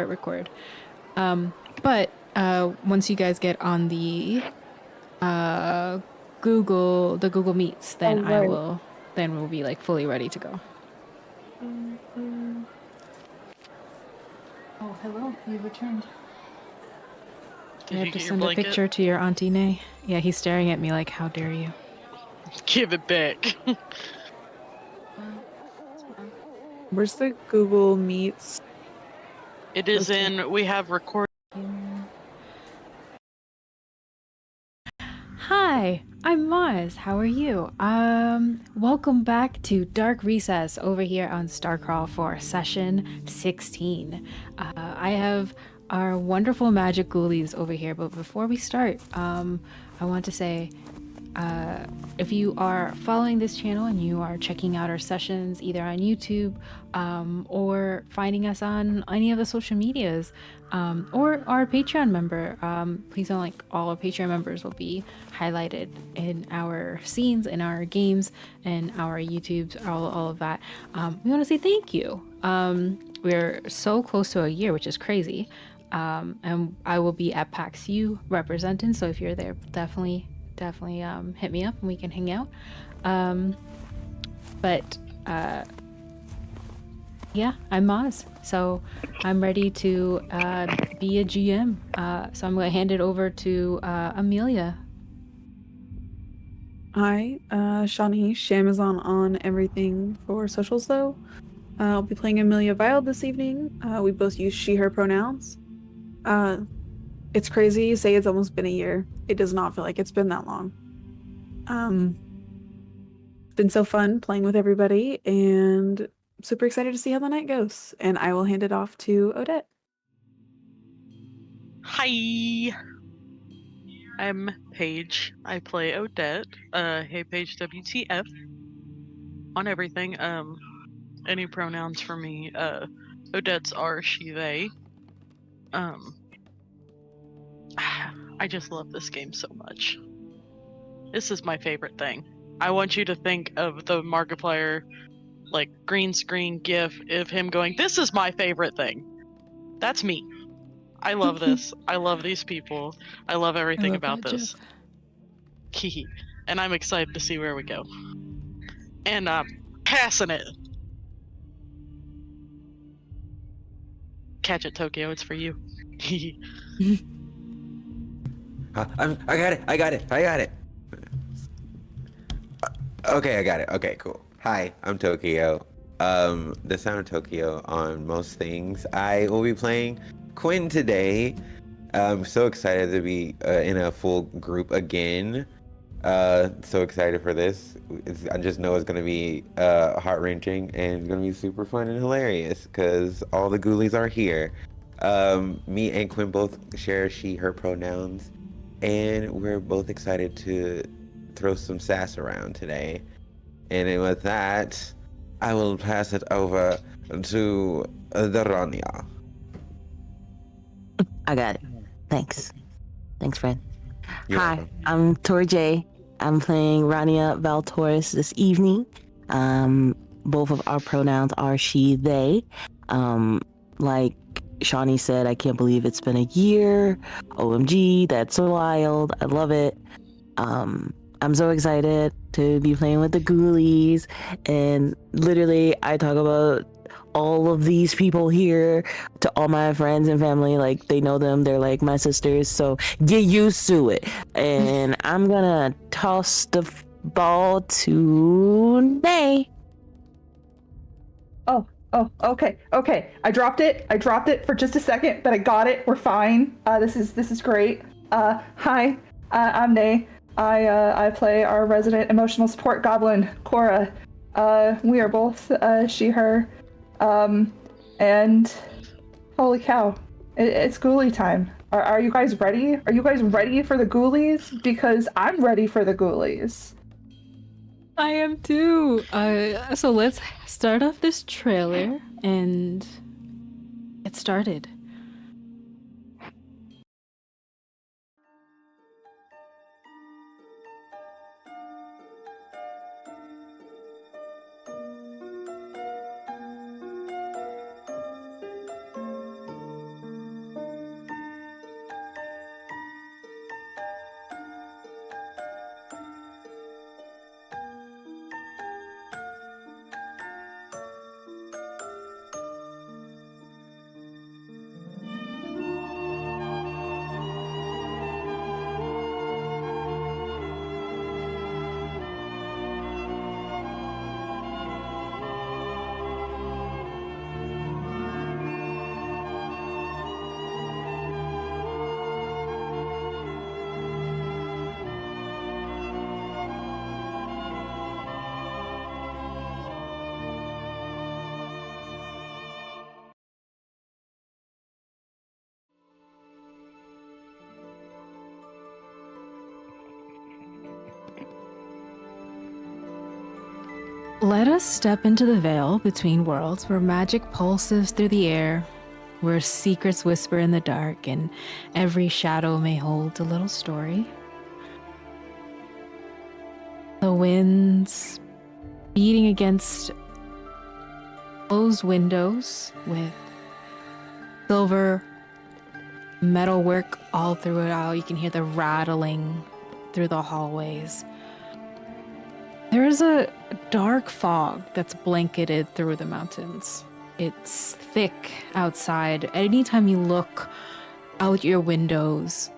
record. But once you guys get on the Google Meets, Oh, then right. then we'll be like fully ready to go. Oh, hello, you returned. I Did have you to get your send a blanket? picture to your Auntie Nay. Yeah, he's staring at me like, how dare you? Give it back. Where's the Google Meets? It is we have record. Hi, I'm Mars. How are you? Welcome back to Dark Recess over here on StarCrawl for session 16. I have our wonderful Magic Ghoulies over here, but before we start, I want to say if you are following this channel and you are checking out our sessions either on YouTube or finding us on any of the social medias or our Patreon member, please know like all our Patreon members will be highlighted in our scenes, in our games, and our YouTubes, all of that. We want to say thank you. We're so close to a year, which is crazy. And I will be at PAX U representing, so if you're there, definitely hit me up and we can hang out. Yeah, I'm Maz, so I'm ready to be a GM. So I'm gonna hand it over to Amelia. Hi, Shawnee. Shamazon on everything for socials, though. I'll be playing Amelia Vile this evening. We both use she, her pronouns. It's crazy you say it's almost been a year. It does not feel like it's been that long. It's been so fun playing with everybody, and super excited to see how the night goes. And I will hand it off to Odette. Hi. I'm Paige. I play Odette. Hey Paige, WTF on everything. Any pronouns for me. Odette's are she, they. I just love this game so much. This is my favorite thing. I want you to think of the Markiplier like green screen gif of him going, "This is my favorite thing." That's me. I love this. I love these people. I love everything about this. Key. And I'm excited to see where we go. And I'm passing it. Catch it, Tokyo. It's for you. I got it. I got it. I got it. Okay, I got it. Okay, cool. Hi, I'm Tokyo. The Sound of Tokyo on most things. I will be playing Quinn today. I'm so excited to be in a full group again. So excited for this. I just know it's gonna be heart-wrenching and it's gonna be super fun and hilarious because all the ghoulies are here. Me and Quinn both share she, her pronouns, and we're both excited to throw some sass around today. And then with that, I will pass it over to the Rania. I got it. Thanks. Thanks, friend. You're Hi, welcome. I'm Tor J. I'm playing Rania Valtoris this evening. Both of our pronouns are she, they. Like Shawnee said, I can't believe it's been a year. OMG, that's so wild. I love it. I'm so excited to be playing with the ghoulies. And literally, I talk about all of these people here to all my friends and family. Like, they know them. They're like my sisters. So get used to it. And I'm gonna toss the ball to Nay. Oh, okay. I dropped it for just a second, but I got it. We're fine. This is great. Hi, I'm Nay. I play our resident emotional support goblin, Cora. We are both she, her, and holy cow, it's ghoulie time. Are you guys ready? Are you guys ready for the ghoulies? Because I'm ready for the ghoulies. I am too. So let's start off this trailer and get started. Let us step into the veil between worlds where magic pulses through the air, where secrets whisper in the dark, and every shadow may hold a little story. The winds beating against closed windows with silver metalwork all through it all. You can hear the rattling through the hallways. There is a dark fog that's blanketed through the mountains. It's thick outside. Anytime you look out your windows,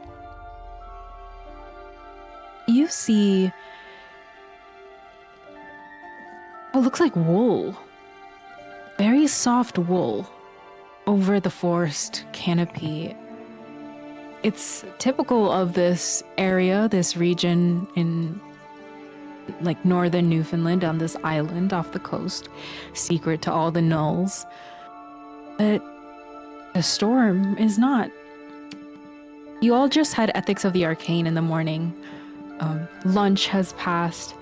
you see what looks like wool. Very soft wool over the forest canopy. It's typical of this area, this region in like northern Newfoundland, on this island off the coast, secret to all the gnolls. But the storm is not. You all just had Ethics of the Arcane in the morning. Lunch has passed.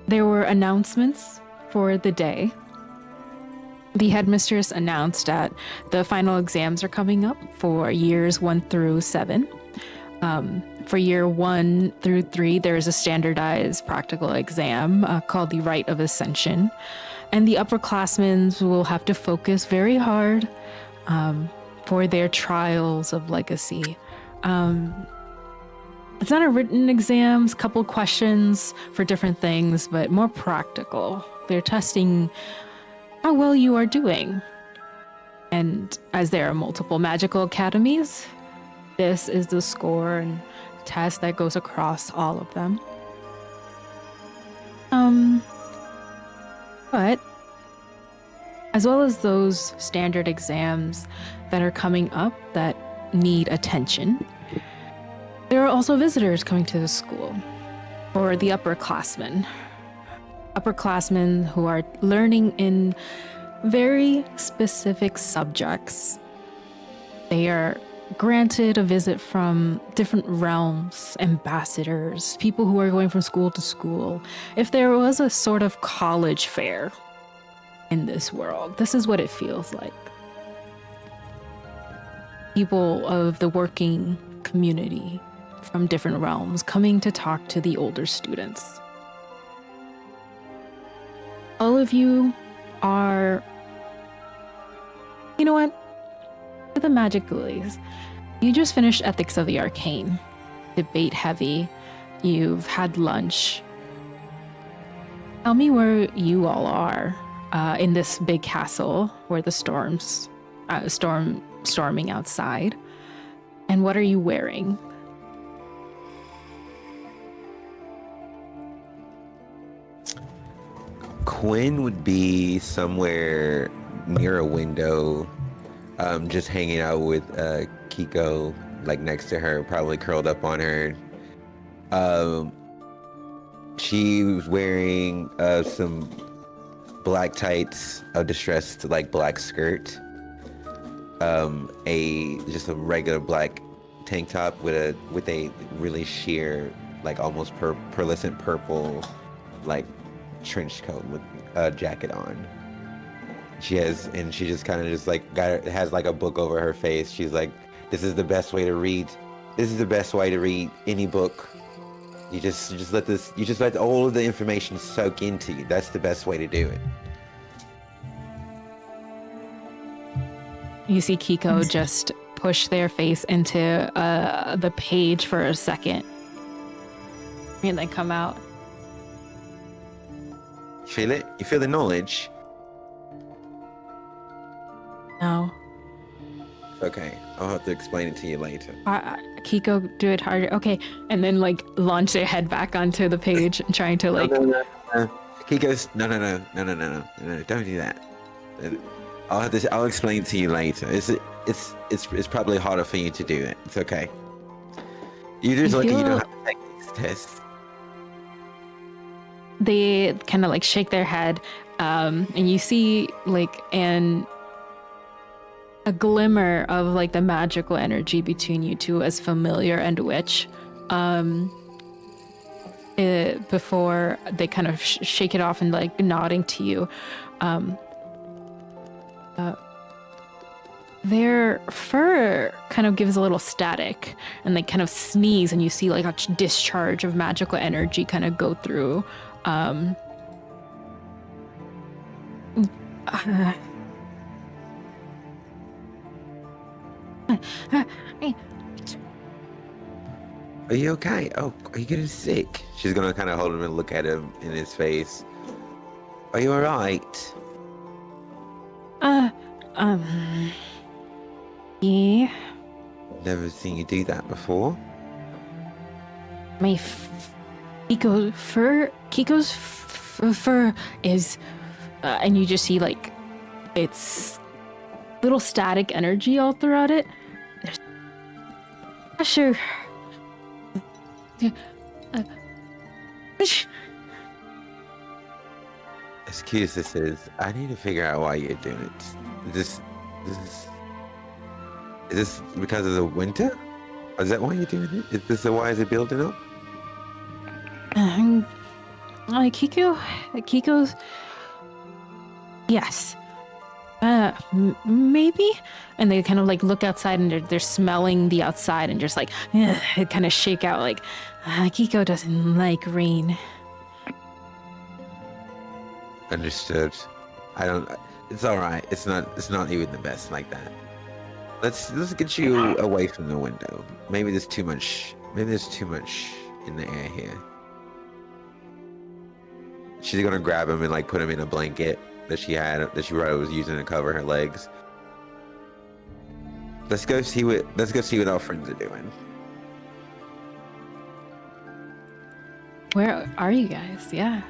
There were announcements for the day. The headmistress announced that the final exams are coming up for years 1 through 7. For year 1 through 3, there is a standardized practical exam called the Rite of Ascension. And the upperclassmen will have to focus very hard for their trials of legacy. It's not a written exam, a couple questions for different things, but more practical. They're testing how well you are doing. And as there are multiple magical academies, this is the score and test that goes across all of them. But as well as those standard exams that are coming up that need attention, there are also visitors coming to the school, or the upperclassmen. Upperclassmen who are learning in very specific subjects. They are granted a visit from different realms, ambassadors, people who are going from school to school. If there was a sort of college fair in this world, this is what it feels like. People of the working community from different realms coming to talk to the older students. All of you are, you know what? For the Magic Ghoulies, you just finished Ethics of the Arcane. Debate heavy. You've had lunch. Tell me where you all are in this big castle where the storming outside. And what are you wearing? Quinn would be somewhere near a window, just hanging out with Kiko, like next to her, probably curled up on her. She was wearing some black tights, a distressed like black skirt, just a regular black tank top with a really sheer, like almost pearlescent purple, like trench coat with a jacket on. She just kind of just like has like a book over her face. She's like, this is the best way to read. This is the best way to read any book. You just let all of the information soak into you. That's the best way to do it. You see Kiko just push their face into the page for a second and then come out. You feel it? You feel the knowledge? No. Okay, I'll have to explain it to you later. Kiko, do it harder. Okay, and then like launch their head back onto the page, trying to like. No. Kiko's no, don't do that. I'll explain it to you later. It's probably harder for you to do it. It's okay. You're just lucky you don't have to take these tests. They kind of like shake their head, and you see like a glimmer of like the magical energy between you two as Familiar and Witch. before they kind of shake it off and like nodding to you. Their fur kind of gives a little static, and they kind of sneeze, and you see like a discharge of magical energy kind of go through. Are you okay? Oh, are you getting sick? She's gonna kind of hold him and look at him in his face. Are you alright? Yeah. Never seen you do that before. My Kiko's fur is, and you just see like it's little static energy all throughout it. There's pressure. Excuse this is. I need to figure out why you're doing it. Is this because of the winter? Is that why you're doing it? Is this why is it building up? Kiko's. Yes. Maybe. And they kind of like look outside and they're smelling the outside and just like kind of shake out like Kiko doesn't like rain. Understood. I don't. It's all right. It's not even the best like that. Let's get you away from the window. Maybe there's too much. Maybe there's too much in the air here. She's gonna grab him and like put him in a blanket that she probably was using to cover her legs. Let's go see what our friends are doing. Where are you guys? Yeah.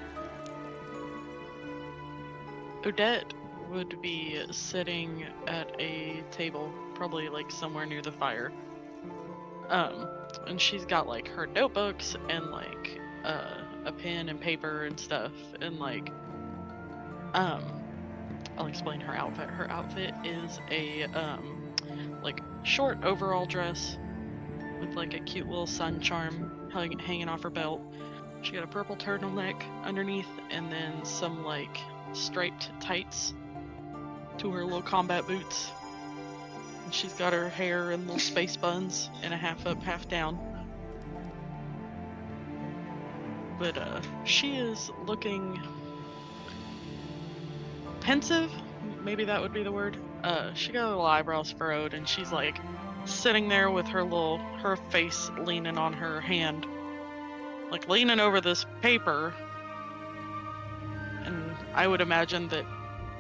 Odette would be sitting at a table, probably like somewhere near the fire. And she's got like her notebooks and like a pen and paper and stuff, and like I'll explain her outfit. Her outfit is a like short overall dress with like a cute little sun charm hanging off her belt. She got a purple turtleneck underneath, and then some like striped tights to her little combat boots. And she's got her hair in little space buns and a half up, half down. But she is looking pensive, maybe that would be the word. She got her little eyebrows furrowed, and she's like sitting there with her face leaning on her hand, like leaning over this paper. And I would imagine that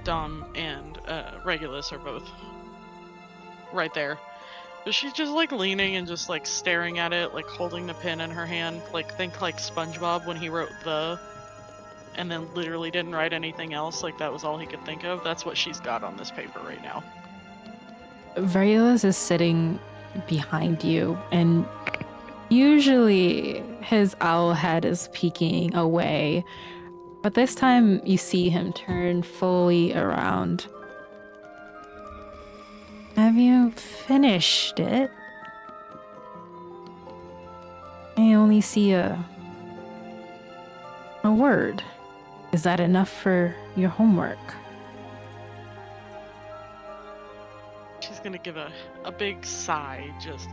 Dom and Regulus are both right there. But she's just like leaning and just like staring at it, like holding the pen in her hand. Like think like SpongeBob when he wrote and then literally didn't write anything else. Like that was all he could think of. That's what she's got on this paper right now. Regulus is sitting behind you, and usually his owl head is peeking away. But this time you see him turn fully around. Have you finished it? I only see a word. Is that enough for your homework? She's gonna give a big sigh, just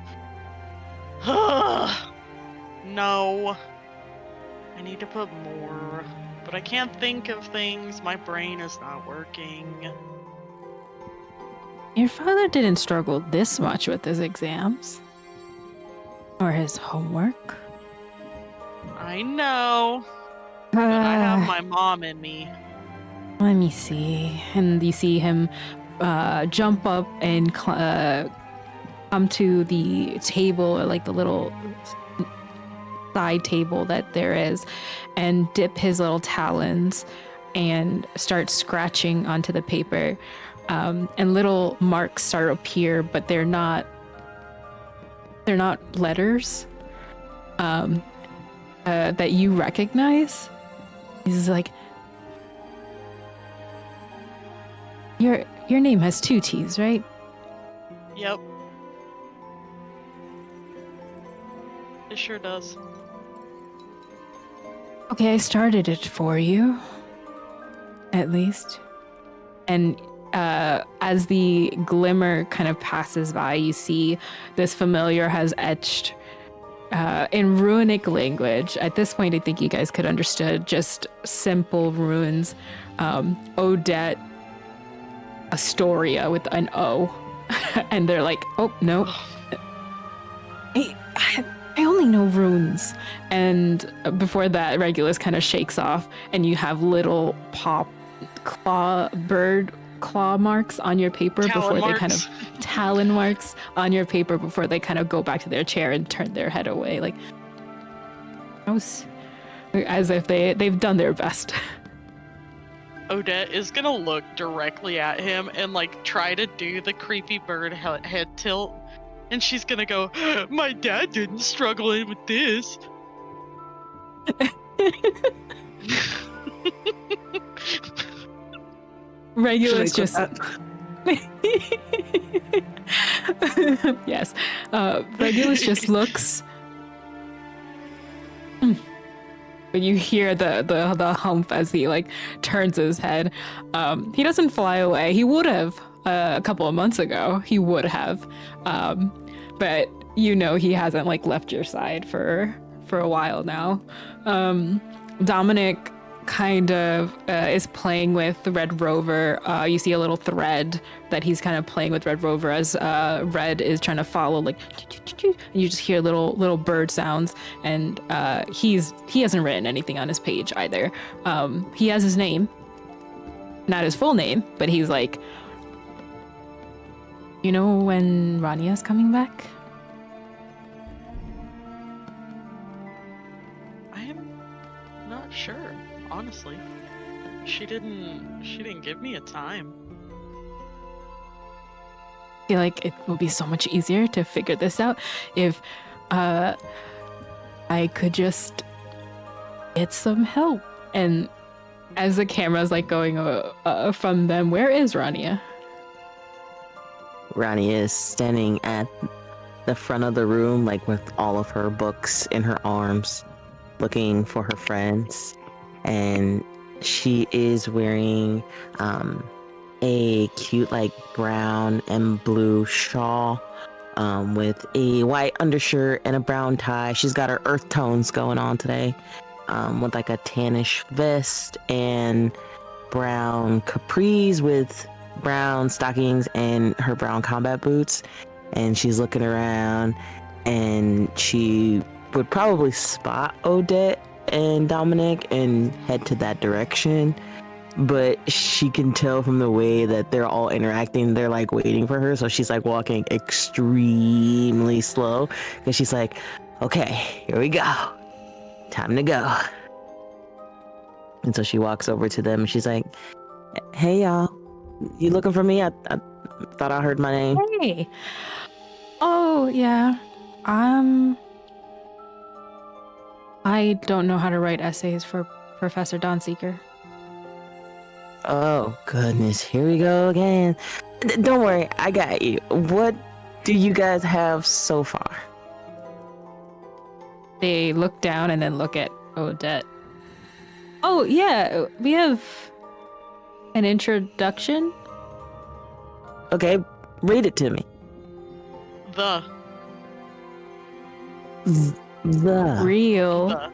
no. I need to put more. But I can't think of things. My brain is not working. Your father didn't struggle this much with his exams. Or his homework. I know. But I have my mom in me. Let me see. And you see him jump up and come to the table, or like the little side table that there is, and dip his little talons and start scratching onto the paper, and little marks start to appear, but they're not letters that you recognize. He's like, your name has 2 T's, right? Yep. It sure does. Okay, I started it for you. At least. And as the glimmer kind of passes by, you see this familiar has etched in runic language. At this point, I think you guys could understand just simple runes. Odette Astoria with an O. And they're like, oh, no. I only know runes. And before that, Regulus kind of shakes off, and you have little bird claw marks on your paper Talon before marks. they kind of talon marks on your paper before they kind of go back to their chair and turn their head away, like as if they've done their best. Odette is gonna look directly at him and like try to do the creepy bird head tilt, and she's gonna go, "My dad didn't struggle in with this." Regulus just yes. Regulus just looks. But you hear the hump as he like turns his head. He doesn't fly away. He would have a couple of months ago. He would have, but you know he hasn't like left your side for a while now. Dominic kind of is playing with the Red Rover. You see a little thread that he's kind of playing with Red Rover as Red is trying to follow, like, and you just hear little bird sounds. And he hasn't written anything on his page either. He has his name, not his full name, but he's like, you know when Rania's coming back? I am not sure. Honestly, she didn't give me a time. I feel like it will be so much easier to figure this out if I could just get some help. And as the camera's like going from them, where is Rania? Rania is standing at the front of the room, like with all of her books in her arms, looking for her friends. And she is wearing a cute like brown and blue shawl with a white undershirt and a brown tie. She's got her earth tones going on today, with like a tannish vest and brown capris with brown stockings and her brown combat boots. And she's looking around, and she would probably spot Odette and Dominic and head to that direction, but she can tell from the way that they're all interacting, they're like waiting for her, so she's like walking extremely slow because she's like, okay, here we go, time to go. And so she walks over to them and she's like, hey y'all, you looking for me? I thought I heard my name. Hey. Oh yeah. I don't know how to write essays for Professor Dawnseeker. Oh, goodness. Here we go again. Don't worry. I got you. What do you guys have so far? They look down and then look at Odette. Oh, yeah. We have an introduction. Okay. Read it to me. The Real.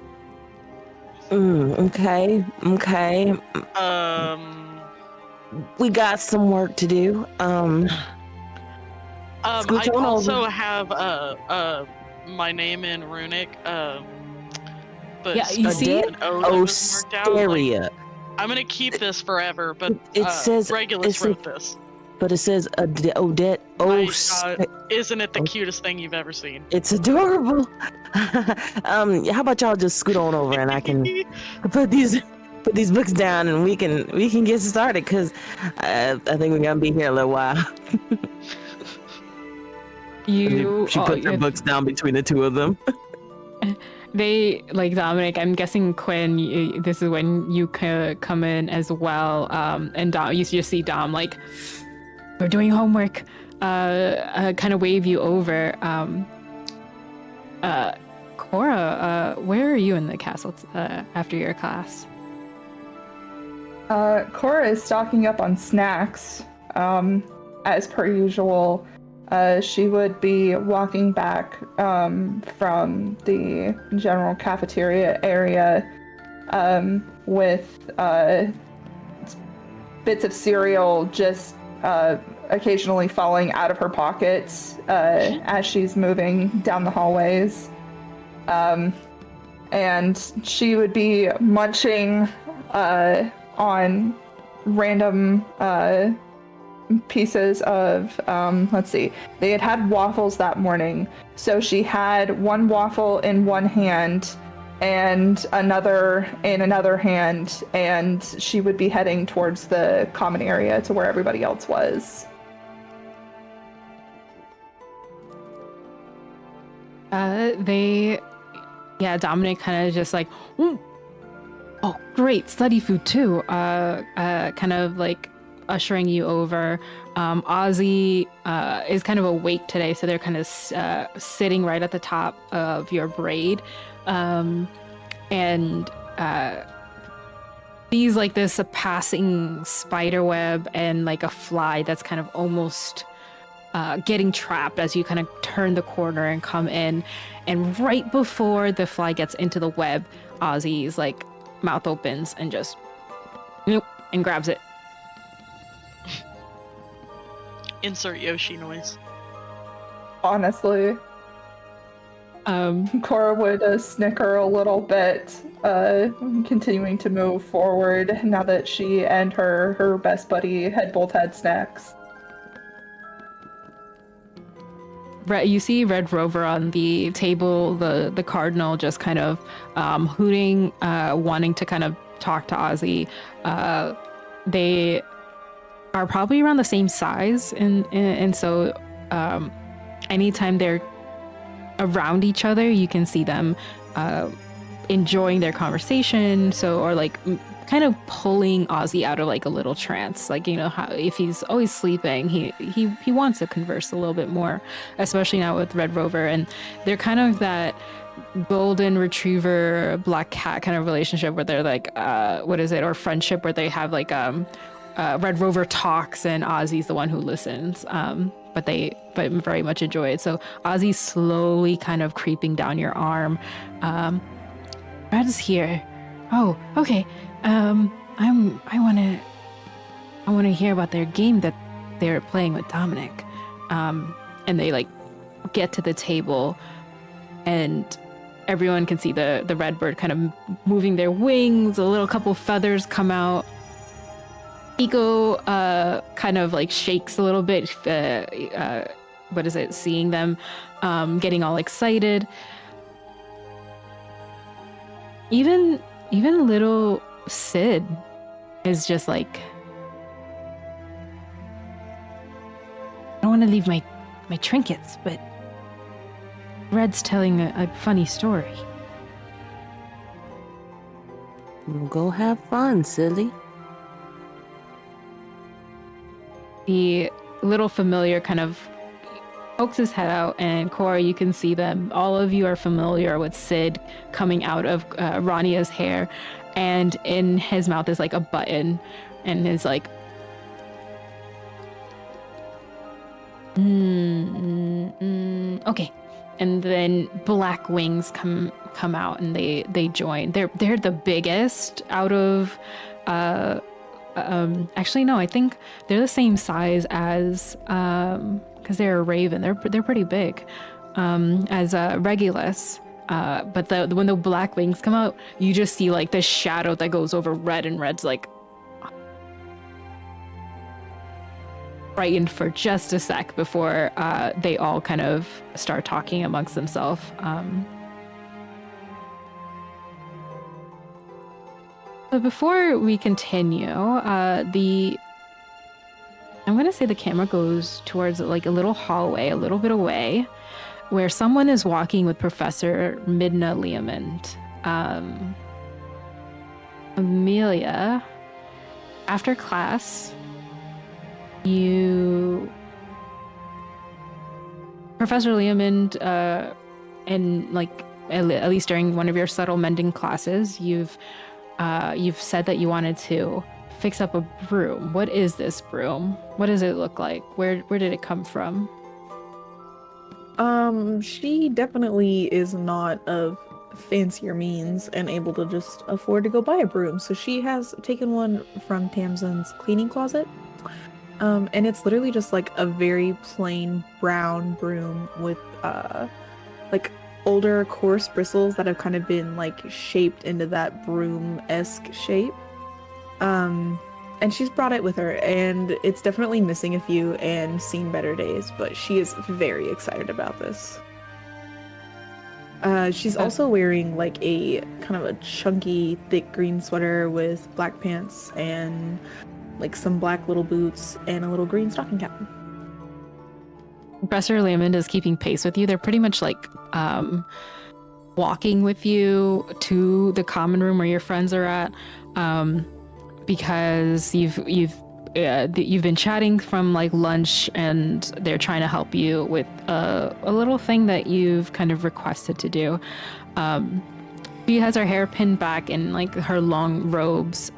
Okay. We got some work to do. I Scooch on also over. have my name in runic, but Yeah, you see an O that was marked out, like, Osteria. I'm gonna keep this forever, but It says Regulus wrote this. But it says Odette. Isn't it the cutest thing you've ever seen? It's adorable. How about y'all just scoot on over and I can put these books down and we can get started, because I think we're gonna be here a little while. She puts her books down between the two of them. They, like, Dominic, I'm guessing Quinn, this is when you come in as well. And Dom, you just see Dom like, we're doing homework, kind of wave you over. Cora, where are you in the castle after your class? Cora is stocking up on snacks. As per usual, she would be walking back from the general cafeteria area with bits of cereal just occasionally falling out of her pockets as she's moving down the hallways. And she would be munching on random pieces of, let's see, they had waffles that morning. So she had one waffle in one hand and another in another hand, and she would be heading towards the common area to where everybody else was. Dominic kind of just like, oh, great, study food too. Kind of like ushering you over. Ozzy is kind of awake today, so they're kind of sitting right at the top of your braid. And sees like this passing spider web and like a fly that's kind of almost getting trapped as you kind of turn the corner and come in. And right before the fly gets into the web, Ozzy's like mouth opens and just nope and grabs it. Insert Yoshi noise. Honestly. Cora would snicker a little bit, continuing to move forward now that she and her best buddy had both had snacks. You see Red Rover on the table, the cardinal just kind of hooting, wanting to kind of talk to Ozzy. They are probably around the same size, and so anytime they're around each other, you can see them enjoying their conversation. So, or like kind of pulling Ozzy out of like a little trance. Like, you know, how if he's always sleeping, he wants to converse a little bit more, especially now with Red Rover. And they're kind of that golden retriever black cat kind of relationship where they're like, what is it? Or friendship where they have like Red Rover talks and Ozzy's the one who listens. But very much enjoy it. So Ozzy's slowly kind of creeping down your arm. Red's here. Oh, okay. I want to hear about their game that they're playing with Dominic. And they like get to the table, and everyone can see the red bird kind of moving their wings. A little couple feathers come out. Iko kind of like shakes a little bit. Seeing them getting all excited. Even little Sid is just like, I don't want to leave my trinkets, but Red's telling a funny story. Go have fun, silly. The little familiar kind of pokes his head out, and Cora, you can see them. All of you are familiar with Sid coming out of Rania's hair, and in his mouth is like a button, and is like, okay. And then black wings come out, and they join. They're the biggest out of. Actually, no, I think they're the same size as, because they're a raven. They're pretty big, as Regulus. But when the black wings come out, you just see like this shadow that goes over Red, and Red's like frightened for just a sec before they all kind of start talking amongst themselves. But before we continue, I'm going to say the camera goes towards like a little hallway, a little bit away, where someone is walking with Professor Midna Leomund. Amelia, after class, Professor Leomund, and like at least during one of your subtle mending classes, you've said that you wanted to fix up a broom. What is this broom? What does it look like? Where did it come from? She definitely is not of fancier means and able to just afford to go buy a broom. So she has taken one from Tamsin's cleaning closet. And it's literally just like a very plain brown broom with like older coarse bristles that have kind of been like shaped into that broom-esque shape. And she's brought it with her, and it's definitely missing a few and seen better days, but she is very excited about this. She's also wearing like a kind of a chunky, thick green sweater with black pants and like some black little boots and a little green stocking cap. Professor Lamond is keeping pace with you. They're pretty much like walking with you to the common room where your friends are at, because you've been chatting from like lunch, and they're trying to help you with a little thing that you've kind of requested to do. She has her hair pinned back in like her long robes,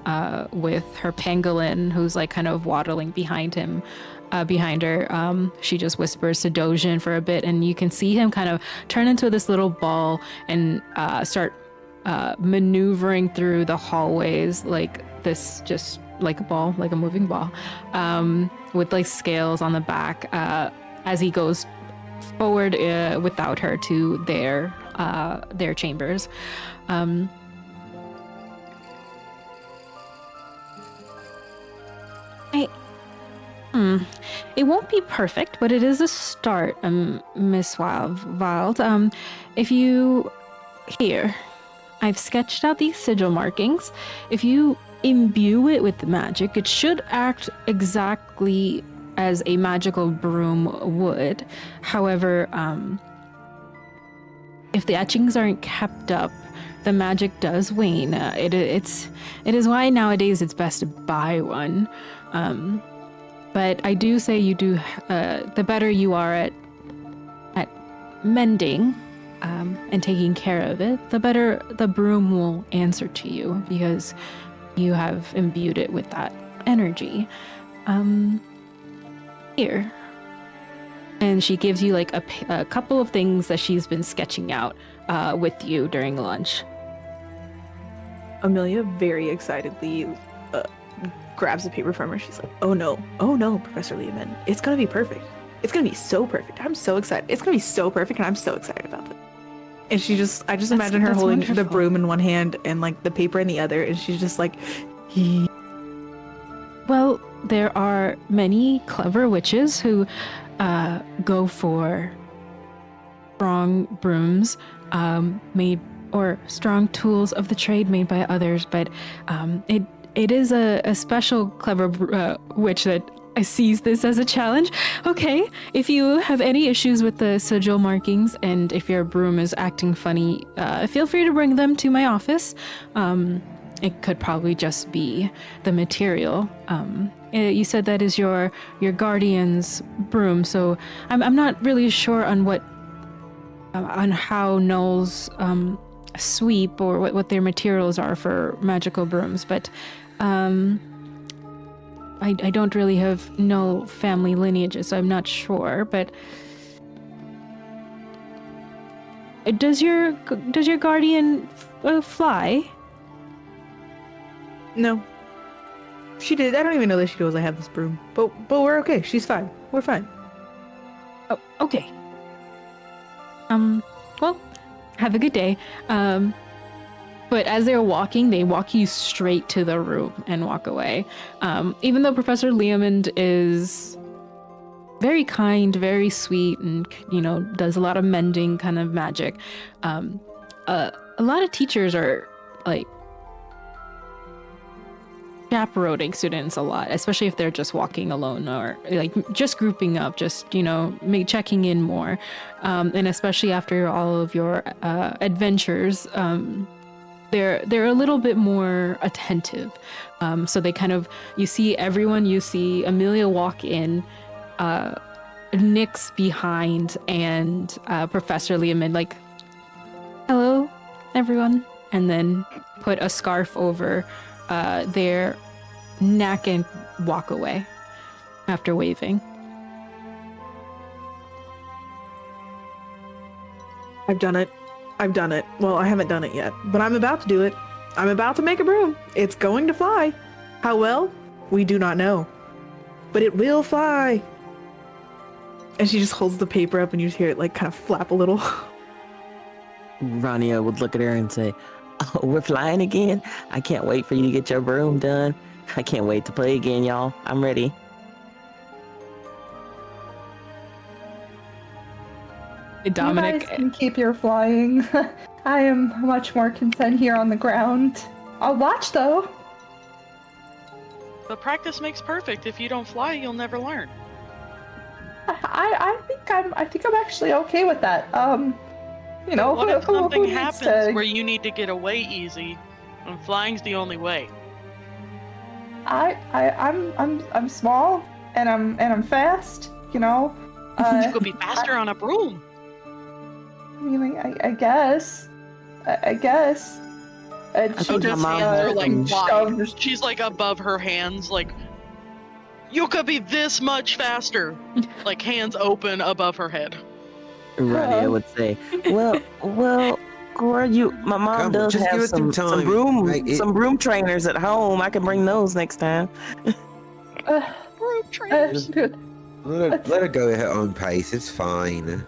with her pangolin who's like kind of waddling behind her. She just whispers to Dojin for a bit, and you can see him kind of turn into this little ball and start maneuvering through the hallways like this, just like a ball, like a moving ball, with like scales on the back, as he goes forward without her to their chambers. It won't be perfect, but it is a start, Miss Wild. If you... Here, I've sketched out these sigil markings. If you imbue it with magic, it should act exactly as a magical broom would. However, if the etchings aren't kept up, the magic does wane. It is why nowadays it's best to buy one. But I do say you do, the better you are at mending and taking care of it, the better the broom will answer to you, because you have imbued it with that energy. Here. And she gives you like a couple of things that she's been sketching out with you during lunch. Amelia very excitedly grabs the paper from her. She's like, oh no, Professor Lehman, it's gonna be perfect. It's gonna be so perfect. I'm so excited. It's gonna be so perfect, and I'm so excited about it. And I just imagine her holding the broom in one hand and like the paper in the other, and she's just like, Well, there are many clever witches who go for strong brooms made, or strong tools of the trade made by others, but it is a special clever witch that sees this as a challenge. Okay, if you have any issues with the sigil markings, and if your broom is acting funny, feel free to bring them to my office. It could probably just be the material. You said that is your guardian's broom, so I'm not really sure on on how Null's sweep or what their materials are for magical brooms, but I don't really have no family lineages, so I'm not sure, but does your guardian fly? no. She did. I don't even know that she knows I have this broom, but we're okay. She's fine. We're fine. Oh, okay. Well, have a good day. But as they're walking, they walk you straight to the room and walk away. Even though Professor Leomund is very kind, very sweet, and, does a lot of mending kind of magic, a lot of teachers are, like, chaperoning students a lot, especially if they're just walking alone or, like, just grouping up, just, checking in more. And especially after all of your adventures, they're a little bit more attentive. So they kind of, you see Amelia walk in, Nyx behind, and Professor Leomund like, hello, everyone, and then put a scarf over their neck and walk away after waving. I've done it. I've done it. Well, I haven't done it yet, but I'm about to do it. I'm about to make a broom. It's going to fly. How well? We do not know. But it will fly. And she just holds the paper up and you just hear it like kind of flap a little. Rania would look at her and say, "Oh, we're flying again? I can't wait for you to get your broom done. I can't wait to play again, y'all. I'm ready." Dominic, You guys can keep your flying. I am much more content here on the ground. I'll watch though. But practice makes perfect. If you don't fly, you'll never learn. I think I'm actually okay with that. You know, What if who something needs happens to- where you need to get away easy, and flying's the only way? I'm small and I'm fast. You know. You could be faster on a broom. I mean, I guess. I guess. And I she think my just mom Hands are like shoved- wide. She's like above her hands, like you could be this much faster. Like hands open above her head. Rania would say, well, Cora, my mom Come on, does just give have it some some time. broom Like, some broom trainers at home. I can bring those next time. Broom trainers. Good. Let her go at her own pace. It's fine.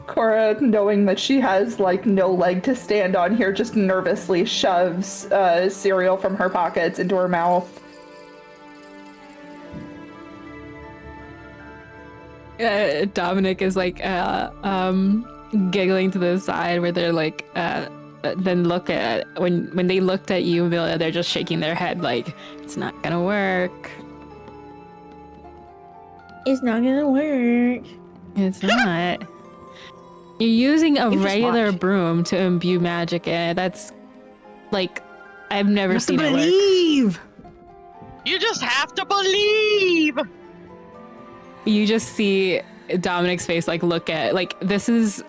Cora, knowing that she has like no leg to stand on here, just nervously shoves cereal from her pockets into her mouth. Dominic is like giggling to the side where they're like then look at when they looked at you, Amelia, they're just shaking their head like it's not gonna work. It's not gonna work. It's not. You're using a You just regular watch. broom to imbue magic in it. That's like I've never You have to seen it work. believe. You just have to believe. You just see Dominic's face like look at like this is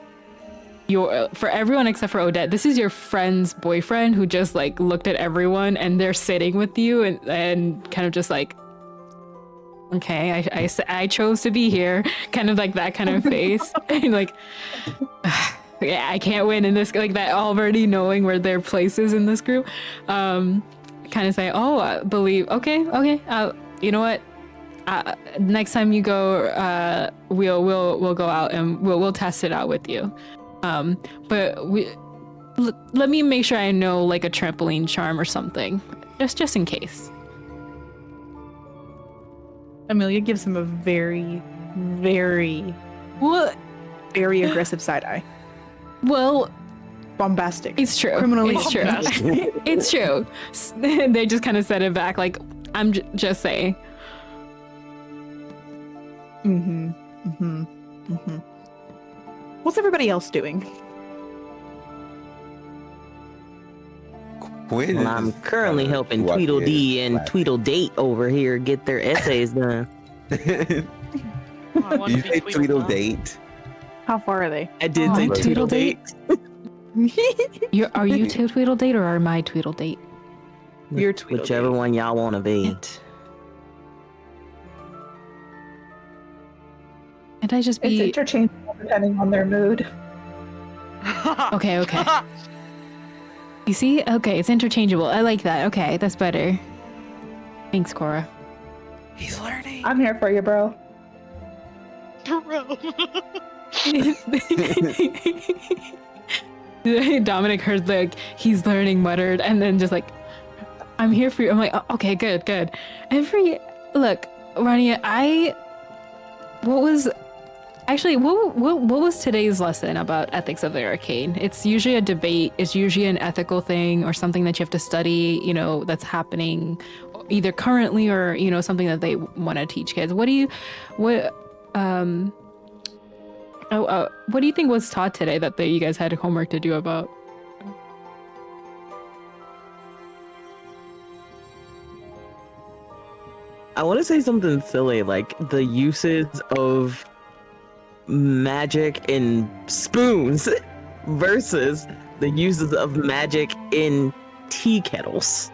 your for everyone except for Odette, this is your friend's boyfriend who just like looked at everyone and they're sitting with you and kind of just like okay, I chose to be here, kind of like that kind of face. And like yeah, I can't win in this, like that already knowing where their place is in this group. Kind of say, oh, I believe, okay, you know what? Next time you go, we'll go out and we'll test it out with you. But let me make sure I know like a trampoline charm or something, just in case. Amelia gives him a very, very, Well, very aggressive side eye. well, Bombastic. it's true. Criminally it's true. bombastic. It's true. They just kind of set it back, like I'm just saying. What's everybody else doing? Quinn Well, is I'm just currently kinda helping watching Tweedledee it and laugh. Tweedledate over here get their essays done. Oh, I wanna You be say Tweedledee. Tweedledate? How far are they? I did Oh, say Tweedledate? Tweedledate. Are you Tweedledate or are my Tweedledate? You're Tweedledee. Whichever one y'all want to be. Can't I just It's be interchangeable depending on their mood. okay? You see? Okay, it's interchangeable. I like that. Okay, that's better. Thanks, Cora. He's learning. I'm here for you, bro. Bro. Dominic heard like he's learning muttered and then just like I'm here for you. I'm like, oh, okay, good. Look, Rania, what was today's lesson about ethics of the arcane? It's usually a debate, it's usually an ethical thing or something that you have to study, that's happening either currently or, something that they want to teach kids. What do you think was taught today that you guys had homework to do about? I want to say something silly like the uses of magic in spoons versus the uses of magic in tea kettles.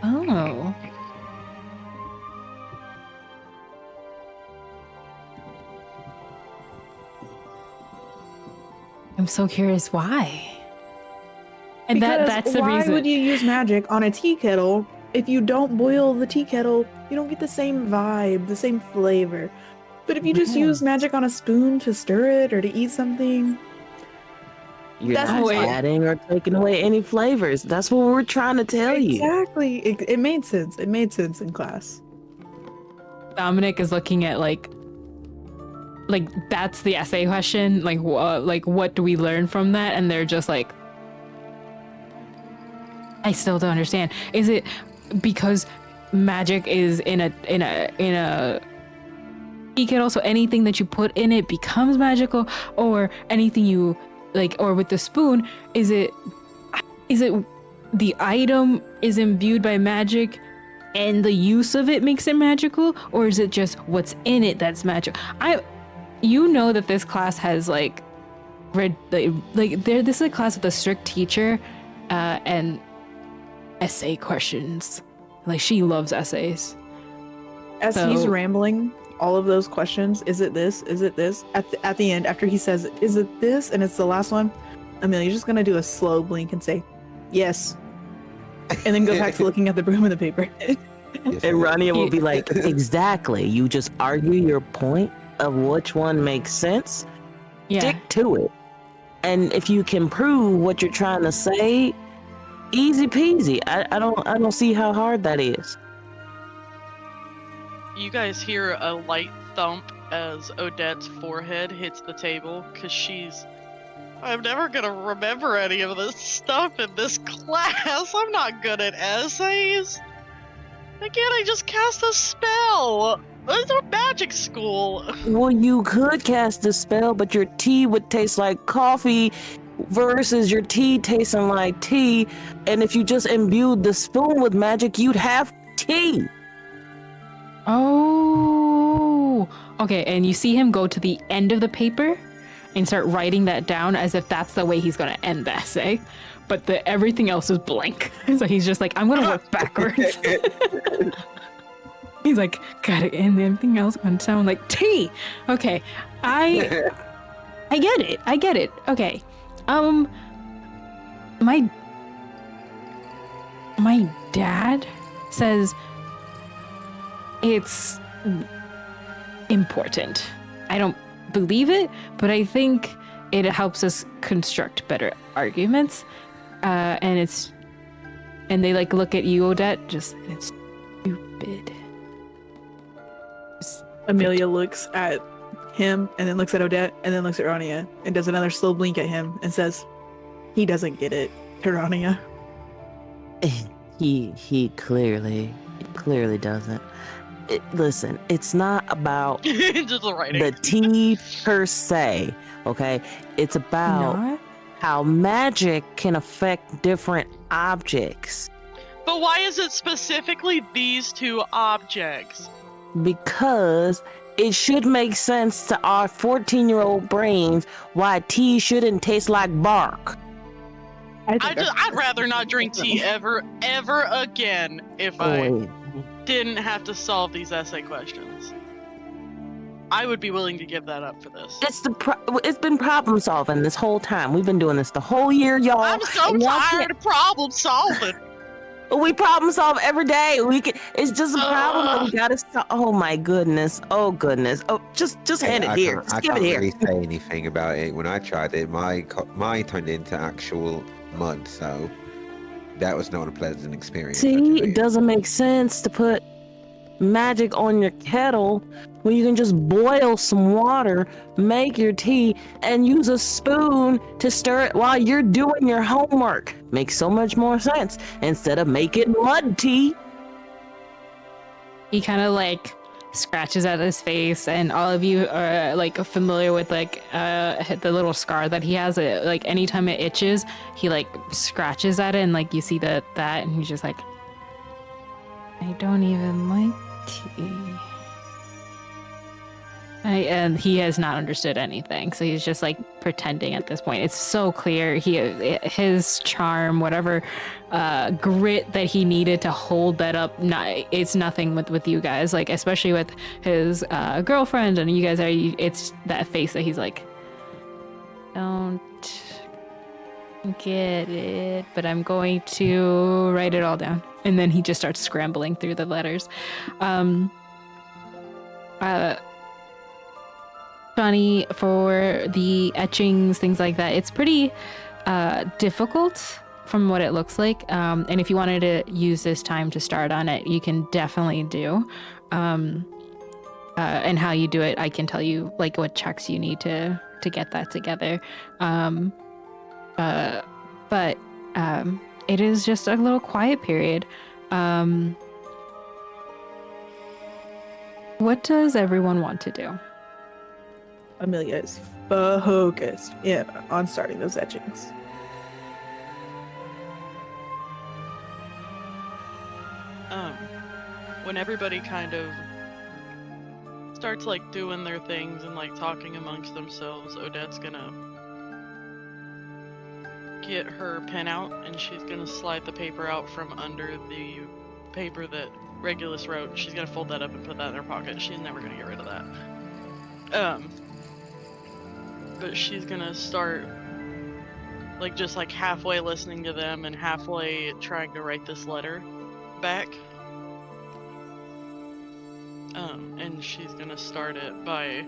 Oh. I'm so curious why. And Because that's the why reason. would you use magic on a tea kettle if you don't boil the tea kettle? You don't get the same vibe, the same flavor. But if you just use magic on a spoon to stir it or to eat something, You're That's not why- adding or taking away any flavors. That's what we're trying to tell you. exactly. It made sense. It made sense in class. Dominic is looking at like that's the essay question. Like what do we learn from that? And they're just like, I still don't understand. Is it because magic is in a tea kettle, so anything that you put in it becomes magical, or anything you like, or with the spoon, is it the item is imbued by magic and the use of it makes it magical, or is it just what's in it that's magic? You know that this class has this is a class with a strict teacher and essay questions. Like, she loves essays. As he's rambling, all of those questions, is it this? Is it this? At the end, after he says, is it this? And it's the last one, Amelia's just gonna do a slow blink and say, yes. And then go back to looking at the broom and the paper. And Rania will be like, exactly. You just argue your point of which one makes sense. Yeah. Stick to it. And if you can prove what you're trying to say, easy peasy. I don't see how hard that is. You guys hear a light thump as Odette's forehead hits the table because I'm never gonna remember any of this stuff in this class. I'm not good at essays. Again, I just cast a spell. It's a magic school. Well, you could cast a spell, but your tea would taste like coffee versus your tea tasting like tea. And if you just imbued the spoon with magic, you'd have tea. Oh, okay. And you see him go to the end of the paper and start writing that down as if that's the way he's going to end the essay. But everything else is blank. So he's just like, I'm going to work backwards. He's like, gotta end everything else going to sound like tea. Okay. I get it. I get it. Okay. My dad says it's important. I don't believe it, but I think it helps us construct better arguments. And they like look at you, Odette, it's stupid. Amelia looks at him and then looks at Odette and then looks at Rania and does another slow blink at him and says, he doesn't get it, Rania. He clearly doesn't. Listen, it's not about Just the writing. the tea per se, okay? It's about Not? how magic can affect different objects. But why is it specifically these two objects? Because it should make sense to our 14-year-old brains why tea shouldn't taste like bark. I'd rather not drink tea ever again if I didn't have to solve these essay questions. I would be willing to give that up for this. It's been problem solving this whole time. We've been doing this the whole year, y'all. I'm so tired of problem solving. We problem solve every day. It's just a problem that we gotta solve. Oh my goodness. Oh goodness. Oh, just hand it here. Just give it here. I can't really say anything about it. When I tried it, my turned into actual mud, so that was not a pleasant experience. See, it doesn't make sense to put magic on your kettle when you can just boil some water, make your tea, and use a spoon to stir it while you're doing your homework. Makes so much more sense instead of making mud tea. He kind of like scratches at his face, and all of you are like familiar with like the little scar that he has. Like anytime it itches, he like scratches at it, and like you see that, and he's just like, I don't even like tea. And he has not understood anything, so he's just like pretending at this point. It's so clear his charm, whatever grit that he needed to hold that up, it's nothing with you guys. Like especially with his girlfriend, and you guys it's that face that he's like, don't get it, but I'm going to write it all down. And then he just starts scrambling through the letters. Johnny, for the etchings, things like that, it's pretty difficult from what it looks like. And if you wanted to use this time to start on it, you can definitely do. And how you do it, I can tell you like what checks you need to get that together. But it is just a little quiet period. What does everyone want to do? Amelia is focused on starting those etchings. When everybody kind of starts like doing their things and like talking amongst themselves, Odette's gonna get her pen out and she's gonna slide the paper out from under the paper that Regulus wrote. She's gonna fold that up and put that in her pocket. She's never gonna get rid of that. But she's gonna start like just like halfway listening to them and halfway trying to write this letter back. And she's gonna start it by...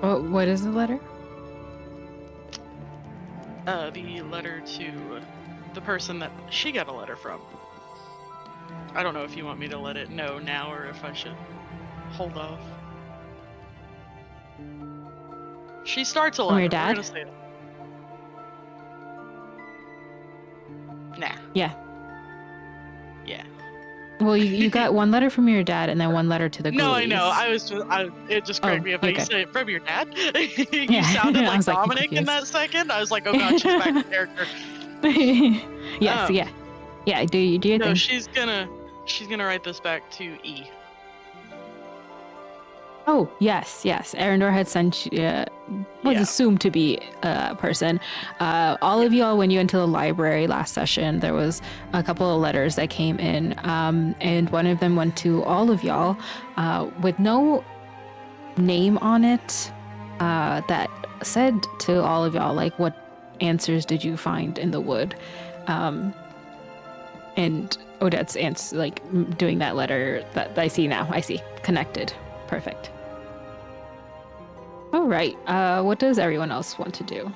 What is the letter? The letter to the person that she got a letter from. I don't know if you want me to let it know now or if I should hold off. She starts a letter. From your dad? We're gonna say it. Nah. Yeah. Yeah. Well, you got one letter from your dad and then one letter to the Ghoulies. No, I know. It just cracked me up. Okay. You said it from your dad? You Yeah. sounded I like was, like, Dominic in confused. that second. I was like, oh god, she's back in character. Yes, yeah. Yeah, do your No, thing. she's gonna write this back to E. Oh, yes. Arendor had sent you, was assumed to be a person. All of y'all, when you went to the library last session, there was a couple of letters that came in, and one of them went to all of y'all with no name on it that said to all of y'all, like, what answers did you find in the wood? And Odette's doing that letter that I see now. I see. Connected. Perfect. All right. What does everyone else want to do?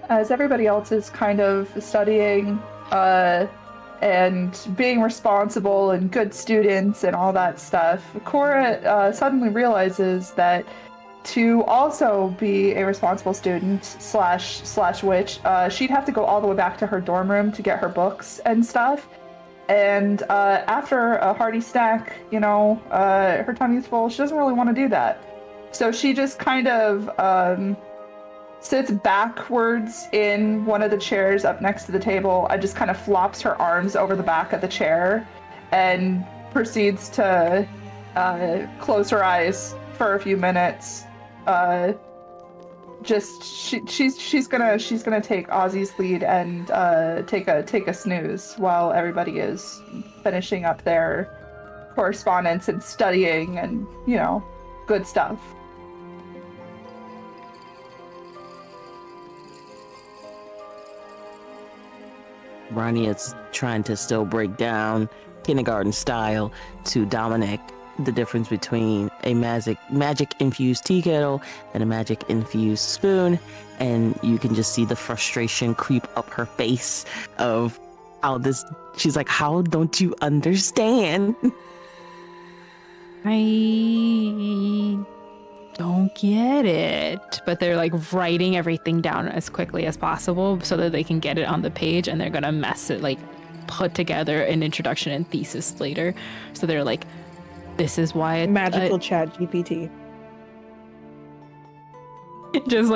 As everybody else is kind of studying and being responsible and good students and all that stuff, Cora suddenly realizes that to also be a responsible student slash witch, she'd have to go all the way back to her dorm room to get her books and stuff. And after a hearty snack, her tummy's full. She doesn't really want to do that. So she just kind of sits backwards in one of the chairs up next to the table. I just kind of flops her arms over the back of the chair and proceeds to close her eyes for a few minutes. She's gonna take Ozzy's lead and take a snooze while everybody is finishing up their correspondence and studying and good stuff. Ronnie is trying to still break down kindergarten style to Dominic the difference between a magic infused tea kettle and a magic infused spoon, and you can just see the frustration creep up her face of how she's like, how don't you understand? I don't get it. But they're like writing everything down as quickly as possible so that they can get it on the page, and they're gonna put together an introduction and thesis later. So they're like, this is why Magical chat GPT. just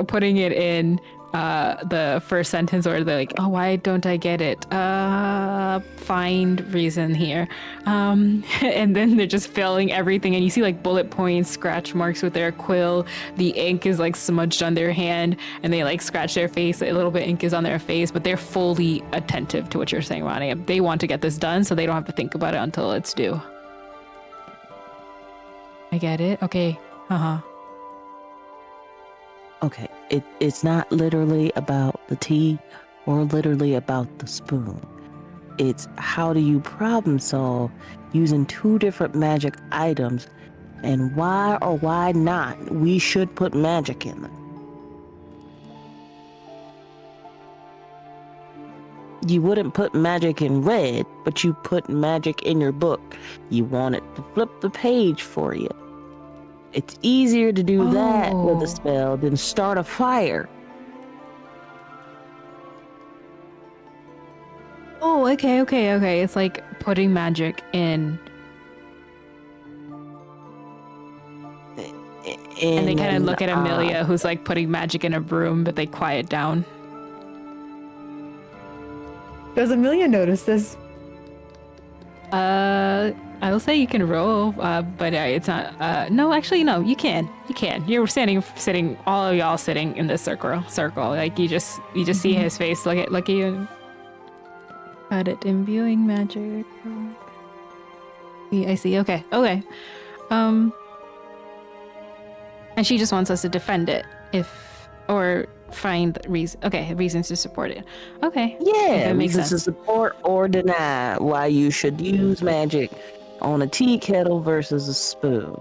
putting it in the first sentence where they're like, oh, why don't I get it? Find reason here. And then they're just filling everything, and you see like bullet points, scratch marks with their quill. The ink is like smudged on their hand, and they like scratch their face. A little bit of ink is on their face, but they're fully attentive to what you're saying, Ronnie. They want to get this done, so they don't have to think about it until it's due. I get it. Okay. Okay, it's not literally about the tea or literally about the spoon. It's how do you problem solve using two different magic items, and why or why not we should put magic in them. You wouldn't put magic in red, but you put magic in your book. You want it to flip the page for you. It's easier to do that with a spell than start a fire. Oh, okay. It's like putting magic in. And they kind of look at Amelia, who's like putting magic in a broom, but they quiet down. Does Amelia notice this? I will say you can roll, but it's not. No, actually, no. You can. You're sitting. All of y'all sitting in this circle. Like you just see his face. Look at you. Got it. Imbuing magic. I see. Okay. And she just wants us to defend it, or find reasons to support it. Okay. Yeah, that makes reasons sense. to support or deny why you should use magic on a tea kettle versus a spoon.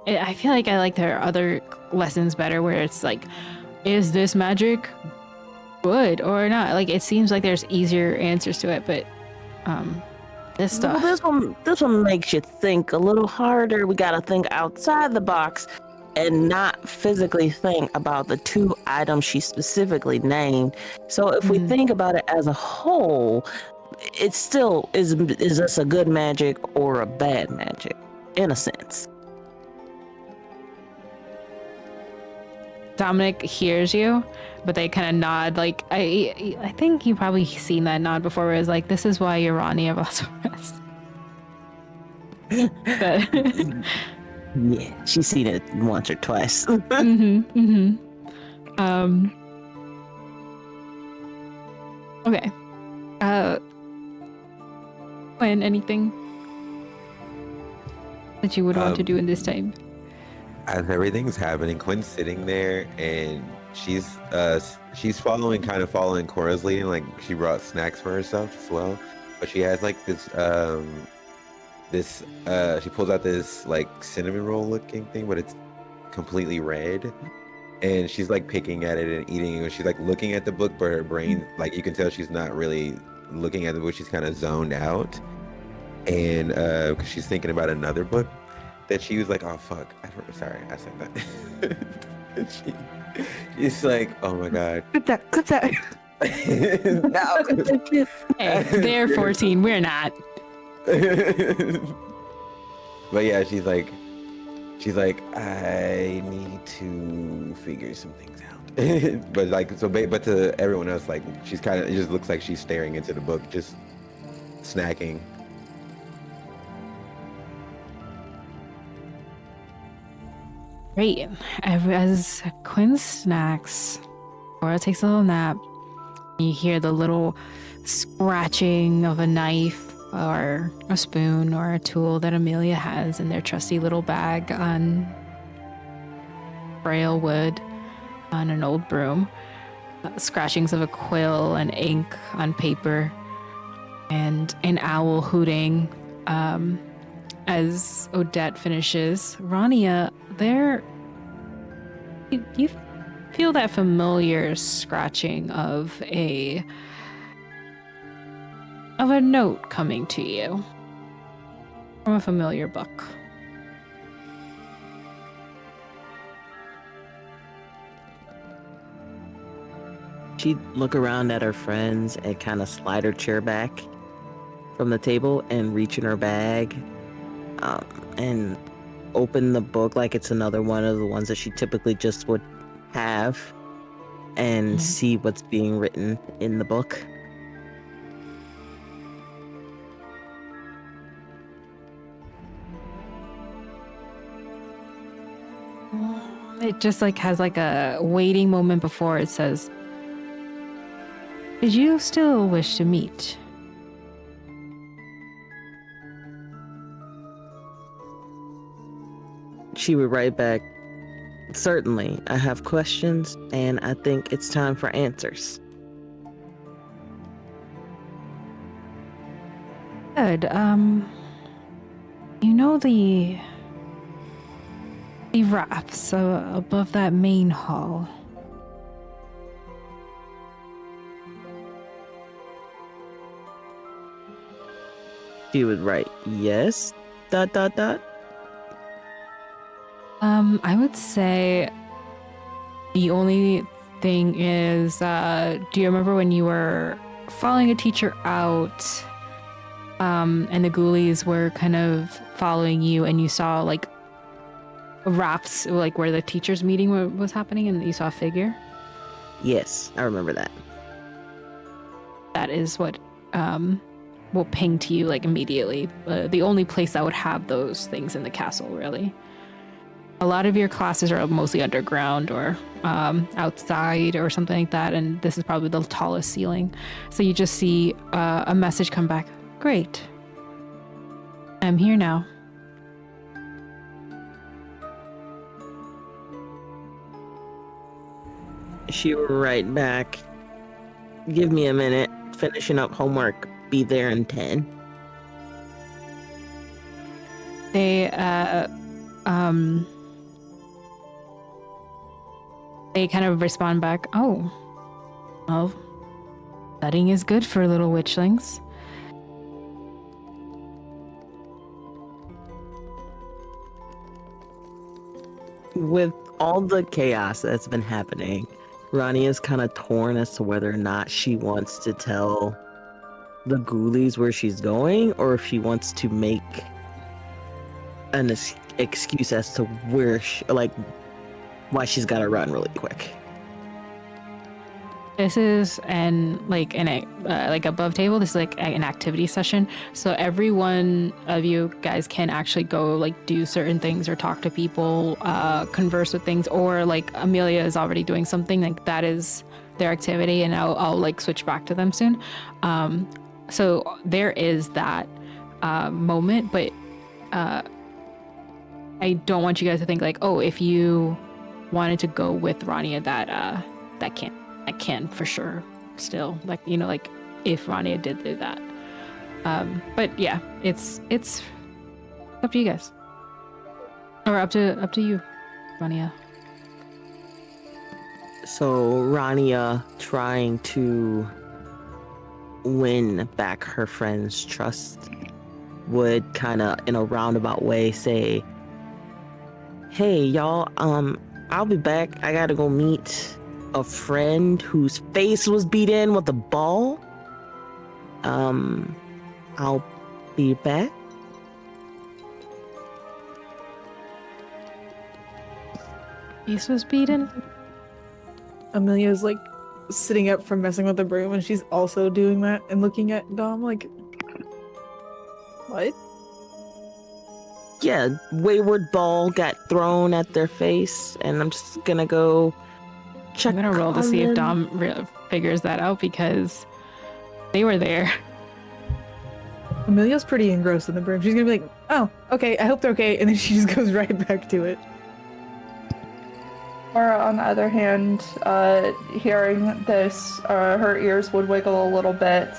I feel like I like their other lessons better, where it's like, is this magic good or not? Like, it seems like there's easier answers to it, but this stuff. Well, this one makes you think a little harder. We gotta think outside the box and not physically think about the two items she specifically named. So if we think about it as a whole, it still is this a good magic or a bad magic, in a sense. Dominic hears you, but they kind of nod. Like, I think you probably seen that nod before, where it's like, this is why you're Ronnie of Oswald. But yeah, she's seen it once or twice. Okay. When anything that you would want to do in this time? As everything's happening, Quinn's sitting there and she's following Cora's lead, and like she brought snacks for herself as well. But she has like this she pulls out this like cinnamon roll looking thing, but it's completely red. And she's like picking at it and eating it. And she's like looking at the book, but her brain, like you can tell she's not really looking at the book. She's kind of zoned out. And because she's thinking about another book that she was like, oh fuck, sorry, I said that. She's like, oh my god. Clip that. No. Hey, they're 14. We're not. But yeah, she's like, I need to figure some things out. but to everyone else, like she's it just looks like she's staring into the book, just snacking. Great. As Quinn snacks, Cora takes a little nap. You hear the little scratching of a knife or a spoon or a tool that Amelia has in their trusty little bag on frail wood on an old broom. Scratchings of a quill and ink on paper, and an owl hooting as Odette finishes. Rania, you feel that familiar scratching of a note coming to you from a familiar book. She'd look around at her friends and kind of slide her chair back from the table and reach in her bag and open the book like it's another one of the ones that she typically just would have and Mhm. see what's being written in the book. It just like has like a waiting moment before it says, "Did you still wish to meet?" She would write back, "Certainly, I have questions, and I think it's time for answers." Good. You know the rafts above that main hall. She would write, "Yes, ... I would say the only thing is, do you remember when you were following a teacher out, and the ghoulies were kind of following you, and you saw like rafts, like where the teachers' meeting was happening, and you saw a figure? Yes, I remember that. That is what will ping to you like immediately. The only place that would have those things in the castle, really. A lot of your classes are mostly underground or outside or something like that, and this is probably the tallest ceiling. So you just see a message come back. Great. I'm here now. She would write back, "Give me a minute, finishing up homework, be there in 10. They kind of respond back, "Oh, well, studying is good for little witchlings." With all the chaos that's been happening, Ronnie is kind of torn as to whether or not she wants to tell the ghoulies where she's going, or if she wants to make an excuse as to where why she's got to run really quick. This is like above table. This is like an activity session. So every one of you guys can actually go like do certain things or talk to people, converse with things, or like Amelia is already doing something like that is their activity, and I'll like switch back to them soon. So there is that moment, but I don't want you guys to think like, oh, if you wanted to go with Rania, that can for sure still, like, you know, like if Rania did do that. But yeah, it's up to you guys, or up to you, Rania. So Rania, trying to win back her friend's trust, would kind of in a roundabout way say, "Hey y'all, I'll be back. I gotta go meet a friend whose face was beat in with a ball. I'll be back." Face was beaten? Amelia's like sitting up from messing with the broom, and she's also doing that and looking at Dom like, what? Yeah, wayward ball got thrown at their face, and I'm just gonna go check. I'm gonna roll to on see if them. Dom figures that out, because they were there. Amelia's pretty engrossed in the broom. She's gonna be like, oh, okay, I hope they're okay, and then she just goes right back to it. Or on the other hand, hearing this, her ears would wiggle a little bit.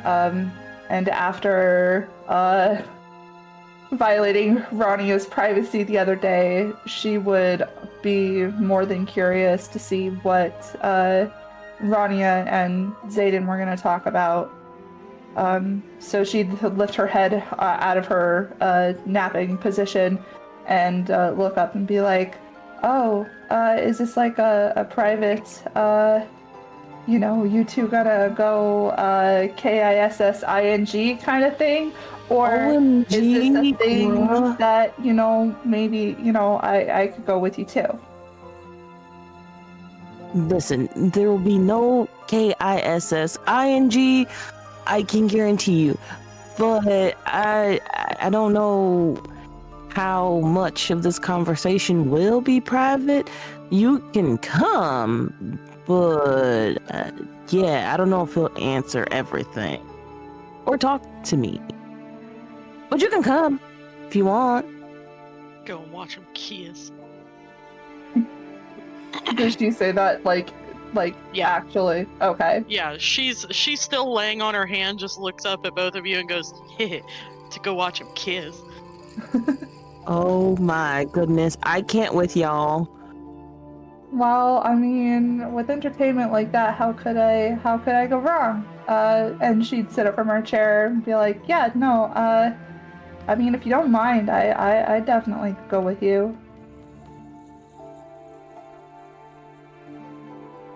And after violating Rania's privacy the other day, she would be more than curious to see what Rania and Zayden were going to talk about. So she'd lift her head out of her napping position and look up and be like, "Oh, is this like a private, you two gonna go KISSING kind of thing? Or OMG, is this a thing bruh. that, maybe, I could go with you too?" Listen, there will be no KISSING, I can guarantee you. But I don't know how much of this conversation will be private. You can come, but yeah, I don't know if he'll answer everything or talk to me. But you can come if you want. Go and watch him kiss. Does she say that like Yeah. actually? Okay. Yeah, she's still laying on her hand, just looks up at both of you and goes, heh, to go watch him kiss. Oh my goodness, I can't with y'all. Well, I mean, with entertainment like that, how could I go wrong? And she'd sit up from her chair and be like, yeah, no, I mean, if you don't mind, I definitely go with you.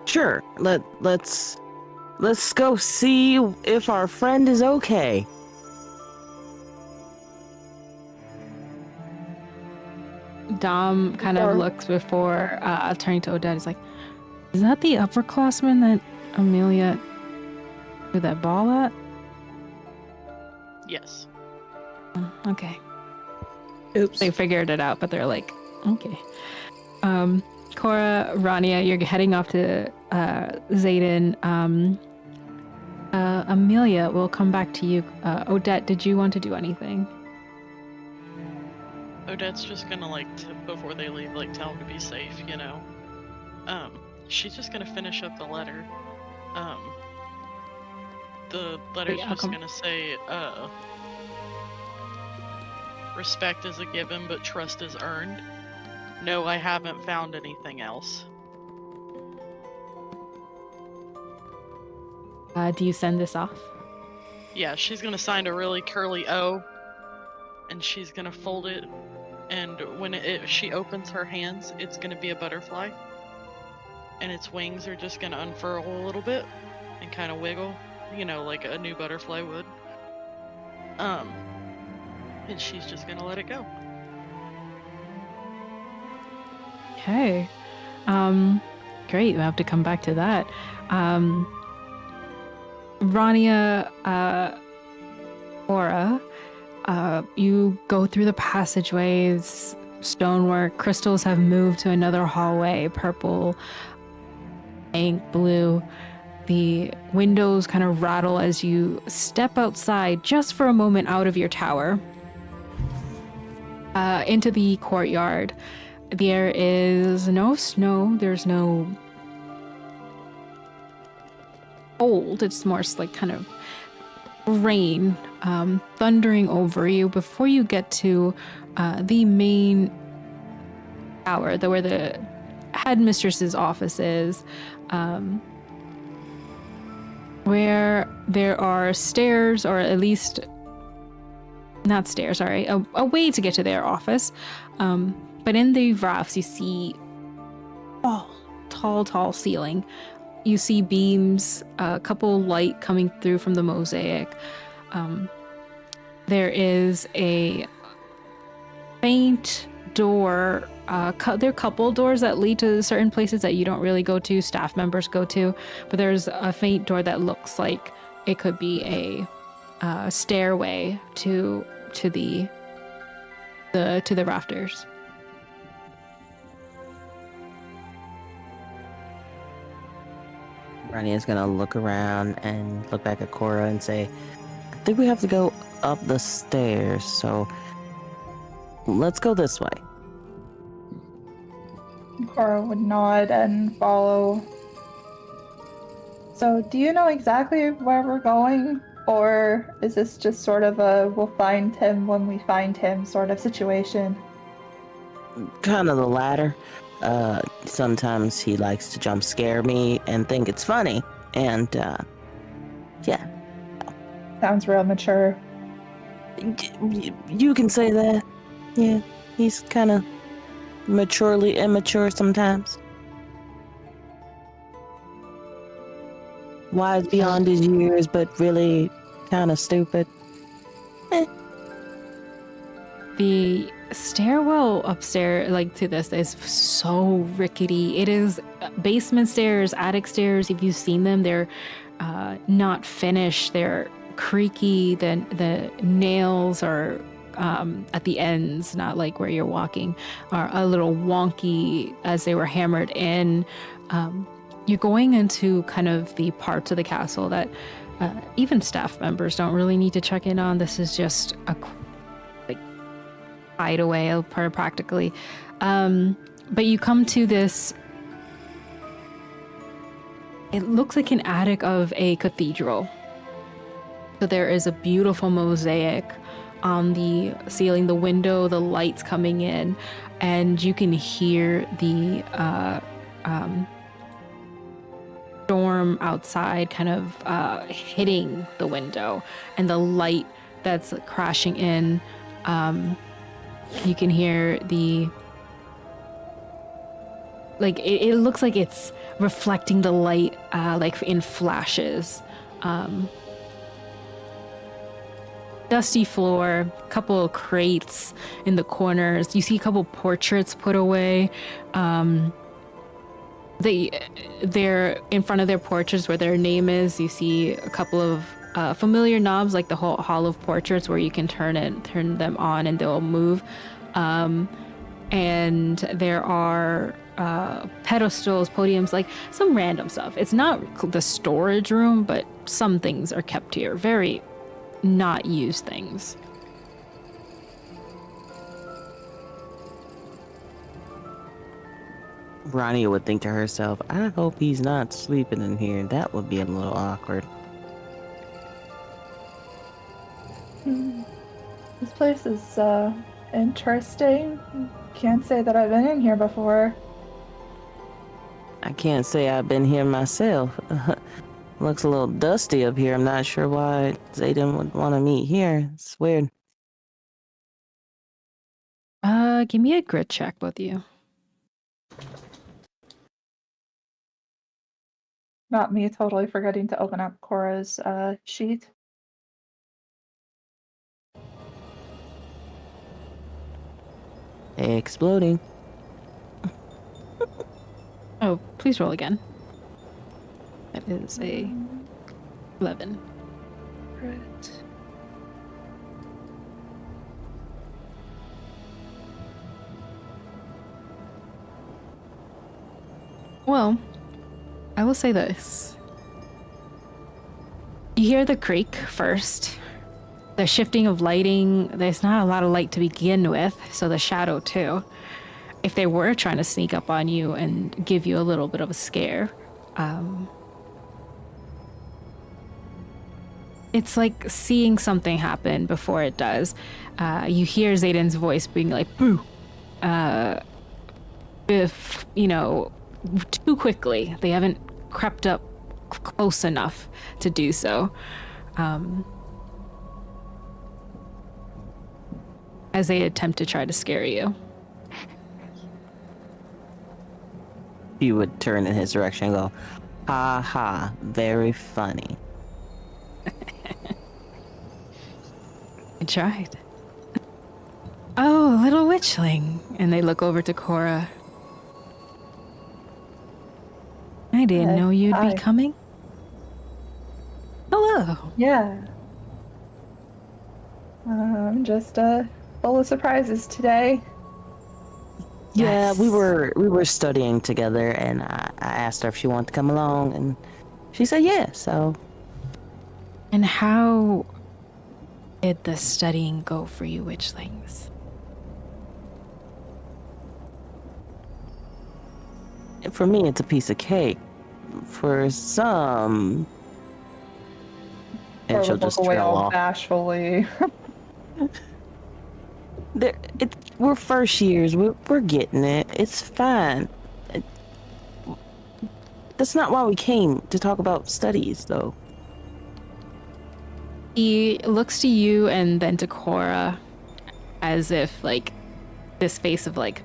Sure, let's go see if our friend is okay. Dom kind of Sure. looks before turning to Odette. He's like, is that the upperclassman that Amelia threw that ball at? Yes. Okay. Oops. They figured it out, but they're like, okay. Cora, Rania, you're heading off to Zayden. Amelia, we'll come back to you. Odette, did you want to do anything? Odette's just gonna, like, before they leave, like, tell him to be safe, you know? She's just gonna finish up the letter. The letter's Wait, just gonna say, respect is a given, but trust is earned. No, I haven't found anything else. Do you send this off? Yeah, she's gonna sign a really curly O, and she's gonna fold it, and when she opens her hands, it's gonna be a butterfly, and its wings are just gonna unfurl a little bit and kind of wiggle, you know, like a new butterfly would. And she's just gonna let it go. Okay. Great. We'll have to come back to that. Rania, Aura, you go through the passageways, stonework, crystals have moved to another hallway, purple, pink, blue. The windows kind of rattle as you step outside just for a moment out of your tower. Into the courtyard. There is no snow, there's no cold, it's more like kind of rain thundering over you before you get to the main tower, where the headmistress's office is, where there are stairs, or at least not stairs, sorry, a way to get to their office. But in the rafts, you see tall ceiling. You see beams, a couple light coming through from the mosaic. There is a faint door. There are a couple doors that lead to certain places that you don't really go to, staff members go to, but there's a faint door that looks like it could be a stairway to the rafters. Rania's gonna look around and look back at Cora and say, I think we have to go up the stairs, so let's go this way. Cora would nod and follow. So, do you know exactly where we're going? Or is this just sort of a we'll find him when we find him sort of situation? Kind of the latter. Sometimes he likes to jump scare me and think it's funny, and yeah. Sounds real mature. You can say that. Yeah, he's kind of maturely immature sometimes. Wise beyond his years, but really kind of stupid. The stairwell upstairs, like to this, is so rickety. It is basement stairs, attic stairs. If you've seen them, they're not finished. They're creaky. The nails are at the ends, not like where you're walking, are a little wonky as they were hammered in. You're going into kind of the parts of the castle that even staff members don't really need to check in on. This is just a hideaway, practically. But you come to this. It looks like an attic of a cathedral. So there is a beautiful mosaic on the ceiling, the window, the lights coming in, and you can hear the storm outside kind of hitting the window, and the light that's crashing in. You can hear the it looks like it's reflecting the light like in flashes. Dusty floor, couple of crates in the corners. You see a couple portraits put away. They're in front of their portraits where their name is. You see a couple of familiar knobs, like the whole hall of portraits, where you can turn them on and they'll move. And there are pedestals, podiums, like some random stuff. It's not the storage room, but some things are kept here. Very not used things. Ronnie would think to herself, I hope he's not sleeping in here. That would be a little awkward. This place is interesting. Can't say that I've been in here before. I can't say I've been here myself. Looks a little dusty up here. I'm not sure why Zayden would want to meet here. It's weird. Give me a grit check, both of you. Not me totally forgetting to open up Cora's sheet. Exploding. Oh, please roll again. That is a 11. Right. Well, I will say this. You hear the creak first. The shifting of lighting, there's not a lot of light to begin with, so the shadow too. If they were trying to sneak up on you and give you a little bit of a scare, it's like seeing something happen before it does. You hear Zayden's voice being like, boo! If, too quickly. They haven't crept up close enough to do so. As they attempt to try to scare you. He would turn in his direction and go, ha ha, very funny. I tried. Oh, little witchling. And they look over to Cora. I didn't know you'd hi. be coming. Hello. Yeah. I'm just full of surprises today. Yeah, Yes. we were studying together, and I asked her if she wanted to come along, and she said yeah, so. And how did the studying go for you, witchlings? For me, it's a piece of cake. For some, and Or she'll look just away trail all off. bashfully. We're first years. We're getting it. It's fine. That's not why we came to talk about studies, though. He looks to you and then to Cora as if, like, this face of, like,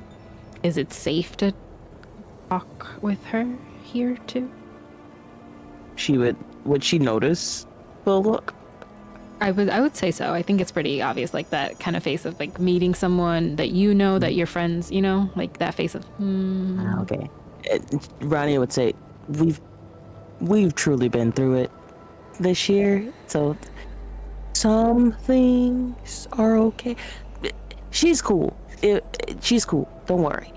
is it safe to talk with her here, too? Would she notice the look? I would say so. I think it's pretty obvious, like that kind of face of like meeting someone that you know, that you're friends, you know, like that face of. Okay. Ronnie would say, we've truly been through it this year, so some things are okay. She's cool. She's cool. Don't worry.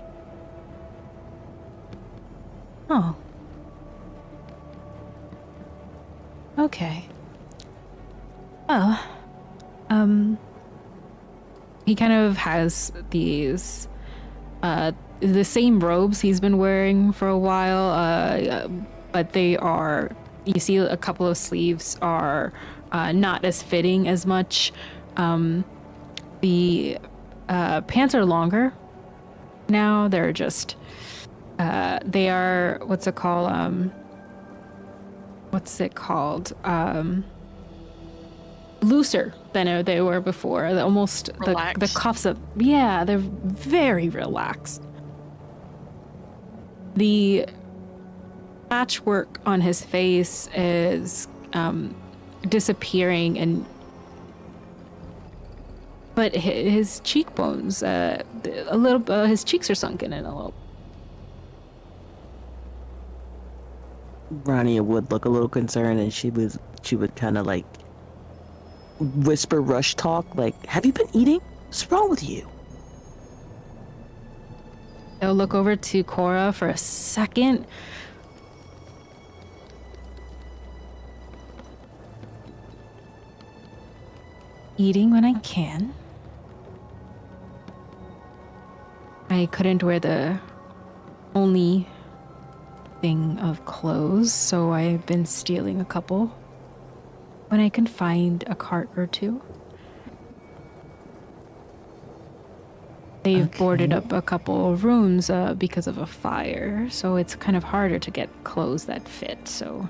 Oh. Okay. Well, he kind of has these, the same robes he's been wearing for a while, but they are, you see a couple of sleeves are not as fitting as much. The pants are longer now. They're just, they are, what's it called? Looser than they were before. Almost the cuffs of, yeah, they're very relaxed. The patchwork on his face is disappearing, but his cheekbones, a little, his cheeks are sunken in a little. Ronnie would look a little concerned, and she would kind of like whisper rush talk, like, have you been eating? What's wrong with you? They'll look over to Cora for a second. Eating when I can. I couldn't wear the only thing of clothes, so I've been stealing a couple when I can find a cart or two. They've boarded up a couple of rooms because of a fire, so it's kind of harder to get clothes that fit, so...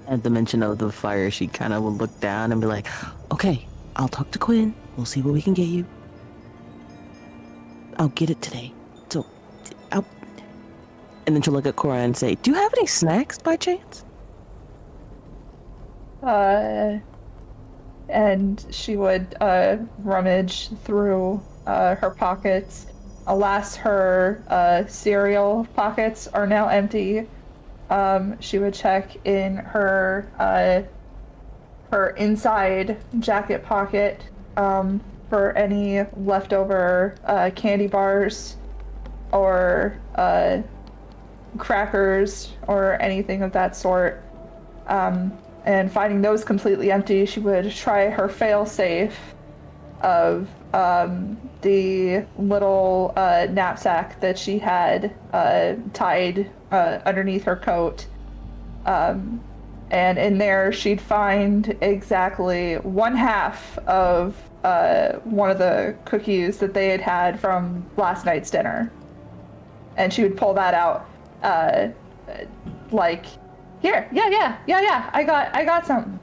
At the mention of the fire, she kind of would look down and be like, okay, I'll talk to Quinn. We'll see what we can get you. I'll get it today. So, and then she'll look at Cora and say, do you have any snacks by chance? And she would rummage through her pockets. Alas, her cereal pockets are now empty. She would check in her inside jacket pocket for any leftover candy bars or crackers or anything of that sort. And finding those completely empty, she would try her fail-safe of the little knapsack that she had tied underneath her coat. And in there, she'd find exactly one half of one of the cookies that they had had from last night's dinner. And she would pull that out, like, here, yeah, I got something.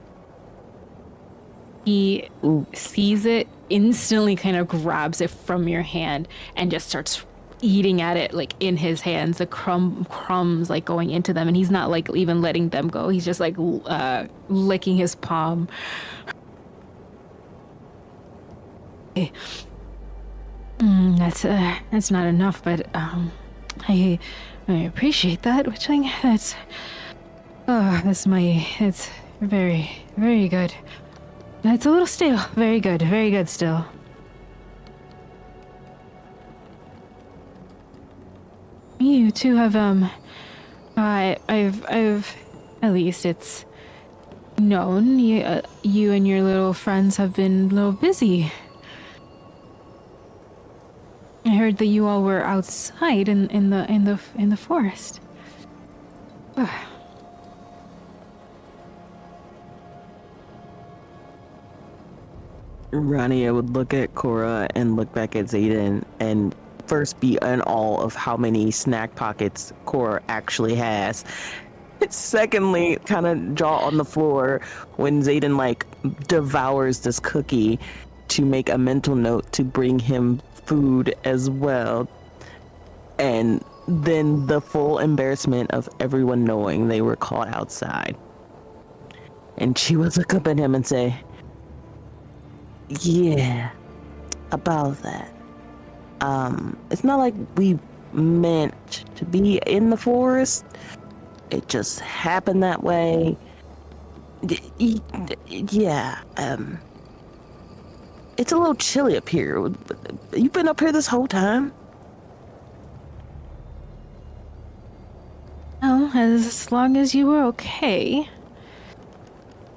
He sees it, instantly kind of grabs it from your hand and just starts eating at it, like in his hands, the crumbs like going into them, and he's not like even letting them go. He's just like licking his palm. That's not enough, but I appreciate that. Which thing? It's very, very good. It's a little stale. Very good still. You two have, I've, at least it's known you and your little friends have been a little busy. I heard that you all were outside in the forest. Rania would look at Cora and look back at Zayden and first be in awe of how many snack pockets Cora actually has. Secondly, kind of jaw on the floor when Zayden like devours this cookie to make a mental note to bring him food as well. And then the full embarrassment of everyone knowing they were caught outside. And she would look up at him and say, yeah, about that. It's not like we meant to be in the forest. It just happened that way. Yeah, it's a little chilly up here. You've been up here this whole time? Well, as long as you were okay.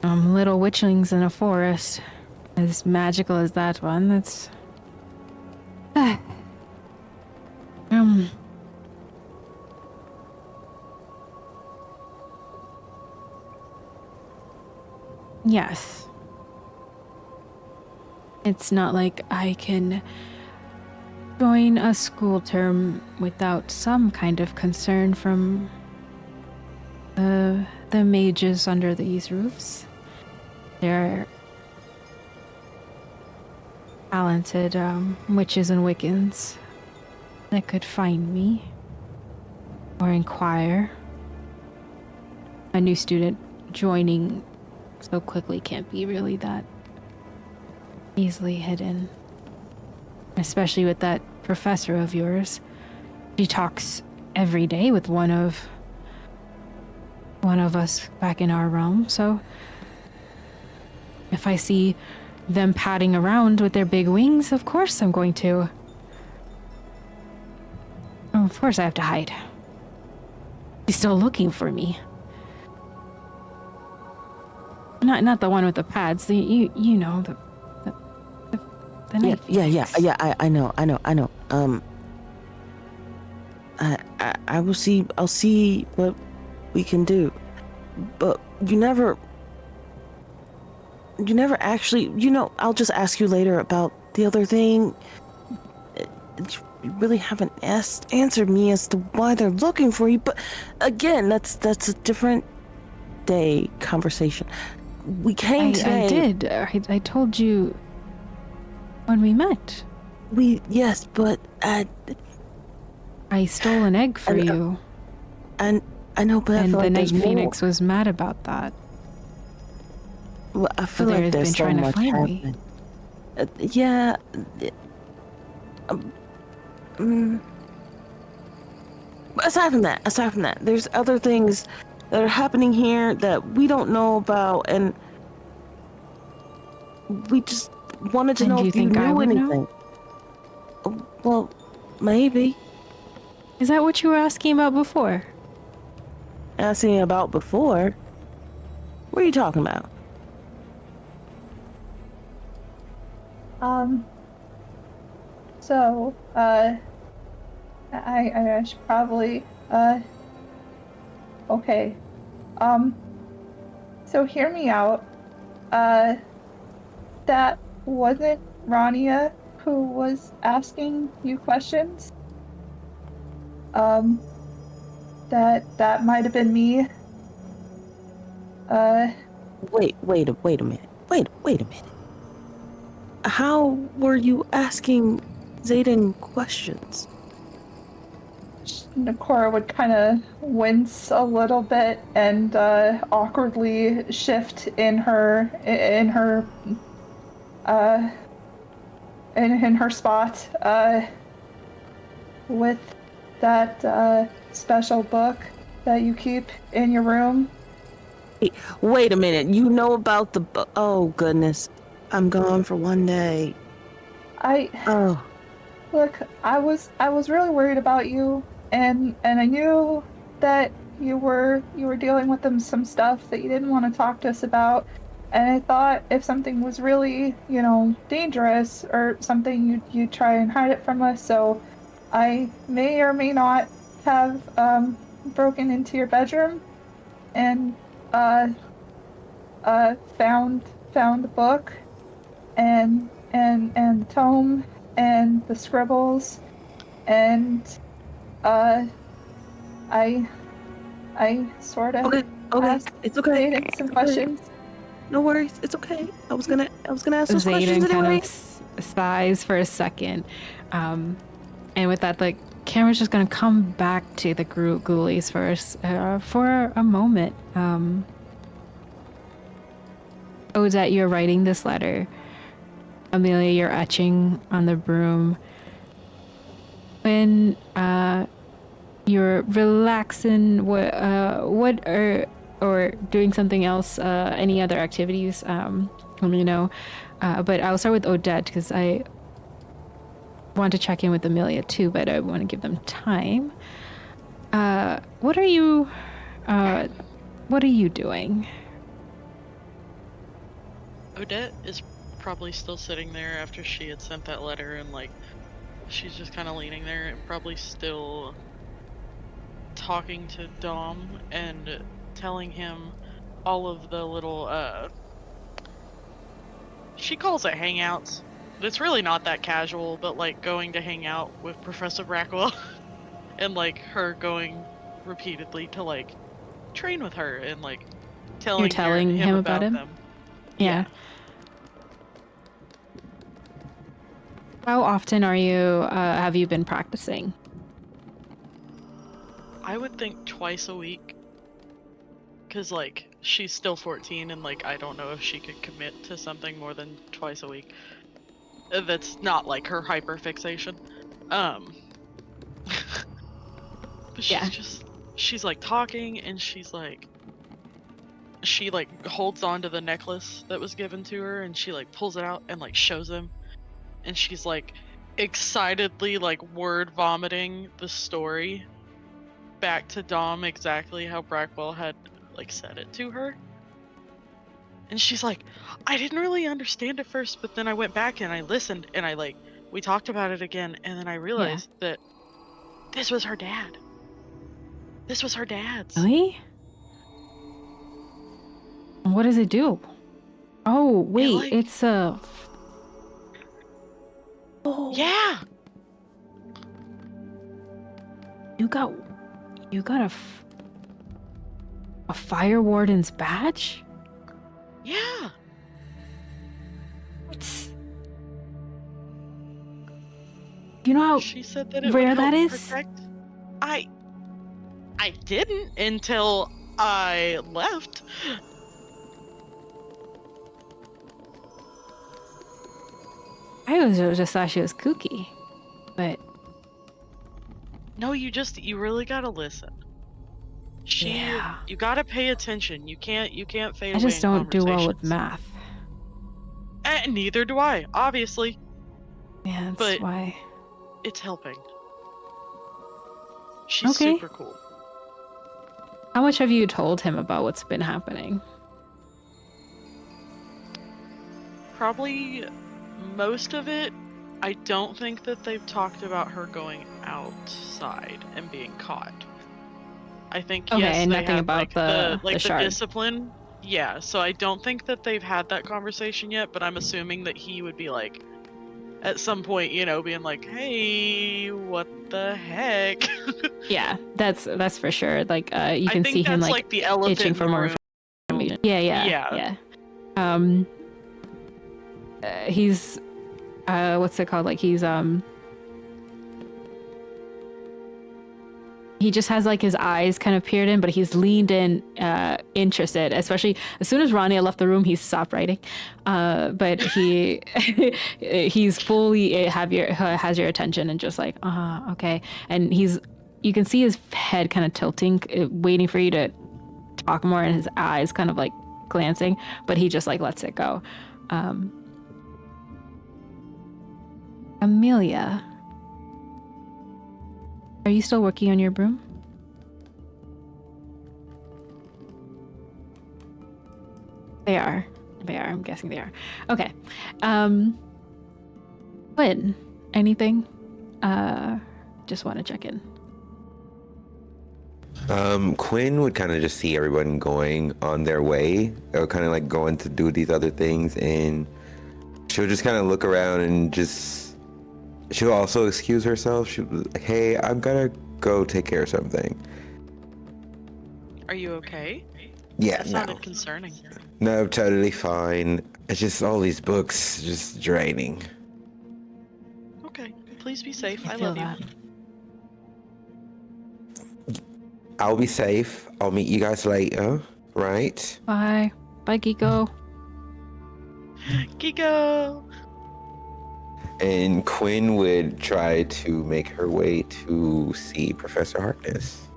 Little witchlings in a forest. As magical as that one, that's... Yes. It's not like I can join a school term without some kind of concern from the mages under these roofs. They're talented witches and Wiccans that could find me or inquire. A new student joining so quickly can't be really that easily hidden. Especially with that professor of yours. She talks every day with one of us back in our realm, so if I see them padding around with their big wings, of course I'm going to. Oh, of course I have to hide. She's still looking for me. Not the one with the pads. You know the night phoenix. Yeah. I know. I will see. I'll see what we can do. But you never actually. I'll just ask you later about the other thing. You really haven't answered me as to why they're looking for you. But again, that's a different day conversation. We came today. I did. I told you when we met. Yes, but I stole an egg for you. And I know, but I and feel the like Night there's Phoenix more. was mad about that. Well, I feel So like they've there's been so trying to much find me. happening. Yeah. Aside from that, there's other things that are happening here that we don't know about, and we just wanted to And know you if you think I knew would know? anything. Well, maybe. Is that what you were asking about before? Asking about before? What are you talking about? So, I should probably, okay. So hear me out. That wasn't Rania who was asking you questions. That might have been me. Wait a minute. Wait a minute. How were you asking Zayden questions? Nakora would kind of wince a little bit and awkwardly shift in her spot with that special book that you keep in your room. Wait a minute. You know about the oh goodness. I'm gone for one day. Look, I was really worried about you, and I knew that you were dealing with some stuff that you didn't want to talk to us about, and I thought if something was really, dangerous or something, you'd try and hide it from us. So I may or may not have broken into your bedroom and found the book and the tome and the scribbles, and I sort of asked it's okay. Zayden some questions. No worries, it's okay. I was gonna ask those questions Zayden kind anyway. of sighs for a second, and with that, the camera's just gonna come back to the Ghoulies first for a moment. Odette, you're writing this letter. Amelia, you're etching on the broom. When you're relaxing, what or doing something else, any other activities, let me know. But I'll start with Odette because I want to check in with Amelia too, but I want to give them time. What are you doing? Odette is probably still sitting there after she had sent that letter, and like she's just kind of leaning there and probably still talking to Dom and telling him all of the little she calls it hangouts. It's really not that casual, but like going to hang out with Professor Brackwell and like her going repeatedly to like train with her and like telling him about him. Them. Yeah. How often are you have you been practicing? I would think twice a week. Cause like she's still 14 and like I don't know if she could commit to something more than twice a week. That's not like her hyperfixation. But she's like talking and she like holds on to the necklace that was given to her and she like pulls it out and like shows him. And she's like excitedly like word vomiting the story back to Dom exactly how Brackwell had like said it to her. And she's like, I didn't really understand at first, but then I went back and I listened and I like we talked about it again and then I realized that this was her dad. This was her dad's. Really? What does it do? Oh wait, it's a yeah. You got a fire warden's badge? Yeah. You know how she said that it rare would help that is? Protect... I didn't until I left. I just thought she was kooky, but no, you really gotta listen. You gotta pay attention. You can't fade away. I just don't do well with math. And neither do I, obviously. Yeah, that's why. It's helping. She's super cool. How much have you told him about what's been happening? Probably most of it. I don't think that they've talked about her going outside and being caught. I think yes, and they nothing have, about like, the the discipline. Yeah, so I don't think that they've had that conversation yet, but I'm assuming that he would be like, at some point, you know, being like, "Hey, what the heck?" Yeah, that's for sure. Like, you can see him like the elephant itching for more information. Yeah. He's what's it called? Like he just has like his eyes kind of peered in, but he's leaned in, interested. Especially as soon as Rania left the room, he stopped writing. But he's fully has your attention and just like, okay. And you can see his head kind of tilting, waiting for you to talk more, and his eyes kind of like glancing. But he just like lets it go. Amelia. Are you still working on your broom? They are. I'm guessing they are. Okay. Quinn, anything? Just want to check in. Quinn would kind of just see everyone going on their way, or kind of like going to do these other things, and she'll just kind of look around and she'll also excuse herself. She'll be like, hey, I'm gonna go take care of something. Are you okay? Yeah, that sounded concerning. No, totally fine. It's just all these books, just draining. Okay, please be safe. I love you. I'll be safe. I'll meet you guys later, right? Bye, Geeko. Kiko. And Quinn would try to make her way to see Professor Harkness.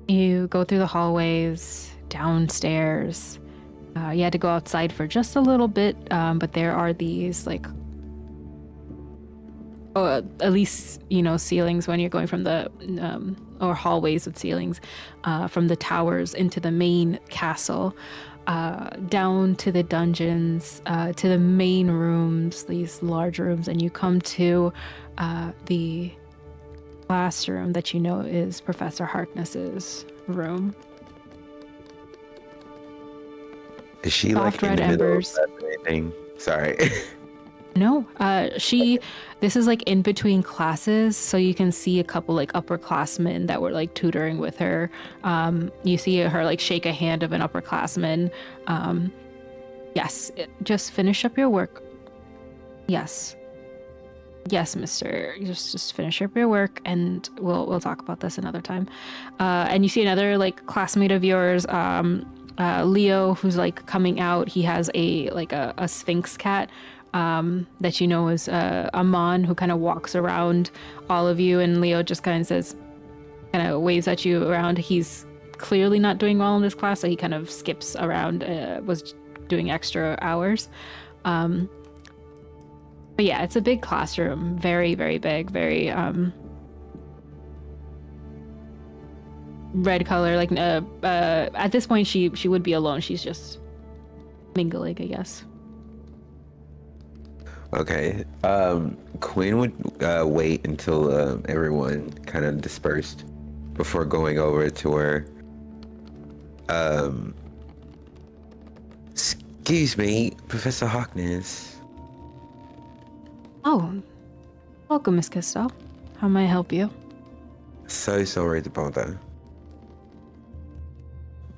You go through the hallways, downstairs. You had to go outside for just a little bit, but there are these, like, at least, ceilings when you're going from the, or hallways with ceilings, from the towers into the main castle, down to the dungeons, to the main rooms, these large rooms, and you come to the classroom that is Professor Harkness's room. Is she like Soft in red the middle embers. of anything? Sorry. No, this is like in between classes, so you can see a couple like upperclassmen that were like tutoring with her. You see her like shake a hand of an upperclassman. Yes, just finish up your work. Yes, mister. Just finish up your work, and we'll talk about this another time. And you see another like classmate of yours, Leo, who's like coming out. He has a Sphinx cat. That is Amon, who kind of walks around all of you, and Leo just kind of waves at you around. He's clearly not doing well in this class, so he kind of skips around, was doing extra hours. But yeah, it's a big classroom, very, very big, very red color. Like at this point, she would be alone. She's just mingling, I guess. Okay. Quinn would wait until everyone kind of dispersed before going over to her. Excuse me, Professor Harkness. Oh, welcome, Miss Kistel. How may I help you? So sorry to bother.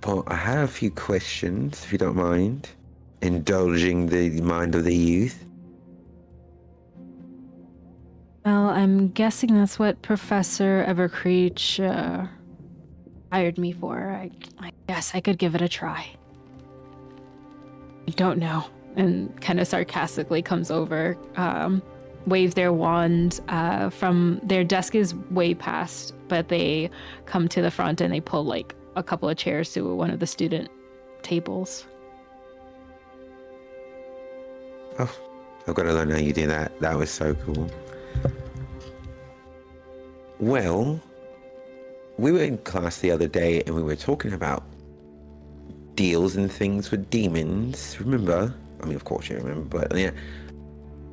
But I had a few questions, if you don't mind, indulging the mind of the youth. Well, I'm guessing that's what Professor 𝐌𝐻𝑀 hired me for. I guess I could give it a try. I don't know. And kind of sarcastically comes over, waves their wand. From their desk is way past, but they come to the front and they pull like a couple of chairs to one of the student tables. Oh, I've got to learn how you do that. That was so cool. Well, we were in class the other day and we were talking about deals and things with demons. Remember? I mean, of course you remember, but yeah.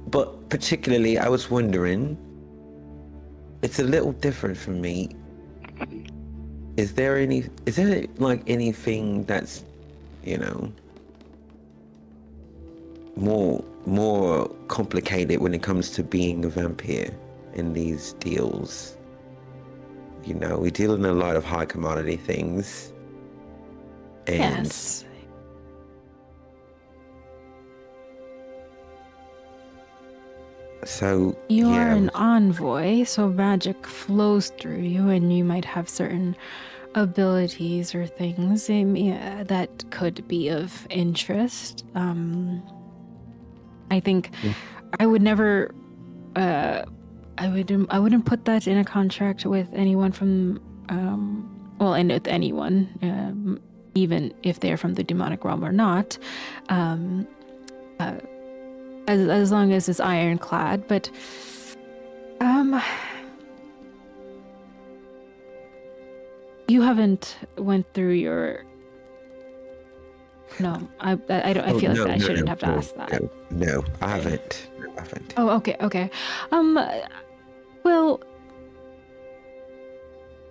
But particularly, I was wondering, it's a little different from me. Is there like anything that's, more complicated when it comes to being a vampire in these deals? We deal in a lot of high commodity things. And Yes. so You are yeah, an envoy, so magic flows through you, and you might have certain abilities or things that could be of interest. I think I would never. I wouldn't put that in a contract with anyone from, and with anyone, even if they're from the demonic realm or not, as long as it's ironclad. But, you haven't went through your. No, I feel like I shouldn't have to ask that. No, I haven't. No, I haven't. Oh, okay. Well,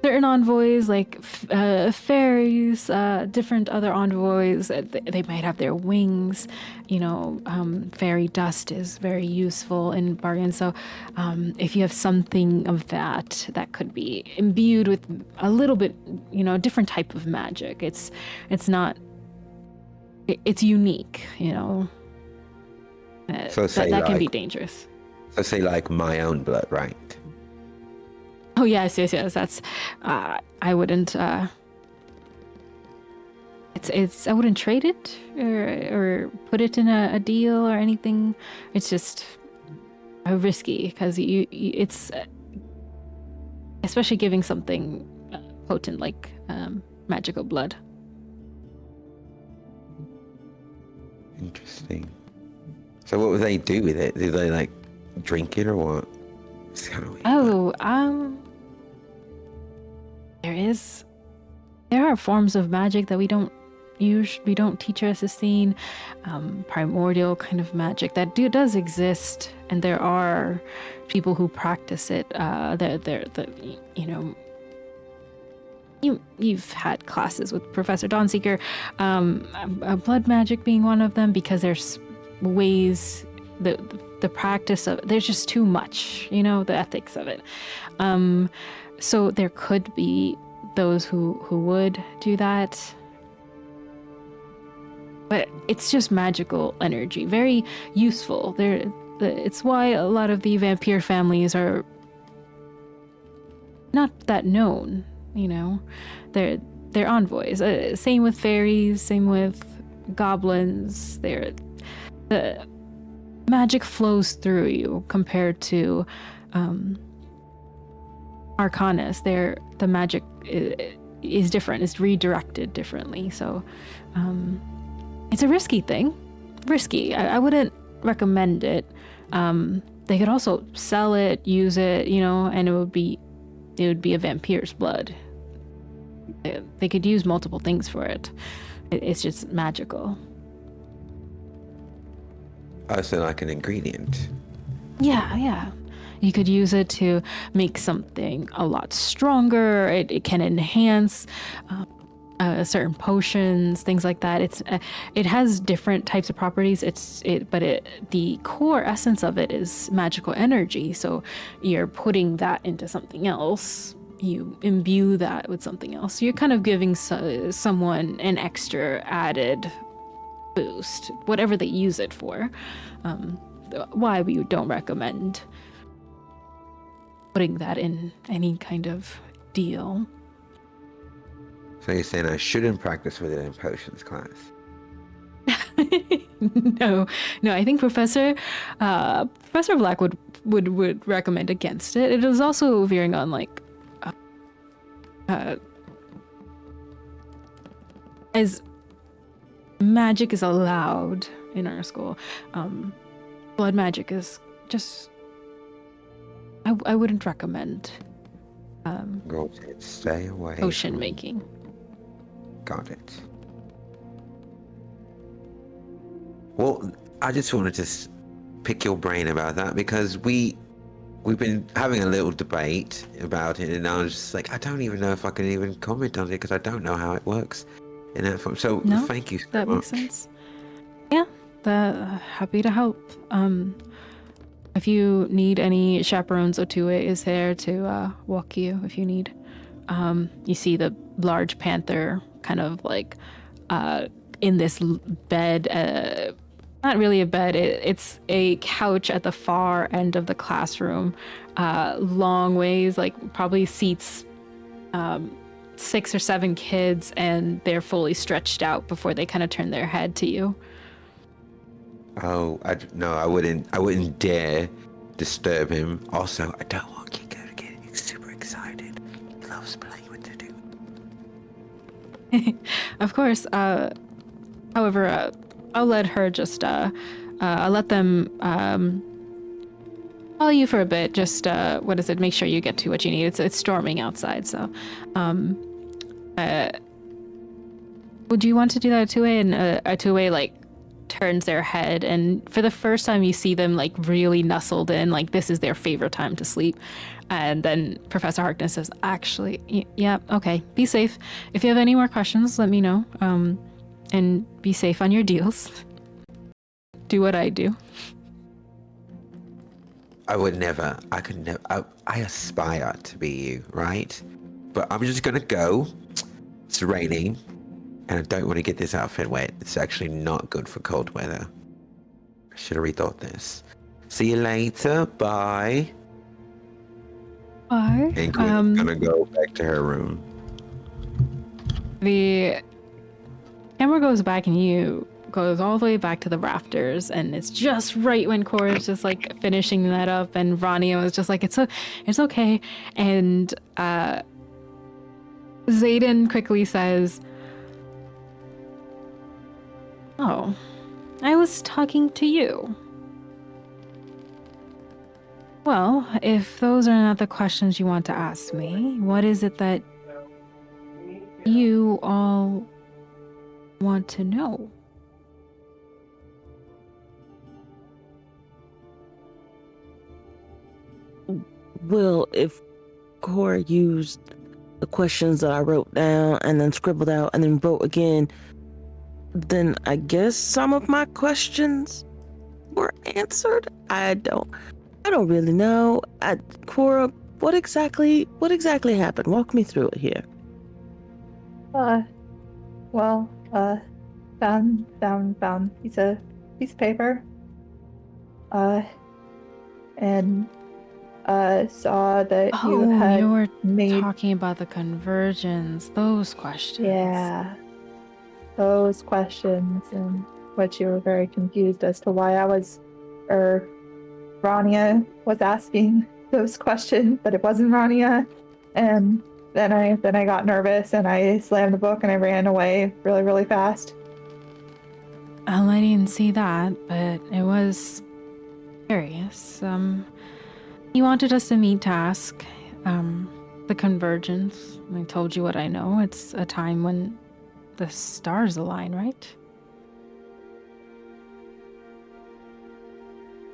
certain envoys, like fairies, different other envoys, they might have their wings. Fairy dust is very useful in bargains. So, if you have something of that could be imbued with a little bit, different type of magic. It's not. It's unique, So say that can like- be dangerous. So say like my own blood, right? Oh yes. That's. I wouldn't. it's I wouldn't trade it or put it in a deal or anything. It's just risky because it's especially giving something potent like magical blood. Interesting. So what would they do with it? Do they like drink it or what? It's kind of weird. Oh, there are forms of magic that we don't teach our Sistine, primordial kind of magic that does exist, and there are people who practice it. You've had classes with Professor Dawnseeker, blood magic being one of them, because there's ways the practice of there's just too much, the ethics of it. So there could be those who would do that. But it's just magical energy, very useful. It's why a lot of the vampire families are not that known, They're envoys. Same with fairies, same with goblins. The magic flows through you compared to Arcanus. The magic is different. It's redirected differently. So it's a risky thing. Risky. I wouldn't recommend it. They could also sell it, use it, and it would be a vampire's blood. They could use multiple things for it. It's just magical. Oh, so like an ingredient. Yeah. You could use it to make something a lot stronger. It can enhance certain potions, things like that. It has different types of properties. But the core essence of it is magical energy. So you're putting that into something else. You imbue that with something else. You're kind of giving someone an extra added boost, whatever they use it for. Why we don't recommend putting that in any kind of deal. So you're saying I shouldn't practice with it in potions class? No. I think Professor Black would recommend against it. It is also veering on like as magic is allowed in our school, blood magic is just I wouldn't recommend Got it. Stay away. potion making. Got it. Well, I just wanted to pick your brain about that because we've been having a little debate about it, and I was just like, I don't even know if I can even comment on it because I don't know how it works in that form. So No, thank you so that much. makes sense. Yeah, happy to help. If you need any chaperones, 𝙀𝐻𝐿 is there to walk you if you need. You see the large panther kind of like in this bed. Not really a bed, it's a couch at the far end of the classroom. Long ways, like probably seats 6 or 7 kids, and they're fully stretched out before they kind of turn their head to you. Oh, I wouldn't dare disturb him. Also, I don't want Kiko to get super excited. He loves playing with the Of course. However, I'll let her just I'll let them call you for a bit. Just make sure you get to what you need. It's storming outside, so would you want to do that 𝙀𝐻𝐿? And 𝙀𝐻𝐿 like turns their head, and for the first time you see them like really nestled in, like this is their favorite time to sleep. And then Professor Harkness says, actually, yeah, okay, be safe. If you have any more questions, let me know. And be safe on your deals. Do what I do. I could never, I aspire to be you, right? But I'm just gonna go. It's raining, and I don't want to get this outfit wet. It's actually not good for cold weather. I should have rethought this. See you later, bye. Bye. And Quinn's gonna go back to her room. The camera goes back and you goes all the way back to the rafters, and it's just right when Cora's just like finishing that up, and Rania was just like, it's okay. And Xaden quickly says, "Oh, I was talking to you." Well, if those are not the questions you want to ask me, what is it that you all want to know? Well, if Cora used the questions that I wrote down and then scribbled out and then wrote again, then I guess some of my questions were answered. I don't really know. Cora, what exactly happened? Walk me through it here. Found piece of paper. And saw that you had you were made... talking about the conversions, those questions. Yeah, those questions, and what you were very confused as to why Rania was asking those questions, but it wasn't Rania. And then I got nervous and I slammed the book and I ran away really, really fast. Well, I didn't see that, but it was curious. He wanted us to meet to ask the convergence. I told you what I know. It's a time when the stars align, right?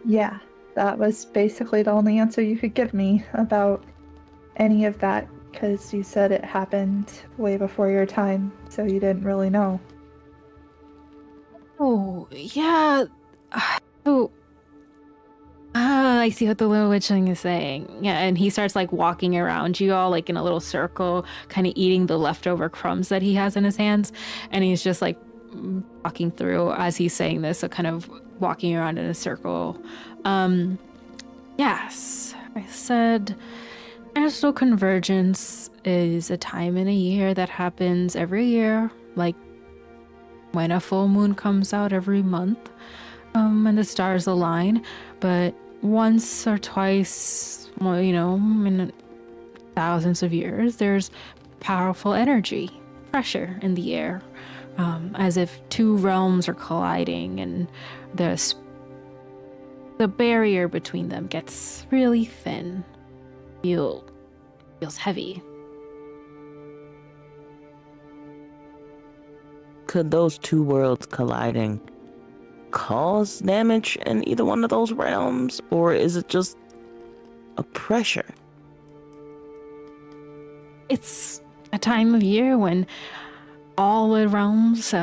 Yeah, that was basically the only answer you could give me about any of that, because you said it happened way before your time, so you didn't really know. Oh, yeah. So, I see what the little witchling is saying. Yeah, and he starts like walking around you all like in a little circle, kind of eating the leftover crumbs that he has in his hands. And he's just like walking through as he's saying this, so kind of walking around in a circle. Yes, I said astral convergence is a time in a year that happens every year, like when a full moon comes out every month, and the stars align. But once or twice, well, in thousands of years, there's powerful energy, pressure in the air, as if two realms are colliding, and the barrier between them gets really thin. Feels heavy. Could those two worlds colliding cause damage in either one of those realms, or is it just a pressure? It's a time of year when all the realms, the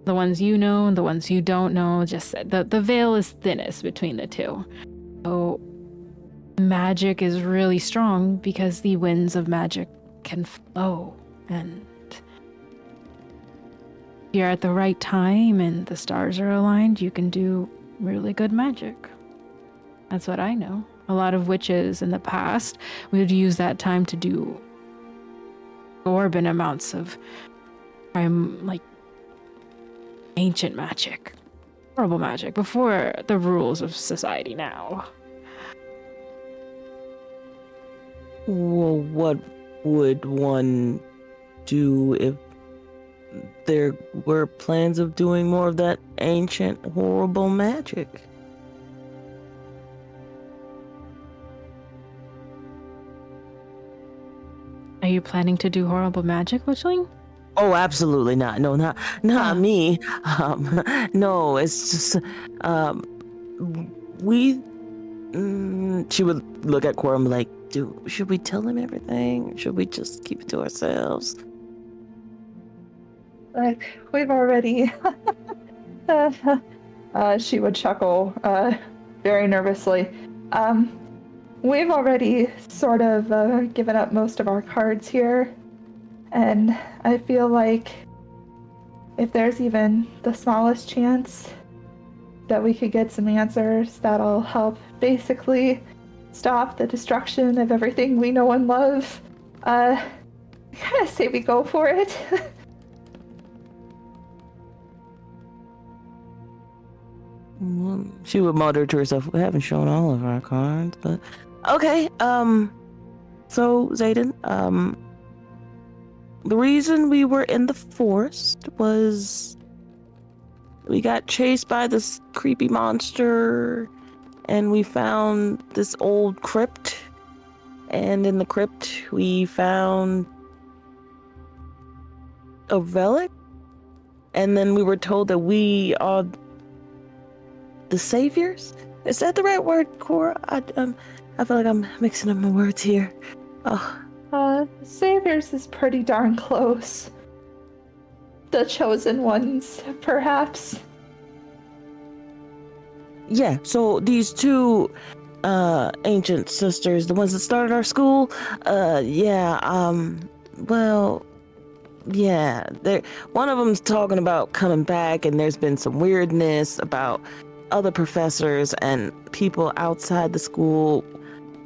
ones you know and the ones you don't know, just the veil is thinnest between the two. So magic is really strong because the winds of magic can flow, and if you're at the right time and the stars are aligned, you can do really good magic. That's what I know. A lot of witches in the past would use that time to do exorbitant amounts of like ancient magic, horrible magic, before the rules of society now. Well, what would one do if there were plans of doing more of that ancient, horrible magic? Are you planning to do horrible magic, Witchling? Oh, absolutely not. No, not me. No, it's just, she would look at Quorum like, should we tell him everything? Should we just keep it to ourselves? Like, we've already... she would chuckle, very nervously. We've already sort of given up most of our cards here, and I feel like if there's even the smallest chance that we could get some answers that'll help basically stop the destruction of everything we know and love, I say we go for it. She would mutter to herself, we haven't shown all of our cards, but okay, so Zayden, the reason we were in the forest was we got chased by this creepy monster and we found this old crypt, and in the crypt we found a relic, and then we were told that we are the saviors? Is that the right word, Cora? I feel like I'm mixing up my words here. Oh. Saviors is pretty darn close. The chosen ones, perhaps. Yeah, so these two ancient sisters, the ones that started our school, well, yeah, one of them's talking about coming back, and there's been some weirdness about other professors and people outside the school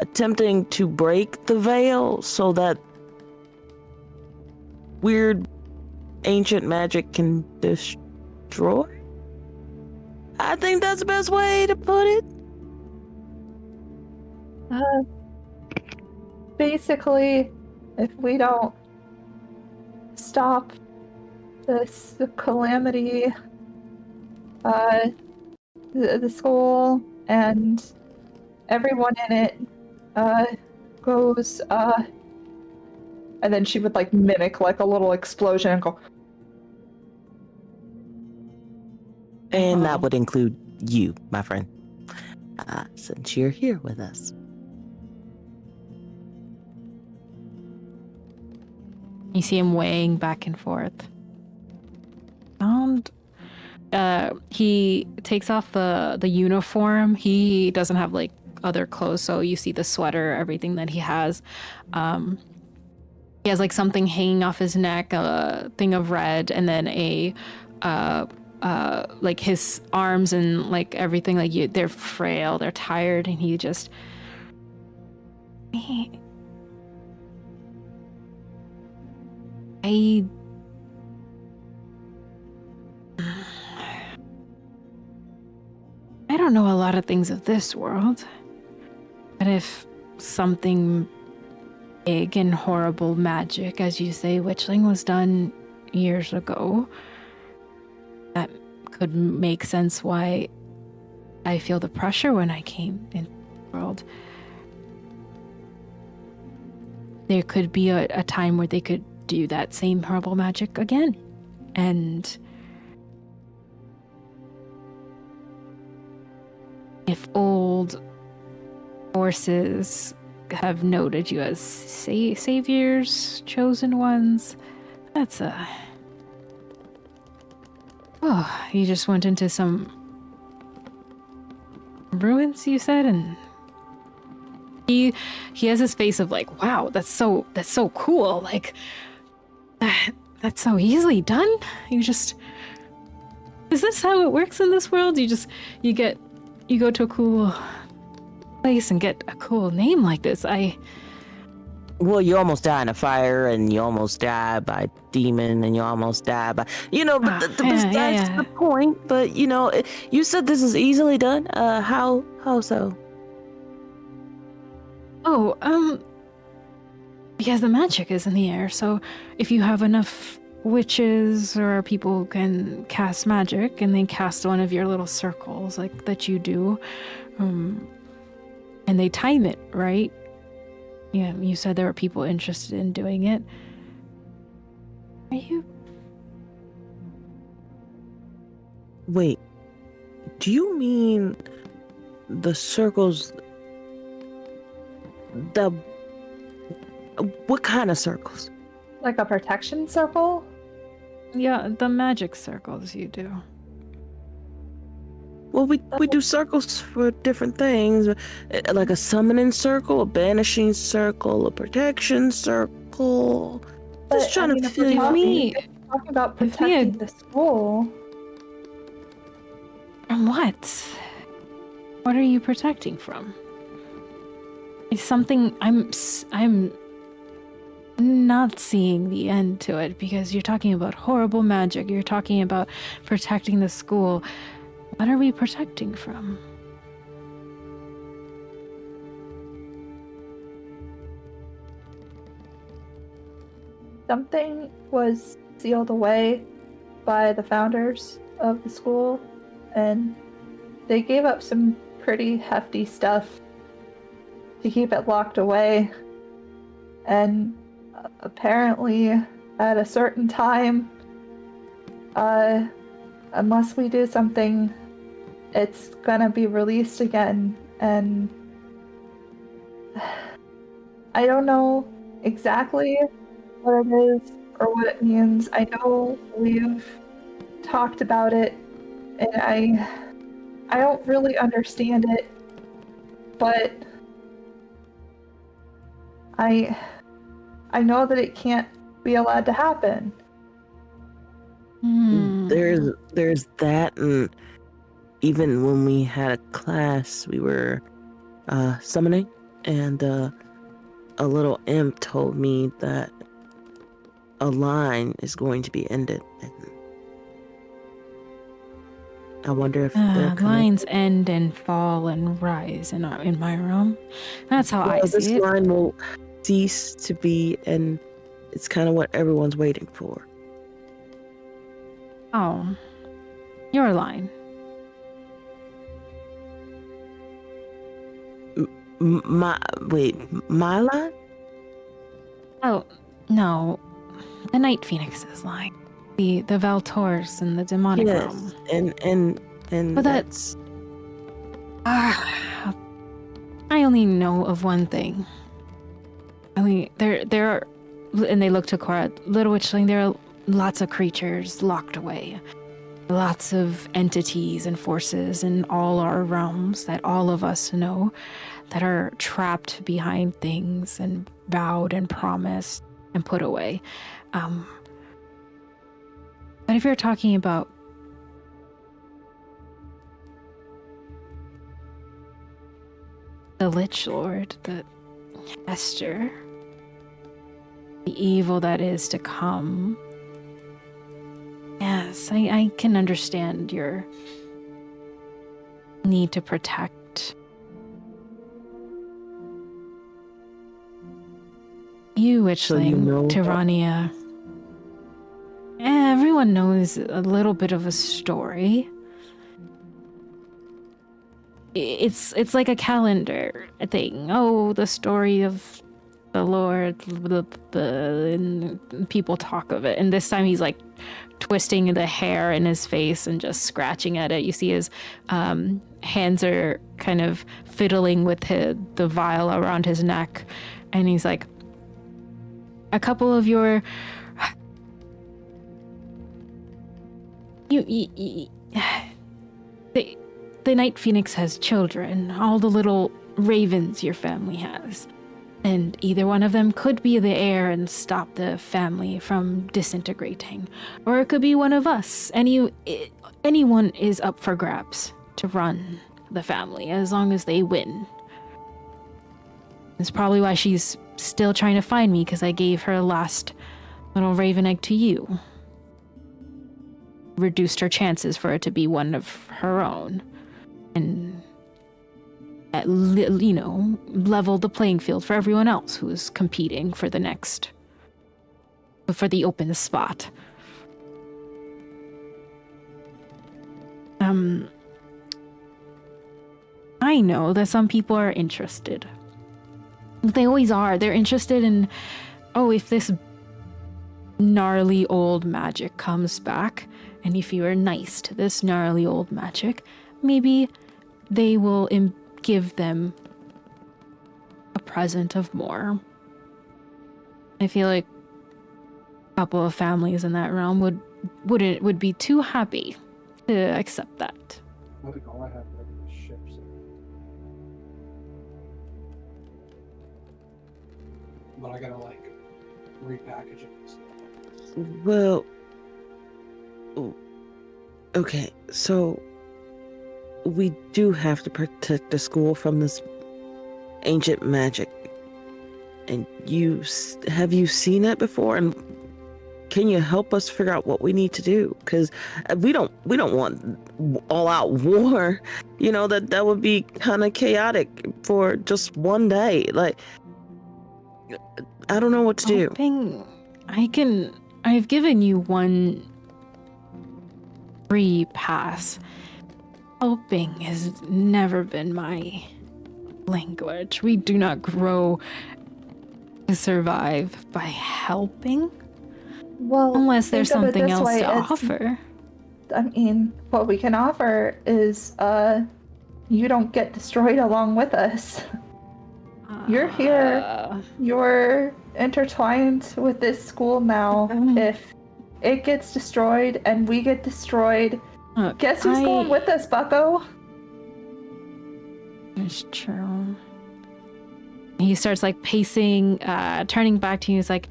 attempting to break the veil so that weird ancient magic can destroy. I think that's the best way to put it. Basically, if we don't stop this calamity, the school and everyone in it goes, and then she would like mimic like a little explosion and go, and that would include you, my friend, since you're here with us. You see him weighing back and forth. And he takes off the uniform. He doesn't have like other clothes, so you see the sweater, everything that he has. He has like something hanging off his neck, a thing of red, and then a like his arms and like everything, like they're frail, they're tired, and he just I don't know a lot of things of this world, but if something big and horrible magic, as you say, witchling, was done years ago, that could make sense why I feel the pressure when I came into the world. There could be a time where they could do that same horrible magic again. And if old forces have noted you as saviors, chosen ones, that's a... Oh, you just went into some ruins, you said, and he has this face of like, wow, that's so cool, like that's so easily done. Is this how it works in this world? You go to a cool place and get a cool name like this. Well, you almost die in a fire, and you almost die by a demon, and you almost die by... but that's the point. But, you said this is easily done. How so? Oh, because the magic is in the air, so if you have enough witches or people who can cast magic, and they cast one of your little circles, like, that you do, and they time it, right? Yeah, you said there were people interested in doing it. Are you... Wait, do you mean the circles... What kind of circles? like a protection circle? Yeah, the magic circles you do. Well, we do circles for different things, like a summoning circle, a banishing circle, a protection circle. Just trying to feel talking about protecting the school. From what? What are you protecting from? It's something I'm not seeing the end to it because you're talking about horrible magic. You're talking about protecting the school. What are we protecting from? Something was sealed away by the founders of the school, and they gave up some pretty hefty stuff to keep it locked away. And apparently, at a certain time, unless we do something, it's gonna be released again. And I don't know exactly what it is or what it means. I know we've talked about it, and I don't really understand it, but I know that it can't be allowed to happen. There's that, and even when we had a class, we were summoning, and a little imp told me that a line is going to be ended. And I wonder if they're lines end and fall and rise in my realm. That's how I this see it. line will cease to be, and it's kind of what everyone's waiting for. Oh, your line. My line? Oh, no. The Night Phoenix's line. The Valtors and the demonic realm. and But that's... I only know of one thing. There are, and they look to Cora, Little Witchling, there are lots of creatures locked away. Lots of entities and forces in all our realms that all of us know that are trapped behind things and vowed and promised and put away. But if you're talking about the Lich Lord, the Hester, the evil that is to come, yes, I can understand your need to protect. You, Witchling, So you know Tyrannia. Everyone knows a little bit of a story. It's like a calendar thing. Oh, the story of the Lord, and people talk of it. And this time he's like twisting the hair in his face and just scratching at it. You see his hands are kind of fiddling with the vial around his neck. And he's like, a couple of your... The Night Phoenix has children, all the little ravens your family has. And either one of them could be the heir and stop the family from disintegrating. Or it could be one of us. Anyone is up for grabs to run the family, as long as they win. That's probably why she's still trying to find me, because I gave her last little raven egg to you. Reduced her chances for it to be one of her own. And, leveled the playing field for everyone else who is competing for for the open spot. I know that some people are interested. They always are. They're interested in, if this gnarly old magic comes back, and if you are nice to this gnarly old magic, maybe they will give them a present of more. I feel like a couple of families in that realm would be too happy to accept that. I think all I have are the ships. But I gotta repackage it and stuff. Well, okay, so we do have to protect the school from this ancient magic. And have you seen it before? And can you help us figure out what we need to do? Because we don't want all out war. You know, that would be kind of chaotic for just one day. Like, I don't know what to do. Helping, I've given you one free pass. Helping has never been my language. We do not grow to survive by helping. Well, Unless there's think of it something this else way, to it's- offer. I mean, what we can offer is you don't get destroyed along with us. You're here. You're intertwined with this school now. If it gets destroyed and we get destroyed, guess who's going with us, bucko? It's true. He starts like pacing, turning back to you. He's like,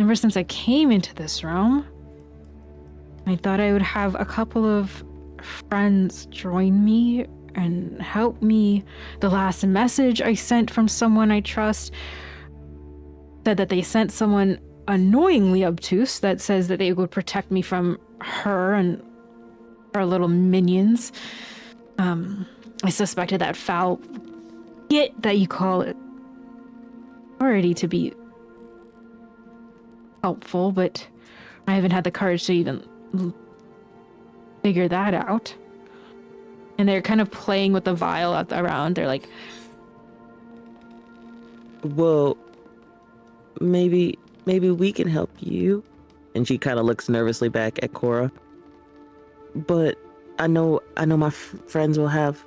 ever since I came into this room, I thought I would have a couple of friends join me and help me. The last message I sent from someone I trust said that they sent someone annoyingly obtuse that says that they would protect me from her and her little minions. I suspected that foul git that you call it already to be helpful, but I haven't had the courage to even figure that out. And they're kind of playing with the vial around. They're like, well, maybe we can help you. And she kind of looks nervously back at Cora. But I know my friends will have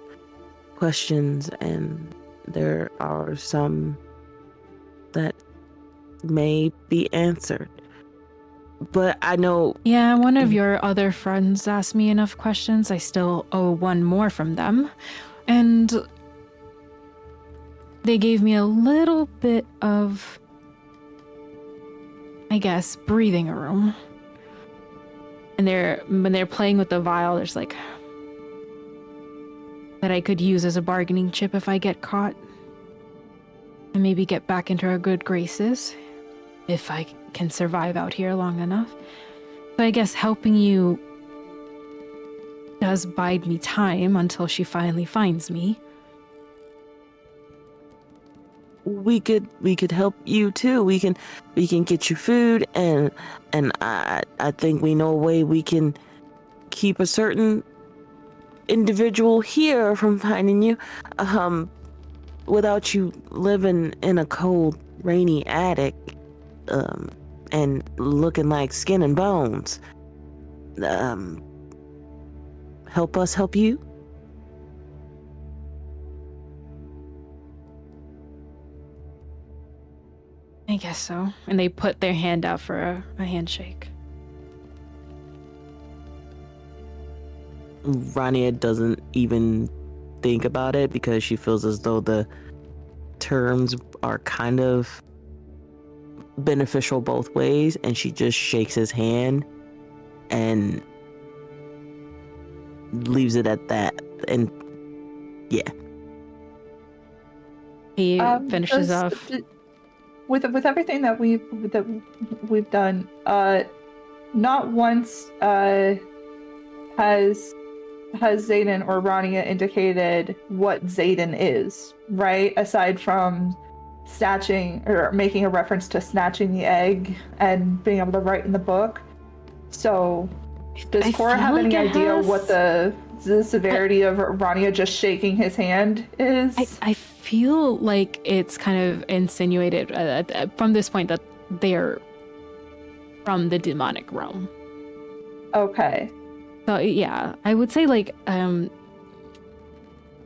questions, and there are some that may be answered. But I know... Yeah, one of your other friends asked me enough questions. I still owe one more from them. And they gave me a little bit of, I guess, breathing room. And when they're playing with the vial, there's like that I could use as a bargaining chip if I get caught. And maybe get back into her good graces if I can survive out here long enough. So I guess helping you does bide me time until she finally finds me. We could help you too. We can get you food, and I think we know a way we can keep a certain individual here from finding you, without you living in a cold, rainy attic, and looking like skin and bones. Help us help you? I guess so. And they put their hand out for a handshake. Rania doesn't even think about it because she feels as though the terms are kind of beneficial both ways, and she just shakes his hand and leaves it at that. And yeah, he finishes off with everything that we've done. Not once has Xaden or Rania indicated what Xaden is, right? Aside from snatching or making a reference to snatching the egg and being able to write in the book. So does Cora have any idea what the severity of Rania just shaking his hand is? I feel like it's kind of insinuated from this point that they're from the demonic realm. Okay. So yeah, I would say like the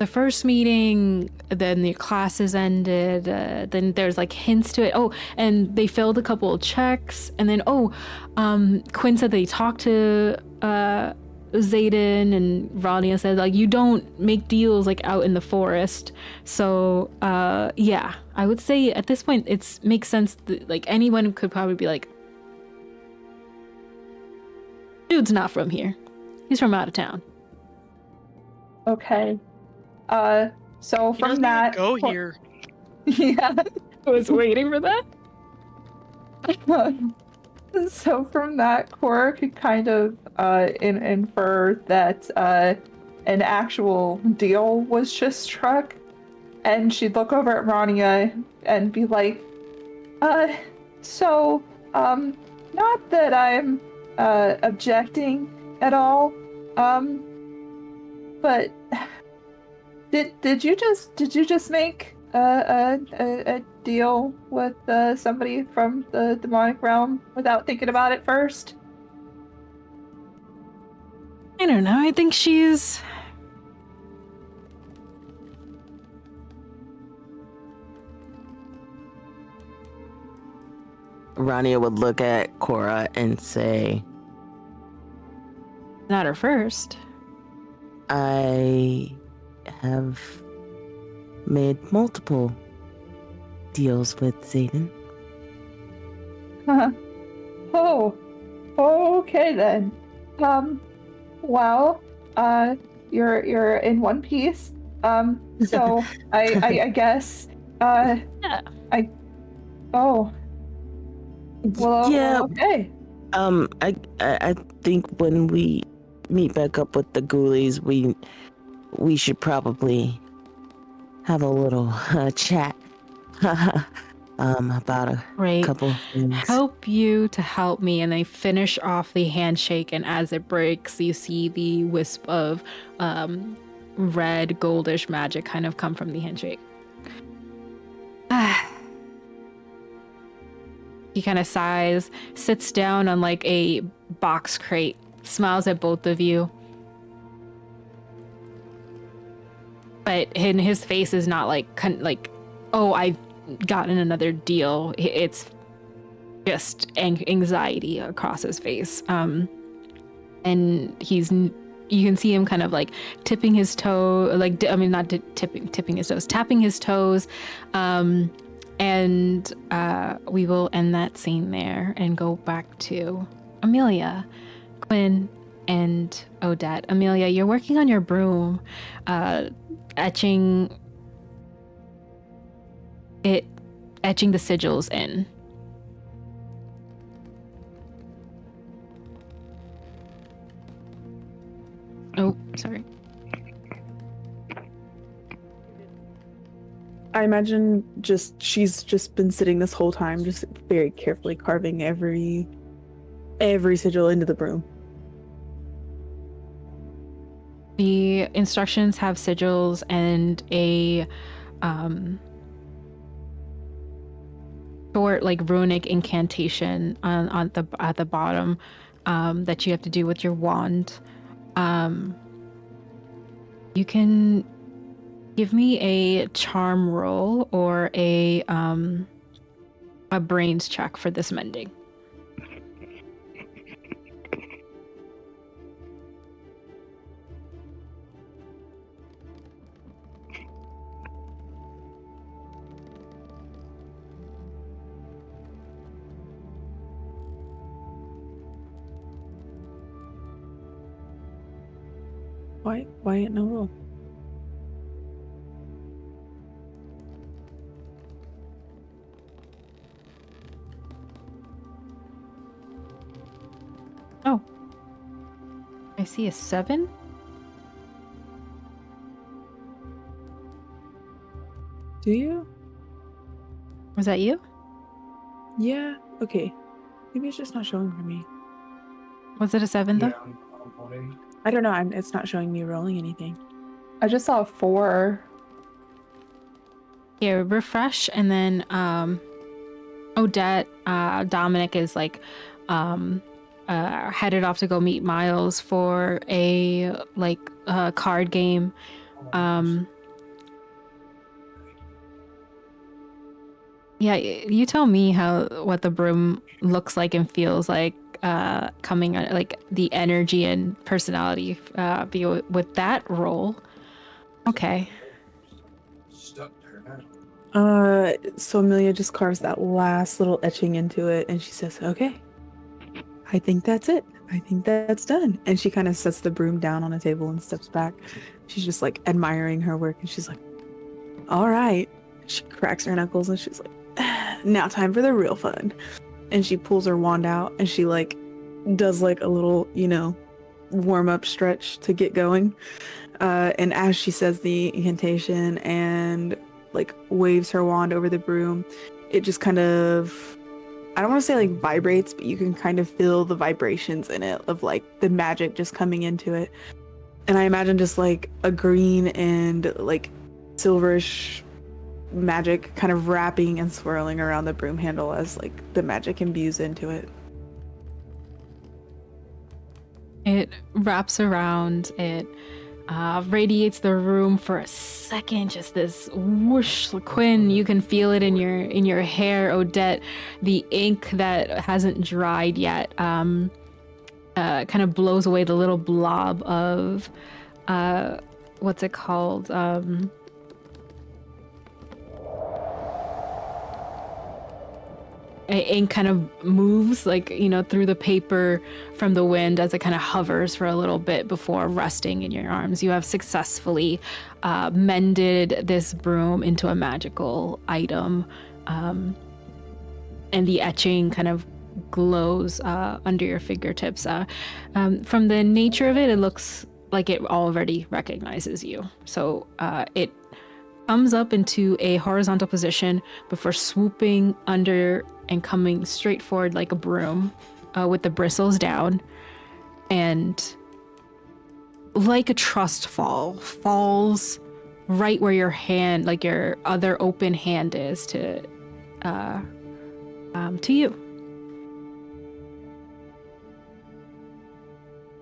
first meeting, then the classes ended, then there's like hints to it. Oh, and they filled a couple of checks, and then Quinn said they talked to Xaden, and Rania said like you don't make deals like out in the forest. So yeah, I would say at this point it makes sense that, like, anyone could probably be like, dude's not from here. He's from out of town. Okay. So He from doesn't that, even go here. Yeah. I was waiting for that. So from that, Cora could kind of infer that an actual deal was just struck, and she'd look over at Rania and be like, so, not that I'm objecting at all, but did you just make a deal with somebody from the demonic realm without thinking about it first? I don't know. I think she's. Rania would look at Cora and say, Not her first. I have made multiple deals with Zayden. Oh, okay then. Well, you're in one piece. So I guess, Yeah. oh. Well, Yeah. okay. I think when we meet back up with the ghoulies, we should probably have a little chat about a Great. couple of things. Help you to help me, and they finish off the handshake, and as it breaks, you see the wisp of red goldish magic kind of come from the handshake. He kind of sighs, sits down on like a box crate, smiles at both of you. But in his face is not like, oh, I've gotten another deal. It's just anxiety across his face. And you can see him kind of like tipping his toe, tipping his toes, tapping his toes. And we will end that scene there and go back to Amelia, Quinn, and Odette. Amelia, you're working on your broom, etching the sigils in. Oh, sorry. I imagine she's just been sitting this whole time, just very carefully carving every sigil into the broom. The instructions have sigils and a short like runic incantation at the bottom that you have to do with your wand. You can give me a charm roll or a brains check for this mending. Why ain't no roll? Oh, I see a 7. Do you? Was that you? Yeah. Okay. Maybe it's just not showing for me. Was it a 7 though? Yeah, I'm voting. I don't know. It's not showing me rolling anything. I just saw a 4. Here, refresh, and then Odette, Dominic is like headed off to go meet Miles for a card game. Yeah, you tell me what the broom looks like and feels like coming like the energy and personality be with that role. Okay. Stuck there now. So Amelia just carves that last little etching into it, and she says, "Okay, I think that's it. I think that's done." And she kind of sets the broom down on a table and steps back. She's just like admiring her work, and she's like, "All right, She cracks her knuckles and she's like, now time for the real fun. And she pulls her wand out and she like does like a little, warm up stretch to get going. And as she says the incantation and like waves her wand over the broom, it just kind of, I don't want to say like vibrates, but you can kind of feel the vibrations in it of like the magic just coming into it. And I imagine just like a green and like silverish magic kind of wrapping and swirling around the broom handle as like the magic imbues into it. It wraps around, it radiates the room for a second, just this whoosh. Quinn, you can feel it in your hair. Odette, the ink that hasn't dried yet kind of blows away the little blob of what's it called? Ink kind of moves like through the paper from the wind as it kind of hovers for a little bit before resting in your arms. You have successfully mended this broom into a magical item, and the etching kind of glows under your fingertips. From the nature of it, it looks like it already recognizes you. So it comes up into a horizontal position before swooping under and coming straight forward like a broom with the bristles down, and like a trust falls right where your hand, like your other open hand is to you.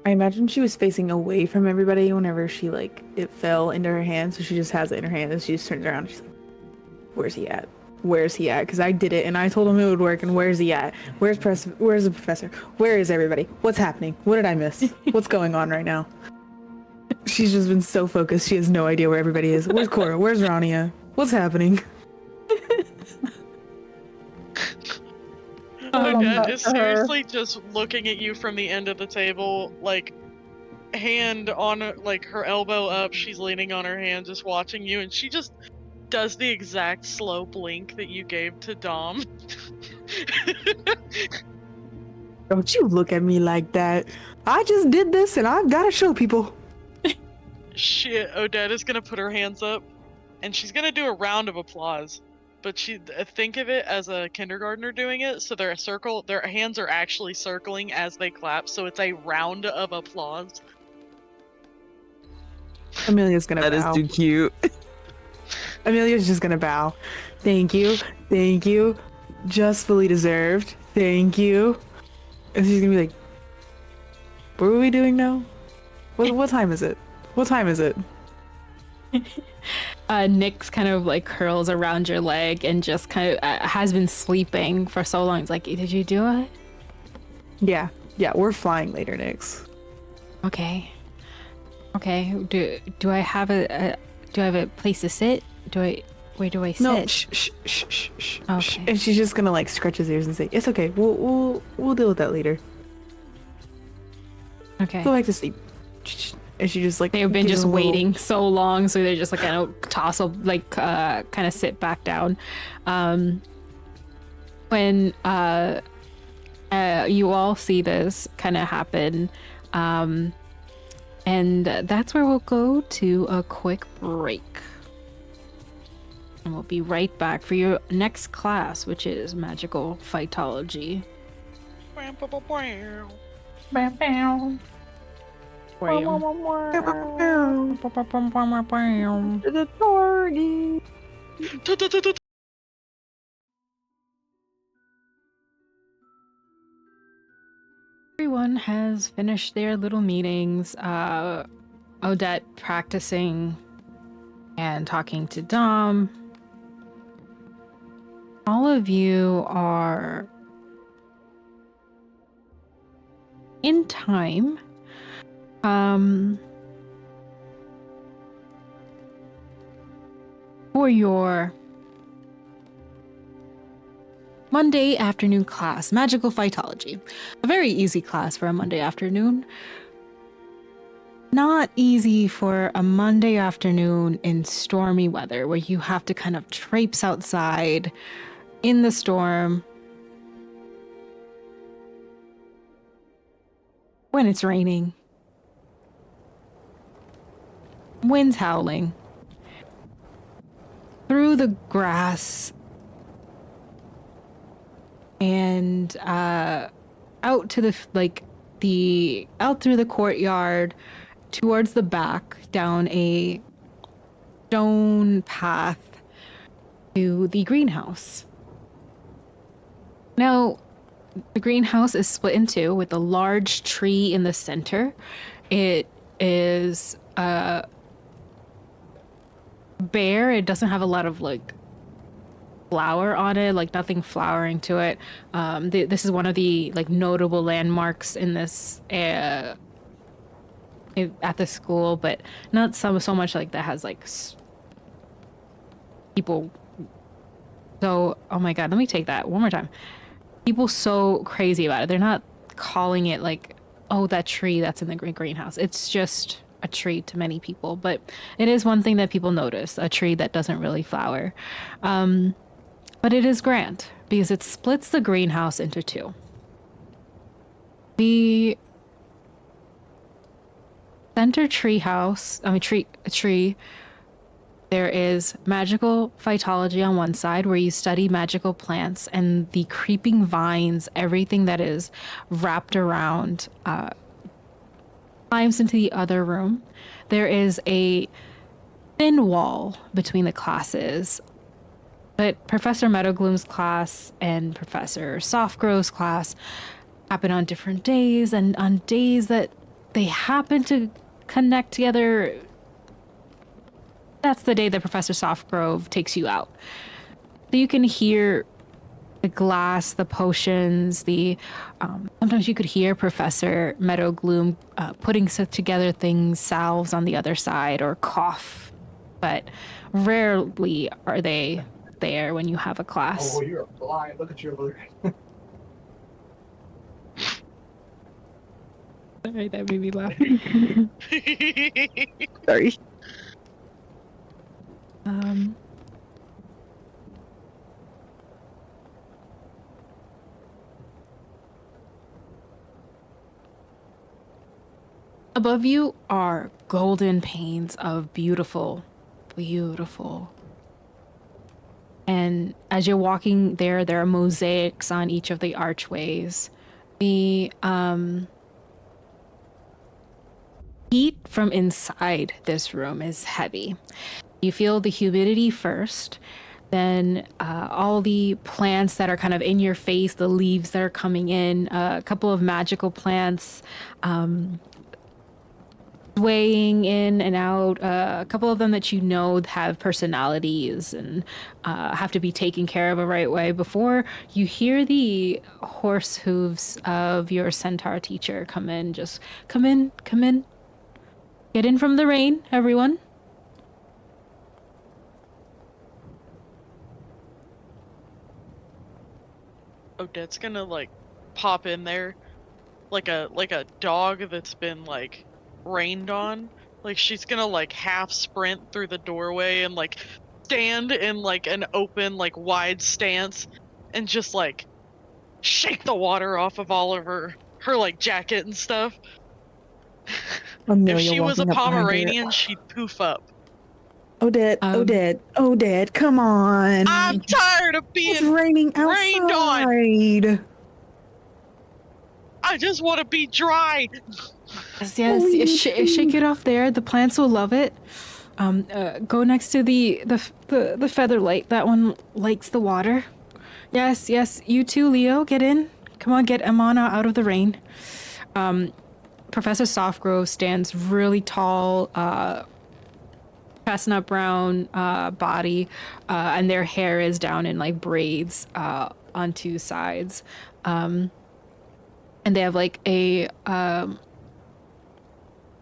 I imagine she was facing away from everybody whenever she like it fell into her hand, so she just has it in her hand and she just turns around and she's like, where's he at? Where's he at? Because I did it and I told him it would work, and where's he at? Where's the professor? Where is everybody? What's happening? What did I miss? What's going on right now? She's just been so focused, she has no idea where everybody is. Where's Cora? Where's Rania? What's happening? Odette is seriously just looking at you from the end of the table, like hand on like her elbow up. She's leaning on her hand, just watching you, and she just does the exact slow blink that you gave to Dom. Don't you look at me like that. I just did this and I've got to show people. Shit, Odette is gonna put her hands up and she's gonna do a round of applause. But she think of it as a kindergartner doing it, so their hands are actually circling as they clap, so it's a round of applause. Amelia's gonna bow. That is too cute. Amelia's just gonna bow. Thank you. Thank you. Just fully deserved. Thank you. And she's gonna be like, what are we doing now? What time is it? What time is it? Nyx kind of like curls around your leg and just kind of has been sleeping for so long. It's like, did you do it? Yeah, we're flying later, Nyx. Okay. Do I have a place to sit? Where do I sit? No, shh. Okay. And she's just gonna like scratch his ears and say, it's okay. We'll deal with that later. Okay. Go back to sleep. And she just like They've been gives just a little- waiting so long, so they're just like kind of sit back down. When you all see this kind of happen, and that's where we'll go to a quick break, and we'll be right back for your next class, which is magical phytology. The target. Everyone has finished their little meetings. Odette practicing and talking to Dom. All of you are in time. For your Monday afternoon class, Magical Phytology. A very easy class for a Monday afternoon. not easy for a Monday afternoon in stormy weather where you have to kind of traipse outside in the storm when it's raining, winds howling through the grass and out to out through the courtyard towards the back down a stone path to the greenhouse. Now, the greenhouse is split in two with a large tree in the center. It is bare. It doesn't have a lot of like flower on it, like nothing flowering to it. This is one of the like notable landmarks in this at the school, but not so much like that has like people. So, oh my god, let me take that one more time. People so crazy about it. They're not calling it like, oh, that tree that's in the greenhouse. It's just a tree to many people, but it is one thing that people notice, a tree that doesn't really flower. But it is grand because it splits the greenhouse into two. The center tree, there is magical phytology on one side where you study magical plants and the creeping vines, everything that is wrapped around, climbs into the other room. There is a thin wall between the classes, but Professor Meadowgloom's class and Professor Softgrow's class happen on different days, and on days that they happen to connect together, that's the day that Professor Softgrove takes you out. So you can hear the glass, the potions, sometimes you could hear Professor Meadowgloom putting together things, salves on the other side, or cough. But rarely are they there when you have a class. Oh, you're blind. Look at your look. Sorry, that made me laugh. Sorry. Above you are golden panes of beautiful. And as you're walking there are mosaics on each of the archways. The heat from inside this room is heavy. You feel the humidity first, then all the plants that are kind of in your face, the leaves that are coming in, a couple of magical plants swaying in and out, a couple of them that you know have personalities and have to be taken care of the right way before you hear the horse hooves of your centaur teacher come in. Just come in. Get in from the rain, everyone. Odette's gonna like pop in there like a dog that's been like rained on. Like she's gonna like half sprint through the doorway and like stand in like an open like wide stance and just like shake the water off of all of her like jacket and stuff. If she was a Pomeranian, she'd poof up. Odette, come on. I'm tired of being It's raining outside. rained on. I just want to be dry. Yes. Shake it off there. The plants will love it. Go next to the featherlight. That one likes the water. Yes. You too, Leo. Get in. Come on, get Amana out of the rain. Professor Softgrove stands really tall, chestnut brown body, and their hair is down in like braids on two sides. And they have like a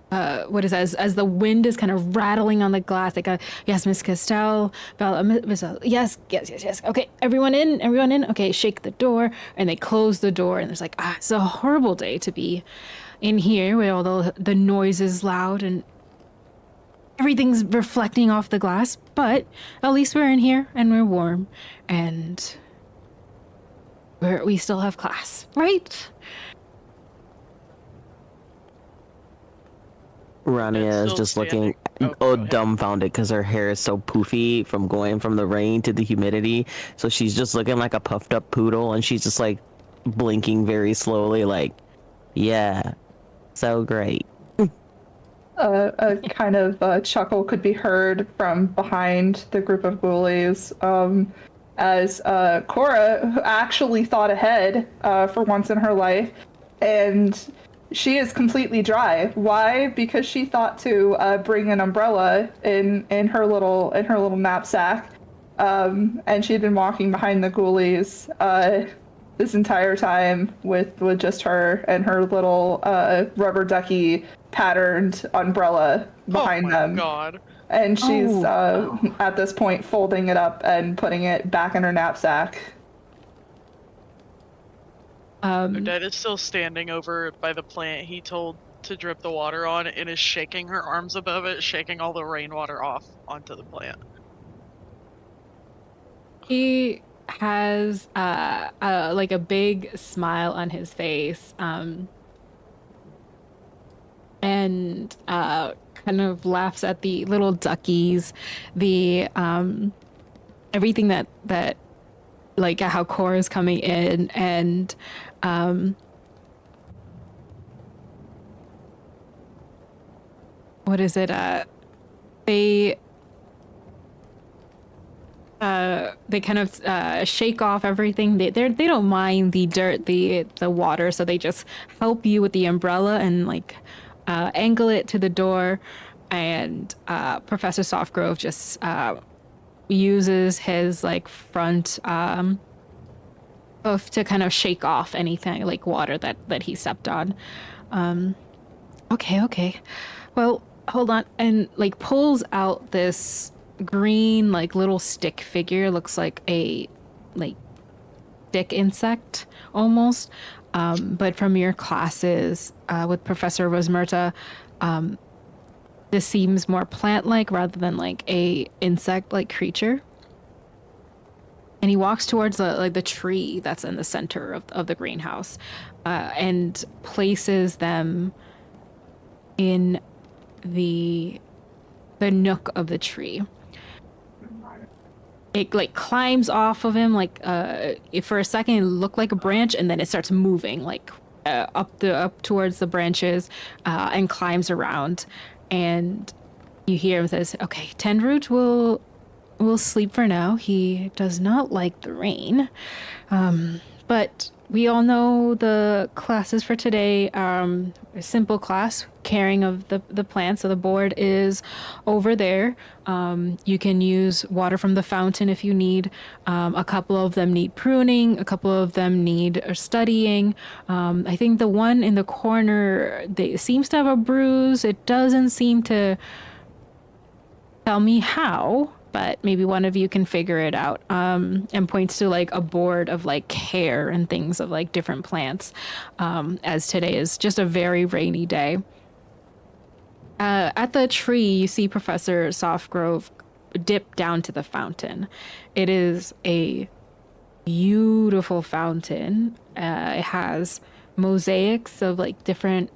what is that, as the wind is kind of rattling on the glass, like yes, Miss Castell, yes, okay, everyone in, okay, shake the door, and they close the door, and there's like, it's a horrible day to be in here where all the noise is loud and everything's reflecting off the glass, but at least we're in here and we're warm and we still have class, right? Rania is just looking dumbfounded because her hair is so poofy from going from the rain to the humidity. So she's just looking like a puffed up poodle, and she's just like blinking very slowly, like, yeah, so great. A kind of chuckle could be heard from behind the group of ghoulies as Cora, who actually thought ahead for once in her life, and she is completely dry. Why? Because she thought to bring an umbrella in her little knapsack, and she'd been walking behind the ghoulies this entire time with just her and her little rubber ducky patterned umbrella behind them. Oh my god. And she's at this point folding it up and putting it back in her knapsack. Odette is still standing over by the plant he told to drip the water on and is shaking her arms above it, shaking all the rainwater off onto the plant. He has like a big smile on his face, and kind of laughs at the little duckies, the everything that like how Cora's coming in, and what is it? They kind of shake off everything. They don't mind the dirt, the water, so they just help you with the umbrella and like angle it to the door. And Professor Softgrove just uses his like front hoof to kind of shake off anything like water that he stepped on. Okay. Well, hold on, and like pulls out this green like little stick figure. Looks like a like stick insect almost, but from your classes with Professor Rosmerta, this seems more plant-like rather than like a insect-like creature. And he walks towards the tree that's in the center of the greenhouse, and places them in the nook of the tree. It like climbs off of him, like for a second it looked like a branch, and then it starts moving like up towards the branches, and climbs around. And you hear him says, "Okay, Tenroot will sleep for now. He does not like the rain, but we all know the classes for today. A simple class, caring of the plants. So the board is over there. You can use water from the fountain if you need. A couple of them need pruning. A couple of them need studying. I think the one in the corner, seems to have a bruise. It doesn't seem to tell me how, but maybe one of you can figure it out." And points to like a board of like hair and things of like different plants, as today is just a very rainy day. At the tree, you see Professor Softgrove dip down to the fountain. It is a beautiful fountain. It has mosaics of like different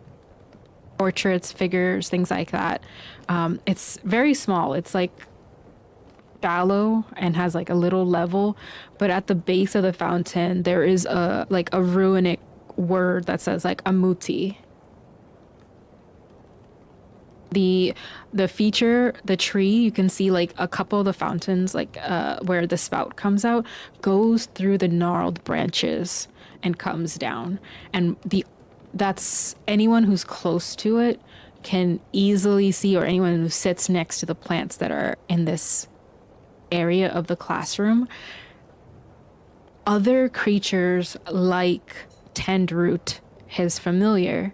portraits, figures, things like that. It's very small. It's like shallow and has like a little level, but at the base of the fountain there is a runic word that says like Amouti. The feature, the tree, you can see like a couple of the fountains, like where the spout comes out, goes through the gnarled branches and comes down, and that's anyone who's close to it can easily see, or anyone who sits next to the plants that are in this area of the classroom. Other creatures like Tendroot, his familiar,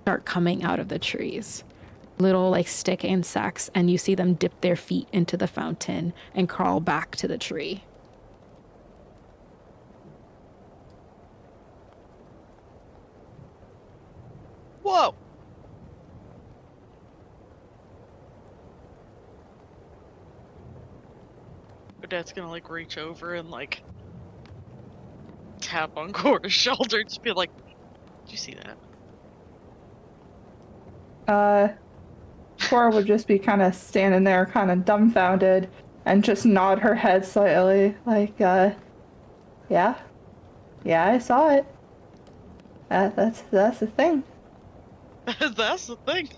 start coming out of the trees. little like stick insects, and you see them dip their feet into the fountain and crawl back to the tree. Whoa! Dad's gonna like reach over and like tap on Cora's shoulder, just be like, "Did you see that?" Cora would just be kind of standing there, kind of dumbfounded, and just nod her head slightly, like, yeah, I saw it. That's the thing. That's the thing.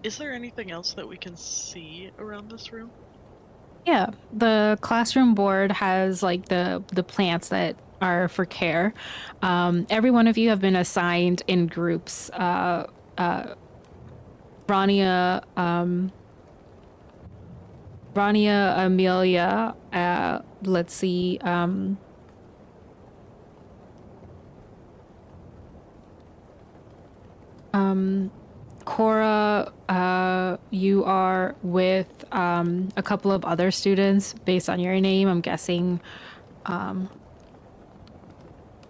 Is there anything else that we can see around this room? Yeah, the classroom board has like the plants that are for care. Every one of you have been assigned in groups. Rania, Amelia, let's see, Cora, you are with a couple of other students based on your name. I'm guessing, I'm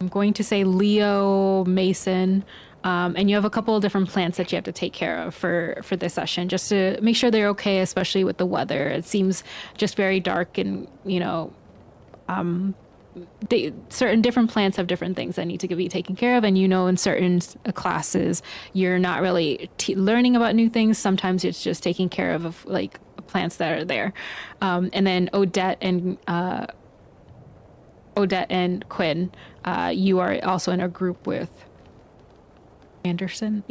going to say Leo, Mason, and you have a couple of different plants that you have to take care of for this session, just to make sure they're okay, especially with the weather. It seems just very dark, and you know, certain different plants have different things that need to be taken care of, and you know, in certain classes you're not really learning about new things. Sometimes it's just taking care of like plants that are there. And then Odette and Quinn, you are also in a group with Anderson,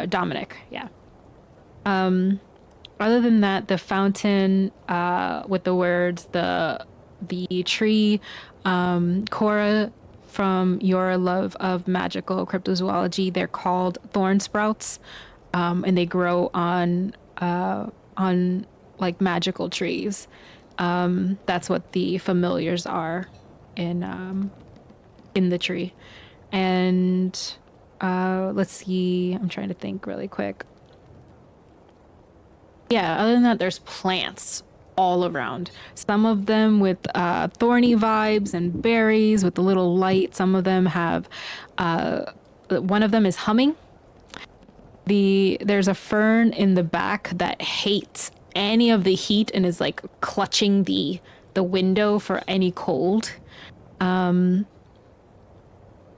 Dominic, yeah. Other than that, the fountain with the words, the tree, Cora, from your love of magical cryptozoology, they're called thorn sprouts, and they grow on like magical trees. That's what the familiars are in the tree. And let's see, I'm trying to think really quick. Yeah, other than that, there's plants all around. Some of them with thorny vibes and berries with a little light. Some of them have, one of them is humming. There's a fern in the back that hates any of the heat and is like clutching the window for any cold. And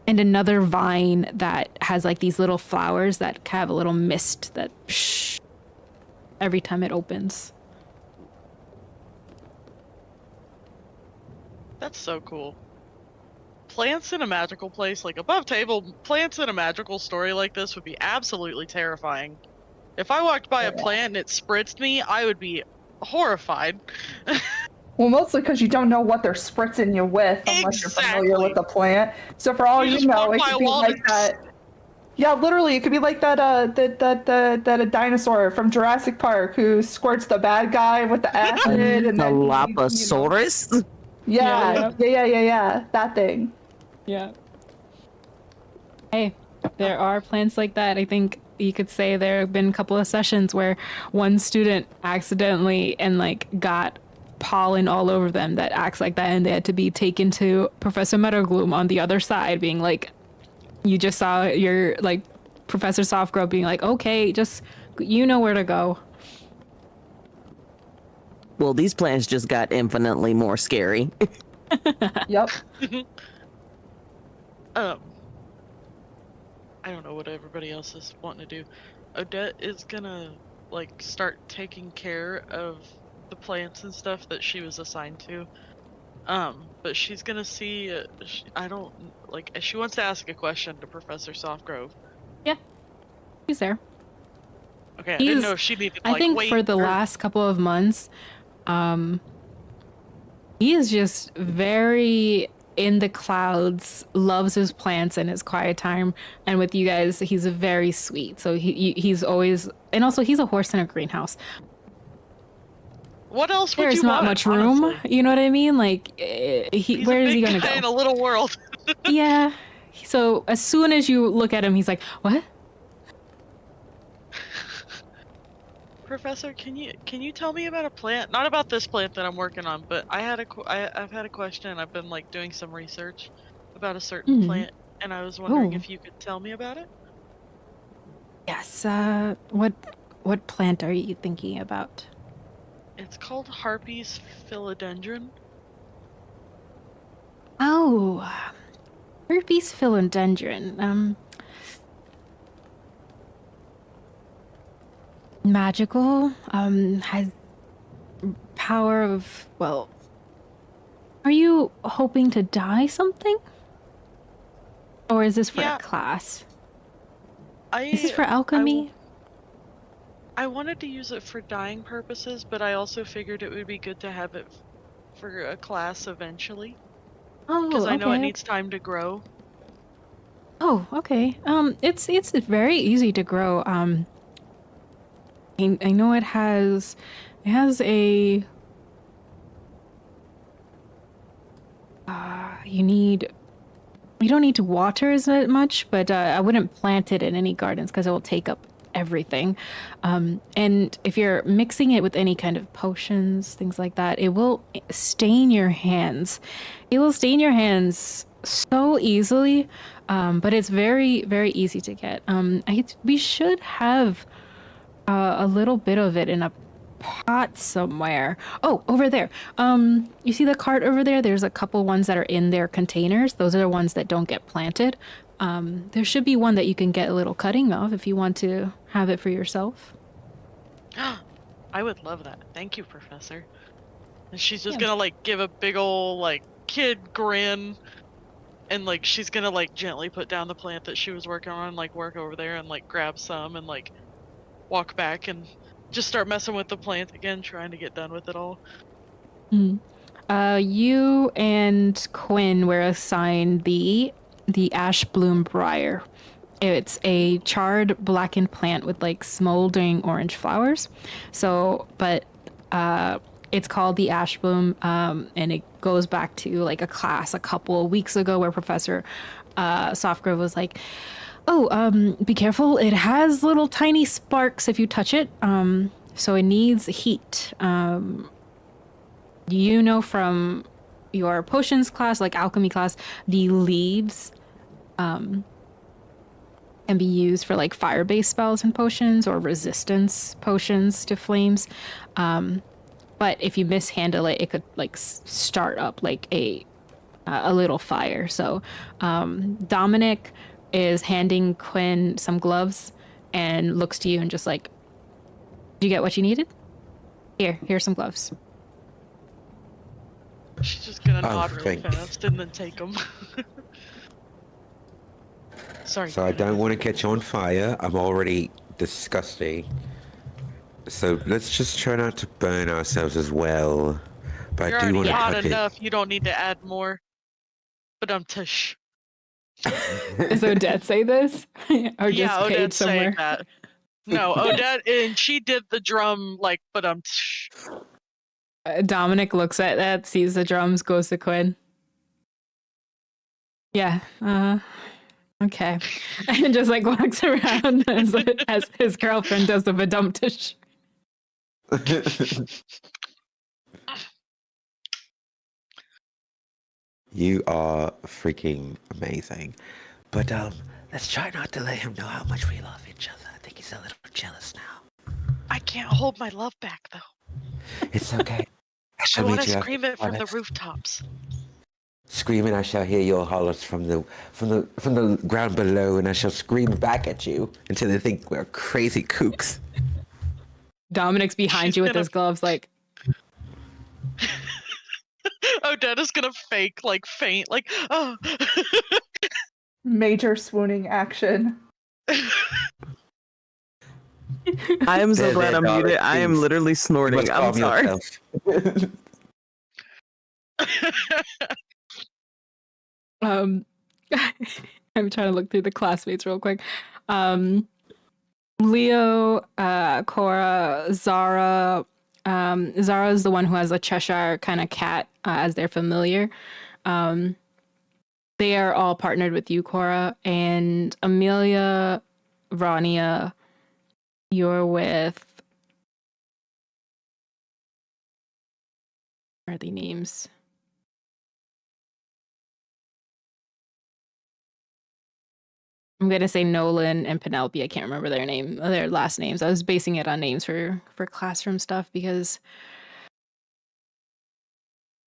another vine that has like these little flowers that have a little mist that every time it opens. That's so cool. Plants in a magical place, like above table, plants in a magical story like this would be absolutely terrifying. If I walked by a plant and it spritzed me, I would be horrified. Well, mostly because you don't know what they're spritzing you with unless you're familiar with the plant. So for all you know, it could be like that. Yeah, literally, it could be like that a dinosaur from Jurassic Park who squirts the bad guy with the acid and the then Dilophosaurus. You know, yeah, that thing. Yeah. Hey, there are plants like that. I think you could say there have been a couple of sessions where one student accidentally and like got pollen all over them that acts like that, and they had to be taken to Professor Metagloom on the other side, being like, you just saw your like Professor Softgrove being like, okay, just you know where to go. Well, these plants just got infinitely more scary. Yep. I don't know what everybody else is wanting to do. Odette is gonna like start taking care of the plants and stuff that she was assigned to. But she's gonna see. She wants to ask a question to Professor Softgrove. Yeah, he's there. Okay, I didn't know if she needed. I think for the last couple of months, he is just very in the clouds, loves his plants and his quiet time. And with you guys, he's very sweet. So he's always, and also he's a horse in a greenhouse. What else would There's you not want, much room. honestly? You know what I mean? Like, He's where a is he big gonna guy in go? a little world. Yeah. So as soon as you look at him, he's like, "What?" Professor, can you tell me about a plant? Not about this plant that I'm working on, but I've had a question. I've been like doing some research about a certain plant, and I was wondering if you could tell me about it. Yes. What plant are you thinking about? It's called Harpy's philodendron. Oh, herpes philodendron. Magical. Has power of, well, are you hoping to dye something? Or is this for a class? Is this for alchemy? I wanted to use it for dyeing purposes, but I also figured it would be good to have it for a class eventually. Oh, because I know it okay. needs time to grow. Oh, okay. It's very easy to grow. I know it has a you don't need to water as much, but I wouldn't plant it in any gardens because it will take up everything. And if you're mixing it with any kind of potions, things like that, it will stain your hands. It will stain your hands so easily, but it's very, very easy to get. We should have a little bit of it in a pot somewhere. Oh, over there. You see the cart over there? There's a couple ones that are in their containers. Those are the ones that don't get planted. There should be one that you can get a little cutting of if you want to have it for yourself. I would love that. Thank you, Professor. And she's just gonna like give a big ol' like kid grin, and like she's gonna like gently put down the plant that she was working on, like work over there and like grab some and like walk back and just start messing with the plant again, trying to get done with it all. You and Quinn were assigned the ash bloom briar. It's a charred blackened plant with like smoldering orange flowers. So, but it's called the ash bloom, and it goes back to like a class a couple of weeks ago where Professor Softgrove was like, "Oh, be careful! It has little tiny sparks if you touch it. So it needs heat. You know from your potions class, like alchemy class, the leaves can be used for like fire-based spells and potions or resistance potions to flames. But if you mishandle it, it could like start up like a little fire. So Dominic is handing Quinn some gloves and looks to you and just like, "Did you get what you needed? Here's some gloves." She's just gonna nod really fast and then take them. Sorry. So I don't want to catch on fire. I'm already disgusting. So let's just try not to burn ourselves as well. But You're I do want already to hot touch enough. You don't need to add more. But tush. Does Odette say this? Or just Yeah, Paige Odette's saying somewhere? that. No, Odette, and she did the drum like, tush. Dominic looks at that, sees the drums, goes to Quinn. Yeah, okay. And just like walks around as his girlfriend does the badumtish. You are freaking amazing. But let's try not to let him know how much we love each other. I think he's a little jealous now. I can't hold my love back though. It's okay. I want to scream it from the rooftops. Scream and I shall hear your hollers from the ground below, and I shall scream back at you until they think we're crazy kooks. Dominic's behind you with his gloves, like. Odette is gonna fake, like faint, like, oh. Major swooning action. I am so glad I'm muted. I am literally snorting. I'm sorry. Um, I'm trying to look through the classmates real quick. Leo, Cora, Zara. Zara is the one who has a Cheshire kind of cat as their familiar. They are all partnered with you, Cora, and Amelia, Rania. You're with. What are the names? I'm gonna say Nolan and Penelope. I can't remember their last names. I was basing it on names for classroom stuff because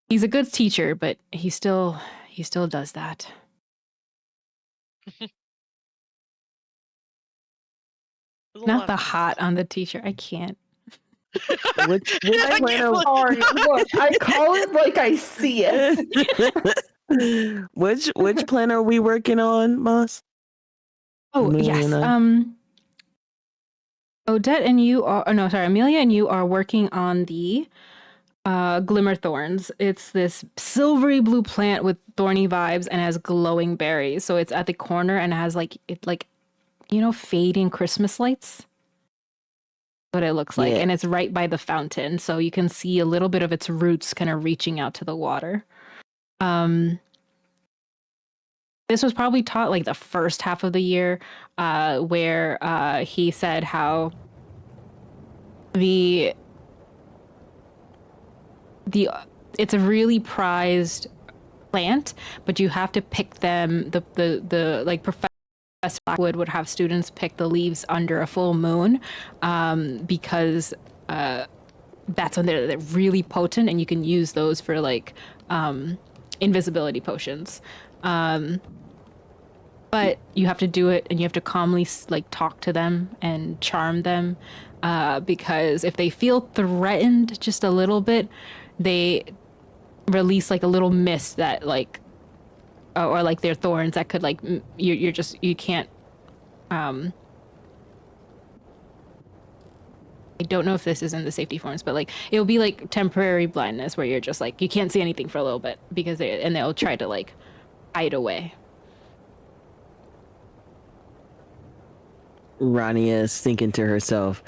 he's a good teacher, but he still does that. Not the hot on the teacher. I can't. Which I planner? can't Sorry, look, I call it like I see it. which planner are we working on, boss? Oh yes. Odette and you are. Oh no, sorry. Amelia and you are working on the glimmer thorns. It's this silvery blue plant with thorny vibes and has glowing berries. So it's at the corner and has fading Christmas lights. What it looks like, and it's right by the fountain, so you can see a little bit of its roots kind of reaching out to the water. This was probably taught like the first half of the year, where he said how it's a really prized plant, but you have to pick them. The like Professor Blackwood would have students pick the leaves under a full moon, because that's when they're really potent, and you can use those for like invisibility potions. But you have to do it, and you have to calmly like talk to them and charm them, because if they feel threatened just a little bit, they release like a little mist that like. Or like their thorns that could like you can't. I don't know if this is in the safety forms, but like it'll be like temporary blindness where you're just like you can't see anything for a little bit because they'll try to like hide away. Rania is thinking to herself,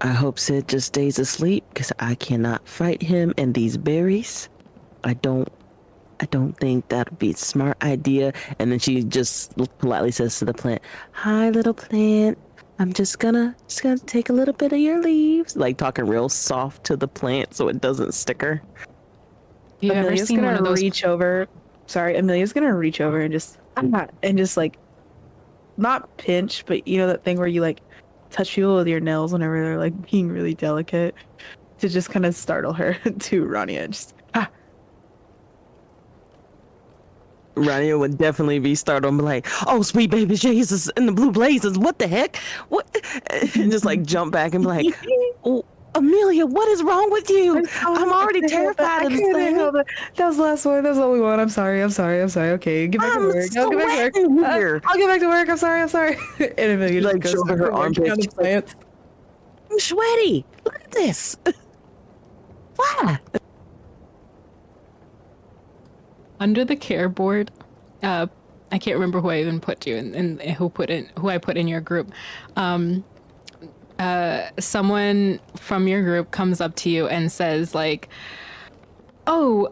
I hope Sid just stays asleep because I cannot fight him and these berries. I don't think that would be a smart idea. And then she just politely says to the plant, hi, little plant. I'm just gonna take a little bit of your leaves. Like talking real soft to the plant so it doesn't stick her. You ever Amelia's seen gonna one of those? reach over. Sorry, Amelia's gonna reach over and just like not pinch, but you know that thing where you like touch people with your nails whenever they're like being really delicate, to just kind of startle her to Rania. Just Rania would definitely be startled and be like, oh, sweet baby Jesus in the blue blazes, what the heck? What? And just like jump back and be like, oh, Amelia, what is wrong with you? I'm already terrified of this thing. That was the last one. That was the only one. I'm sorry. Okay, get back to work. I'll get back to work. I'll get back to work. I'm sorry. And Amelia just Like goes shoulder her armpit. down the plants. I'm sweaty. Look at this. Why? Under the care board, I can't remember who I even put you and who I put in your group. Someone from your group comes up to you and says like, oh,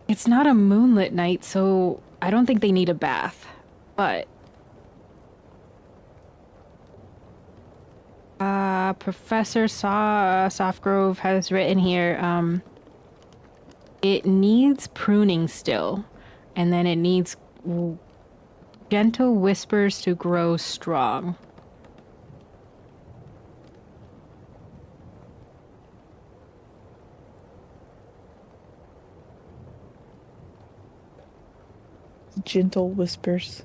it's not a moonlit night, so I don't think they need a bath, but Professor Softgrove has written here, it needs pruning still, and then it needs gentle whispers to grow strong. Gentle whispers.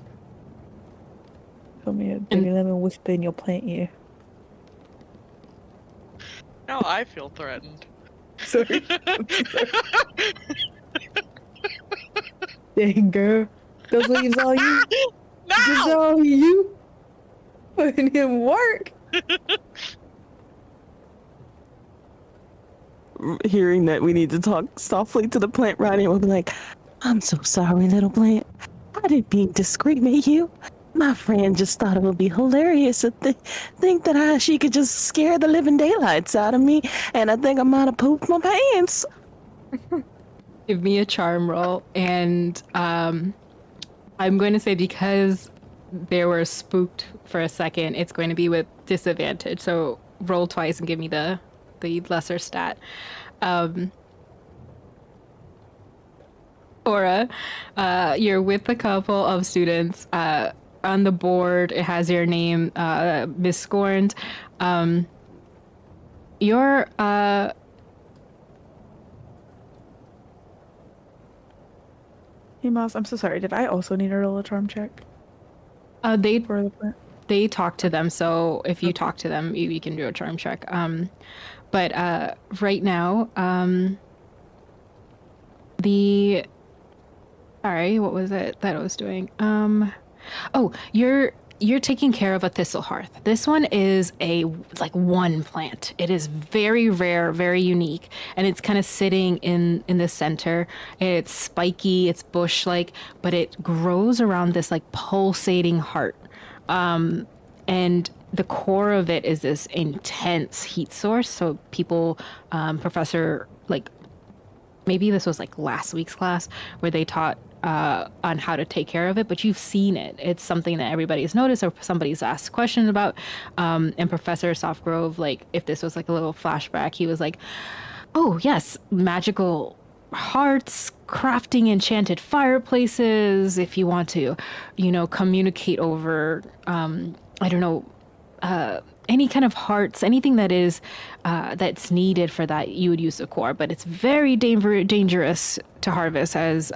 Tell me a baby lemon whisper in your plant ear. Now I feel threatened. Sorry. Dang, girl. Those leaves all you? No! This all you? Putting him work? Hearing that we need to talk softly to the plant, Rania will be like, I'm so sorry, little plant. I didn't mean to scream at you. My friend just thought it would be hilarious to think that she could just scare the living daylights out of me, and I think I might have pooped my pants. Give me a charm roll, and I'm going to say because they were spooked for a second, it's going to be with disadvantage. So roll twice and give me the lesser stat. Aura, you're with a couple of students. On the board, it has your name, Miss Scorned. You're Hey, Moss, I'm so sorry. Did I also need to roll a charm check they for the plant? they talk to them, so if you talk to them, you can do a charm check. But right now, sorry, what was it that I was doing? Oh, you're taking care of a thistle hearth. This one is one plant. It is very rare, very unique, and it's kind of sitting in the center. It's spiky, it's bush-like, but it grows around this like pulsating heart. And the core of it is this intense heat source. So people, professor, like maybe this was like last week's class where they taught on how to take care of it, but you've seen it. It's something that everybody's noticed or somebody's asked questions about. And Professor Softgrove, like if this was like a little flashback, he was like, oh yes, magical hearts, crafting enchanted fireplaces, if you want to, communicate over, I don't know, any kind of hearts, anything that is that's needed for that, you would use the core. But it's very dangerous to harvest as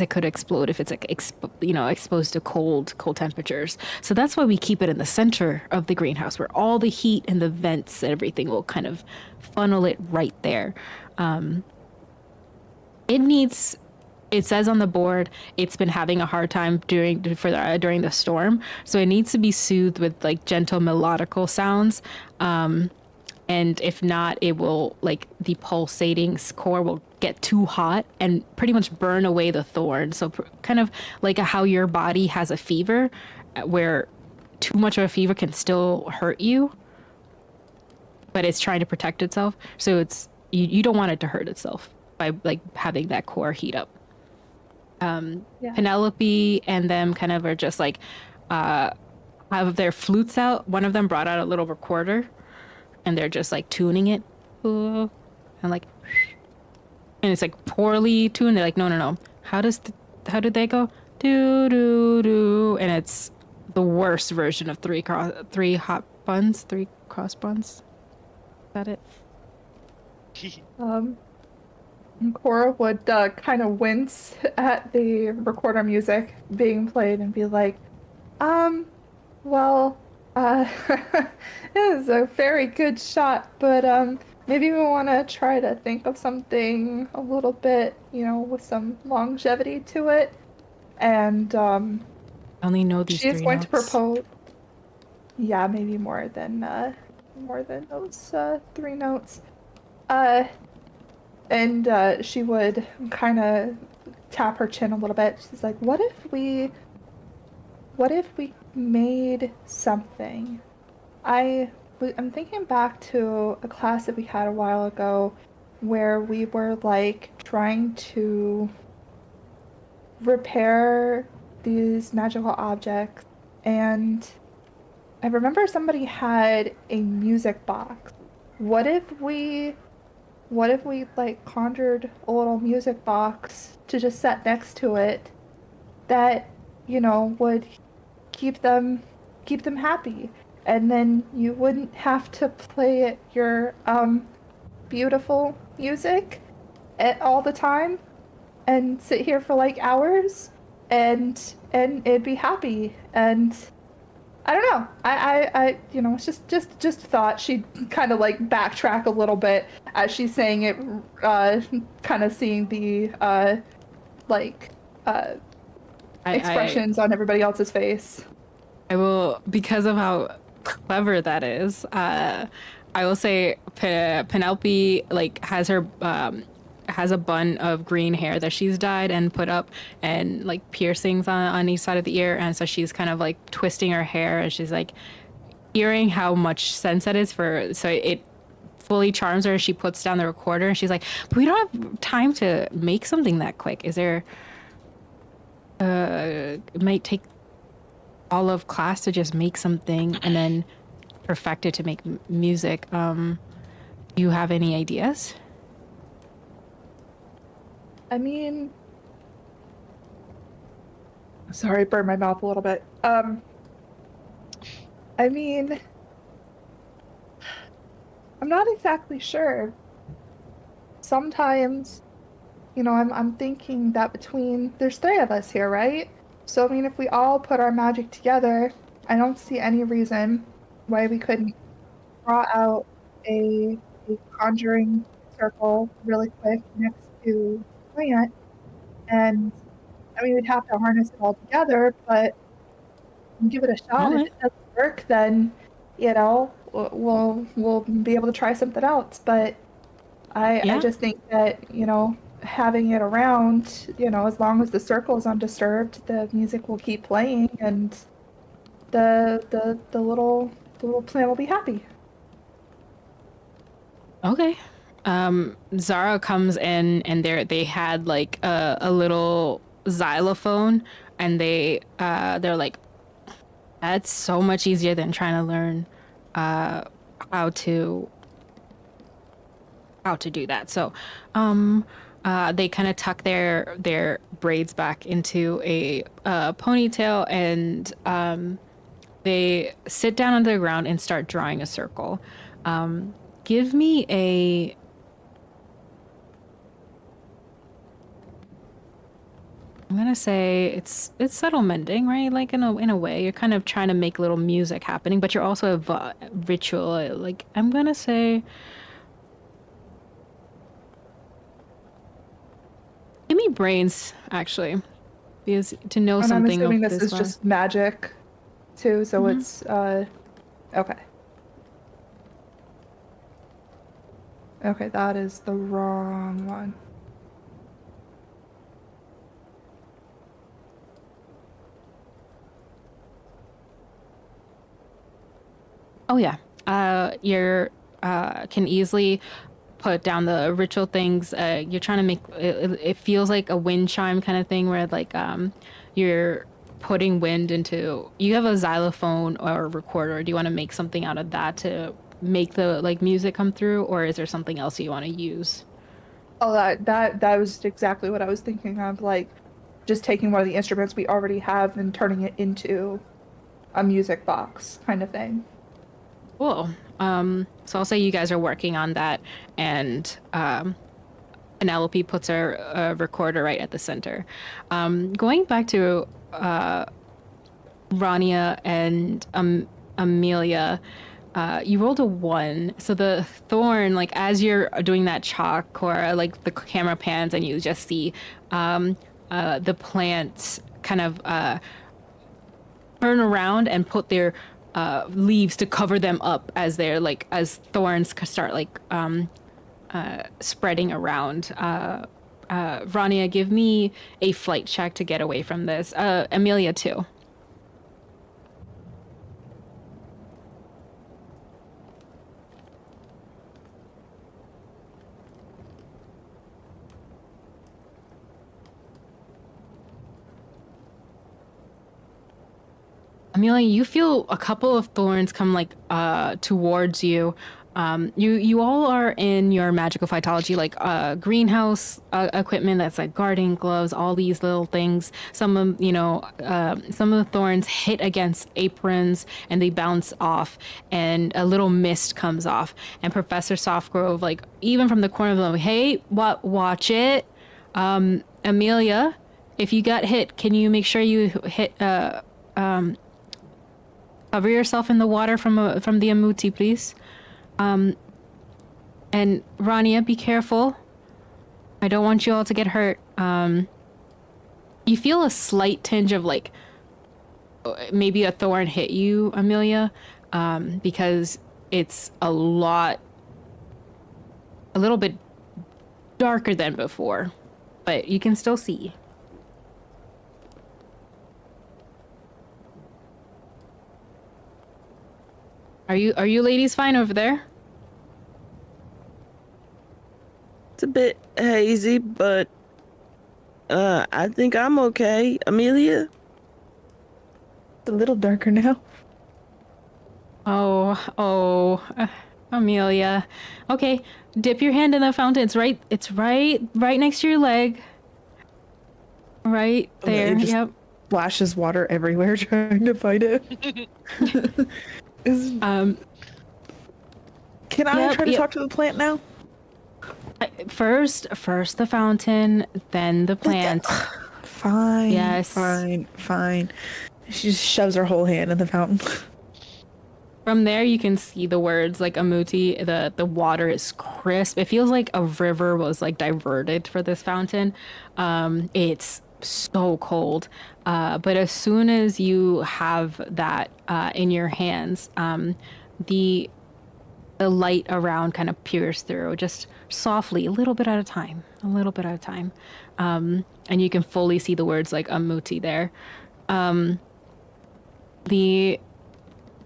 it could explode if it's like exposed to cold temperatures. So that's why we keep it in the center of the greenhouse, where all the heat and the vents and everything will kind of funnel it right there. It says on the board it's been having a hard time during the storm, so it needs to be soothed with like gentle melodical sounds. And if not, it will, like, the pulsating core will get too hot and pretty much burn away the thorn. So kind of like how your body has a fever, where too much of a fever can still hurt you, but it's trying to protect itself. So you don't want it to hurt itself by like having that core heat up. Penelope and them kind of are just like have their flutes out. One of them brought out a little recorder, and they're just like tuning it, and like, and it's like poorly tuned. They're like, no. How did they go? Do do do, and it's the worst version of three cross buns. Is that it? Cora would kind of wince at the recorder music being played and be like, well, it was a very good shot, but maybe we want to try to think of something a little bit, with some longevity to it. And I only know these she is three going notes. to propose. Yeah, maybe more than those 3 notes. And she would kind of tap her chin a little bit. She's like, what if we made something? I'm thinking back to a class that we had a while ago where we were like trying to repair these magical objects, and I remember somebody had a music box. What if we like conjured a little music box to just set next to it that, would keep them happy, and then you wouldn't have to play your beautiful music all the time and sit here for like hours and it'd be happy. And I don't know. I it's just a thought. She'd kind of like backtrack a little bit as she's saying it, kind of seeing the expressions on everybody else's face. I will, because of how clever that is, I will say Penelope like has her has a bun of green hair that she's dyed and put up, and like piercings on each side of the ear, and so she's kind of like twisting her hair, and she's like hearing how much sense that is for, so it fully charms her. She puts down the recorder and she's like, but we don't have time to make something that quick. Is there it might take all of class to just make something and then perfect it to make music. You have any ideas? I mean, sorry, burned my mouth a little bit. I mean, I'm not exactly sure. Sometimes, you know, I'm thinking that there's 3 of us here, right? So, I mean, if we all put our magic together, I don't see any reason why we couldn't draw out a conjuring circle really quick next to the plant. And, I mean, we'd have to harness it all together, but give it a shot. If it doesn't work, then, you know, we'll be able to try something else. But I just think that, you know, having it around, you know, as long as the circle is undisturbed, the music will keep playing, and the little plant will be happy. Okay. Zara comes in, and they had like a little xylophone, and they're like, that's so much easier than trying to learn how to do that. So they kind of tuck their braids back into a ponytail, and they sit down on the ground and start drawing a circle. Give me a I'm gonna say it's subtle mending, right? Like in a way, you're kind of trying to make little music happening, but you're also a ritual. Like, I'm gonna say, give me brains, actually, because to know And something. I'm assuming this is just magic, too. So it's okay. Okay, that is the wrong one. Oh yeah, you're can easily put down the ritual things. You're trying to make it feels like a wind chime kind of thing, where like you're putting wind into. You have a xylophone or a recorder. Do you want to make something out of that to make the like music come through, or is there something else you want to use? Oh, that was exactly what I was thinking of. Like, just taking one of the instruments we already have and turning it into a music box kind of thing. Cool. So I'll say you guys are working on that, and Penelope puts her recorder right at the center. Going back to Rania and Amelia, you rolled a 1. So the thorn, like as you're doing that chalk, or like the camera pans and you just see the plants kind of turn around and put their leaves to cover them up as they're like, as thorns start like spreading around. Rania, give me a flight check to get away from this. Amelia too. Amelia, you feel a couple of thorns come like towards you. You all are in your magical phytology, like greenhouse equipment that's like garden gloves, all these little things. Some of some of the thorns hit against aprons and they bounce off, and a little mist comes off. And Professor Softgrove, like even from the corner of the, hey, watch it, Amelia, if you got hit, can you make sure you hit cover yourself in the water from the Amouti, please. And Rania, be careful. I don't want you all to get hurt. You feel a slight tinge of like maybe a thorn hit you, Amelia, because it's a little bit darker than before, but you can still see. Are you ladies fine over there? It's a bit hazy, but I think I'm okay. Amelia? It's a little darker now. Amelia. Okay, dip your hand in the fountain. It's right next to your leg. Right there. It just Yep. splashes water everywhere trying to find it. Can I try to talk to the plant now? First the fountain, then the plant. Fine. Yes. Fine. She just shoves her whole hand in the fountain. From there, you can see the words like Amouti. The water is crisp. It feels like a river was like diverted for this fountain. It's so cold. But as soon as you have that in your hands, the light around kind of peers through, just softly, a little bit at a time. And you can fully see the words like Amouti there.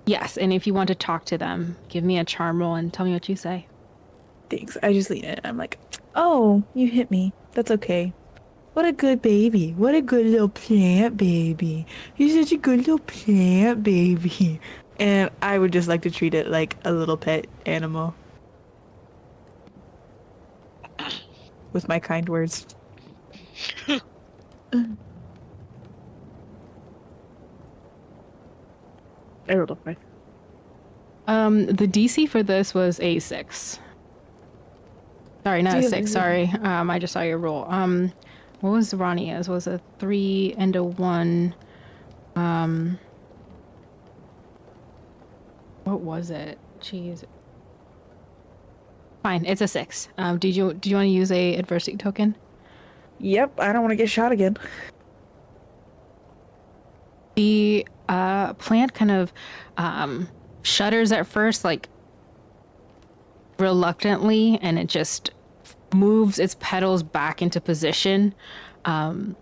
Yes, and if you want to talk to them, give me a charm roll and tell me what you say. Thanks. I just lean in. I'm like, oh, you hit me. That's okay. What a good baby. What a good little plant baby. You're such a good little plant baby. And I would just like to treat it like a little pet animal. With my kind words. I rolled a 5. The DC for this was a 6. Sorry, not a 6. Sorry. I just saw your roll. What was Rania's? Was a 3 and a 1. What was it? Jeez. Fine, it's a 6. Do you want to use a adversity token? Yep, I don't want to get shot again. The plant kind of shudders at first, like reluctantly, and it just moves its petals back into position. And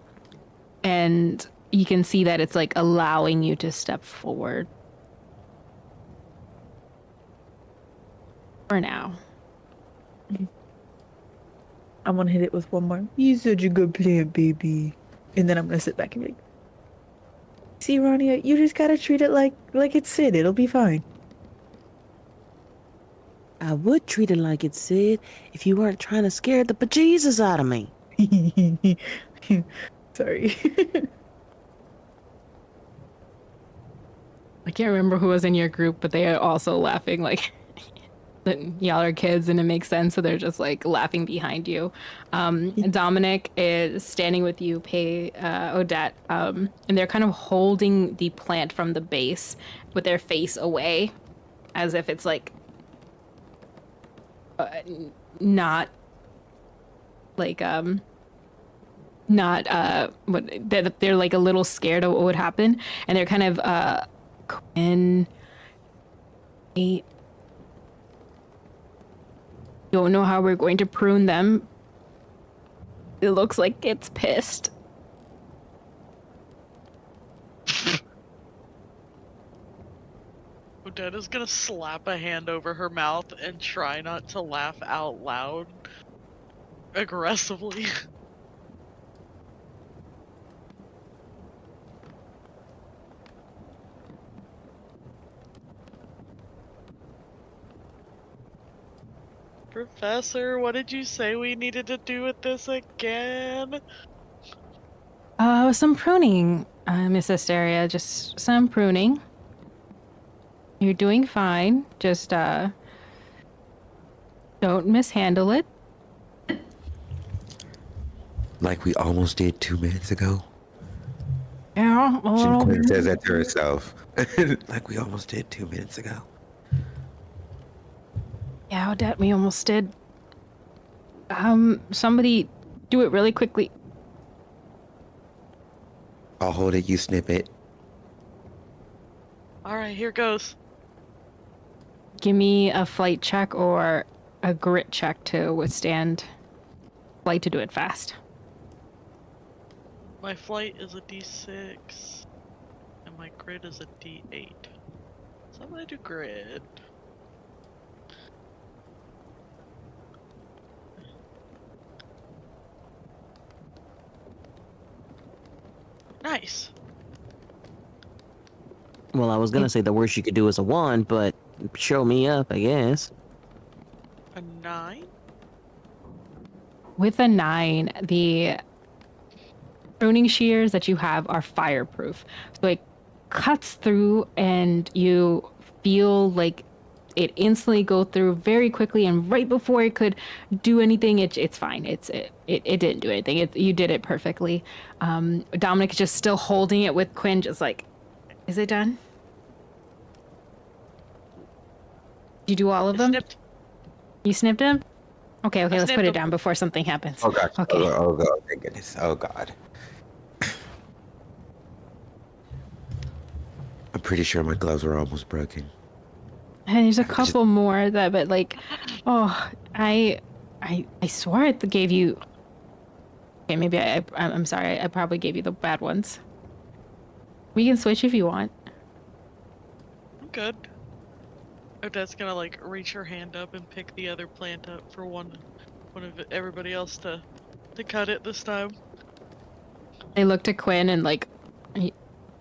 you can see that it's like allowing you to step forward. For now. I'm gonna hit it with one more. You're such a good plant, baby. And then I'm gonna sit back and be like, see, Rania, you just gotta treat it like it's Sid. It'll be fine. I would treat it like it's Sid if you weren't trying to scare the bejesus out of me. Sorry. I can't remember who was in your group, but they are also laughing like that y'all are kids and it makes sense, so they're just like laughing behind you. Dominic is standing with you, Odette, and they're kind of holding the plant from the base with their face away, as if it's like not like they're like a little scared of what would happen, and they're kind of don't know how we're going to prune them. It looks like it's pissed. Odette is gonna slap a hand over her mouth and try not to laugh out loud aggressively. Professor, what did you say we needed to do with this again? Some pruning, Miss Asteria. Just some pruning. You're doing fine. Just, don't mishandle it. Like we almost did 2 minutes ago. Yeah, Quinn says that to herself. Like we almost did 2 minutes ago. yeah, Odette, we almost did. Somebody do it really quickly. I'll hold it, you snip it. Alright, here goes. Give me a flight check or a grit check to withstand. flight to do it fast. My flight is a D6, and my grid is a D8. So I'm gonna do grid. Nice. Well, I was gonna say the worst you could do is a 1, but show me up, I guess. A 9? With a 9, the pruning shears that you have are fireproof. So it cuts through and you feel like it instantly go through very quickly, and right before it could do anything, it's fine. It didn't do anything. You did it perfectly. Dominic is just still holding it with Quinn, just like, is it done? Did you do all of them? Snipped. You snipped him? Okay, let's put snipped it them. down before something happens. Oh god. Okay. Oh god. Thank goodness. Oh god. I'm pretty sure my gloves are almost broken. And there's a couple more that, but like, oh, I swore I gave you. Okay, maybe I'm sorry. I probably gave you the bad ones. We can switch if you want. I'm good. Odette's gonna like reach her hand up and pick the other plant up for one of everybody else to cut it this time. I looked at Quinn and like,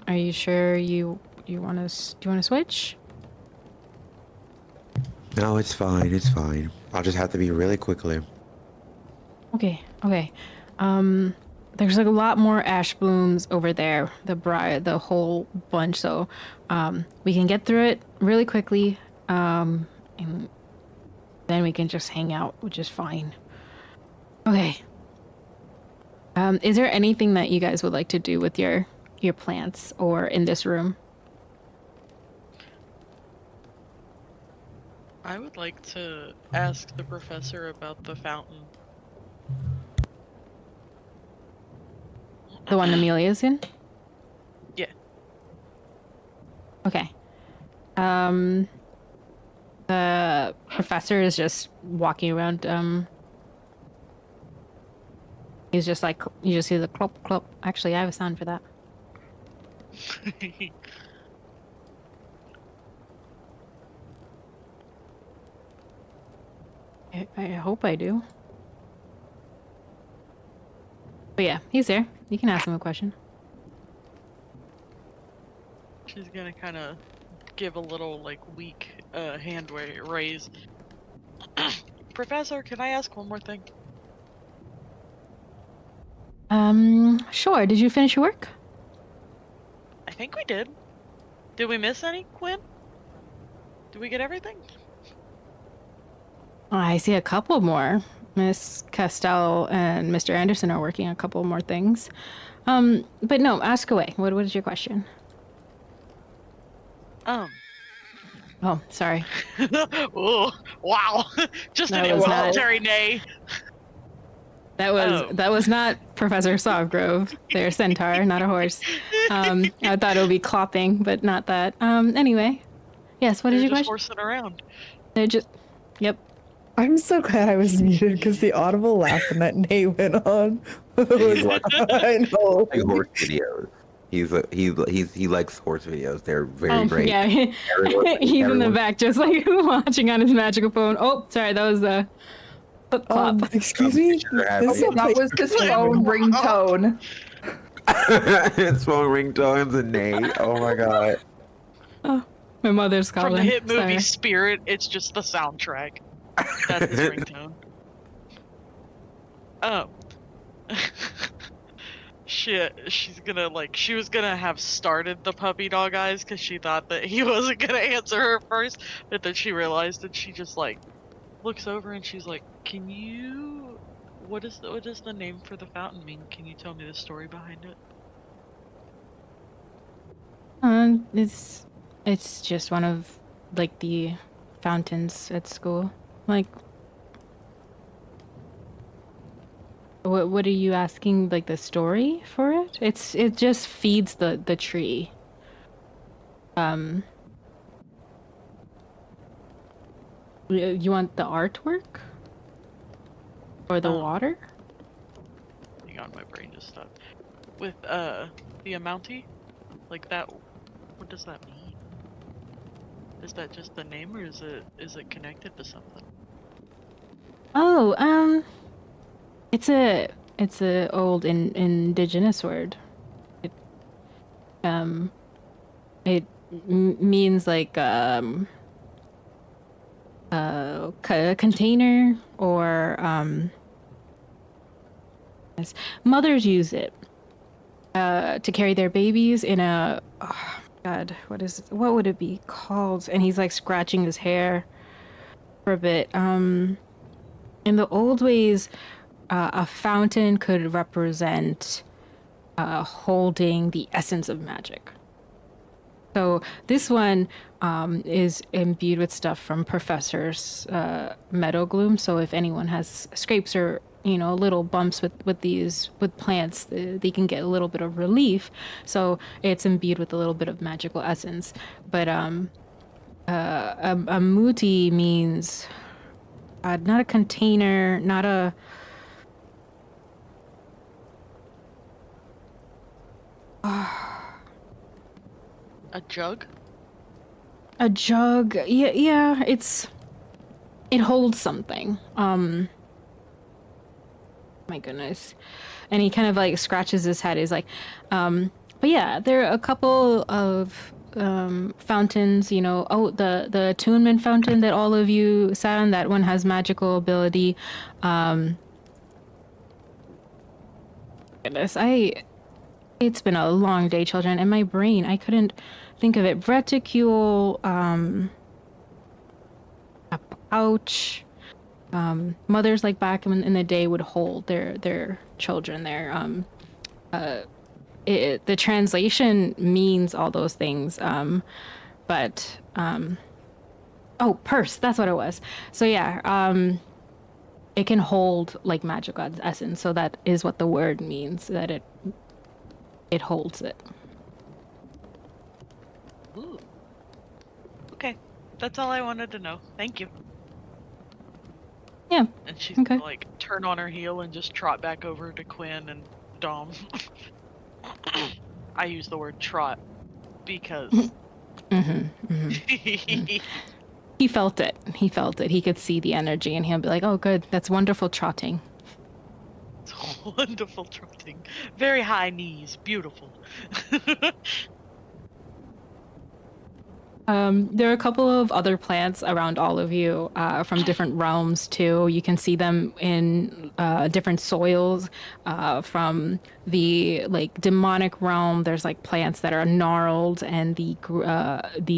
are you sure you want to? Do you want to switch? No, it's fine. It's fine. I'll just have to be really quickly. Okay. There's like a lot more ash blooms over there, the whole bunch, so we can get through it really quickly, and then we can just hang out, which is fine. Okay. Is there anything that you guys would like to do with your plants or in this room? I would like to ask the professor about the fountain. The one Amelia's in? Yeah. Okay. The professor is just walking around. He's just like, you just hear the clop clop. Actually, I have a sound for that. I hope I do. But yeah, he's there. You can ask him a question. She's gonna kind of give a little like weak hand raise. Professor, can I ask one more thing? Sure. Did you finish your work? I think we did. Did we miss any, Quinn? Did we get everything? I see a couple more. Miss Castell and Mr. Anderson are working on a couple more things. But no, ask away. What is your question? Oh, sorry. Oh, wow. Just That an was not- involuntary nay. That was not Professor Sovgrove. They're a centaur, not a horse. I thought it would be clopping, but not that. Anyway. Yes, what is your They're just question? horsing around. They're just... Yep. I'm so glad I was muted because the audible laugh when that nay went on. He's like, I know. like horse videos. He likes horse videos. They're very great. Yeah, he's in the back just like watching on his magical phone. Oh, sorry, that was the flip flop. Excuse me? This is a That was his phone ringtone. It's phone ringtones and nay. Oh my god. Oh, my mother's calling. From the hit movie Sorry. Spirit, it's just the soundtrack. That's his ringtone. Oh. Shit, she was gonna have started the puppy dog eyes because she thought that he wasn't gonna answer her first, but then she realized that she just like looks over and she's like, what does the name for the fountain mean? Can you tell me the story behind it? It's just one of like the fountains at school. Like, what are you asking? Like the story for it? It just feeds the tree. You want the artwork or the water? hang on, my brain just stopped. With the Amouti, like that. What does that mean? Is that just the name, or is it connected to something? Oh, it's a old indigenous word. It means like a container, or mothers use it to carry their babies in a, oh God, what would it be called? And he's like scratching his hair for a bit. In the old ways, a fountain could represent holding the essence of magic. So this one is imbued with stuff from Professor's Meadow Gloom. So if anyone has scrapes or little bumps with plants, they can get a little bit of relief. So it's imbued with a little bit of magical essence. But Amouti means not a container, not a. A jug? A jug. Yeah, it holds something. My goodness. And he kind of like scratches his head. He's like, but yeah, there are a couple of fountains, the attunement fountain that all of you sat on, that one has magical ability. Goodness, it's been a long day, children, and my brain, I couldn't think of it. Reticule, a pouch. Mothers like back in the day would hold their children there. The translation means all those things, but purse, that's what it was. So yeah, it can hold like magical essence, so that is what the word means, that it holds it. Ooh. Okay, that's all I wanted to know. Thank you. Yeah. And she's okay. gonna like turn on her heel and just trot back over to Quinn and Dom. I use the word trot because He felt it. He felt it. He could see the energy, and he'll be like, "Oh, good. That's wonderful trotting." It's wonderful trotting. Very high knees. Beautiful. There are a couple of other plants around all of you from different realms too. You can see them in different soils. From the like demonic realm, there's like plants that are gnarled, and the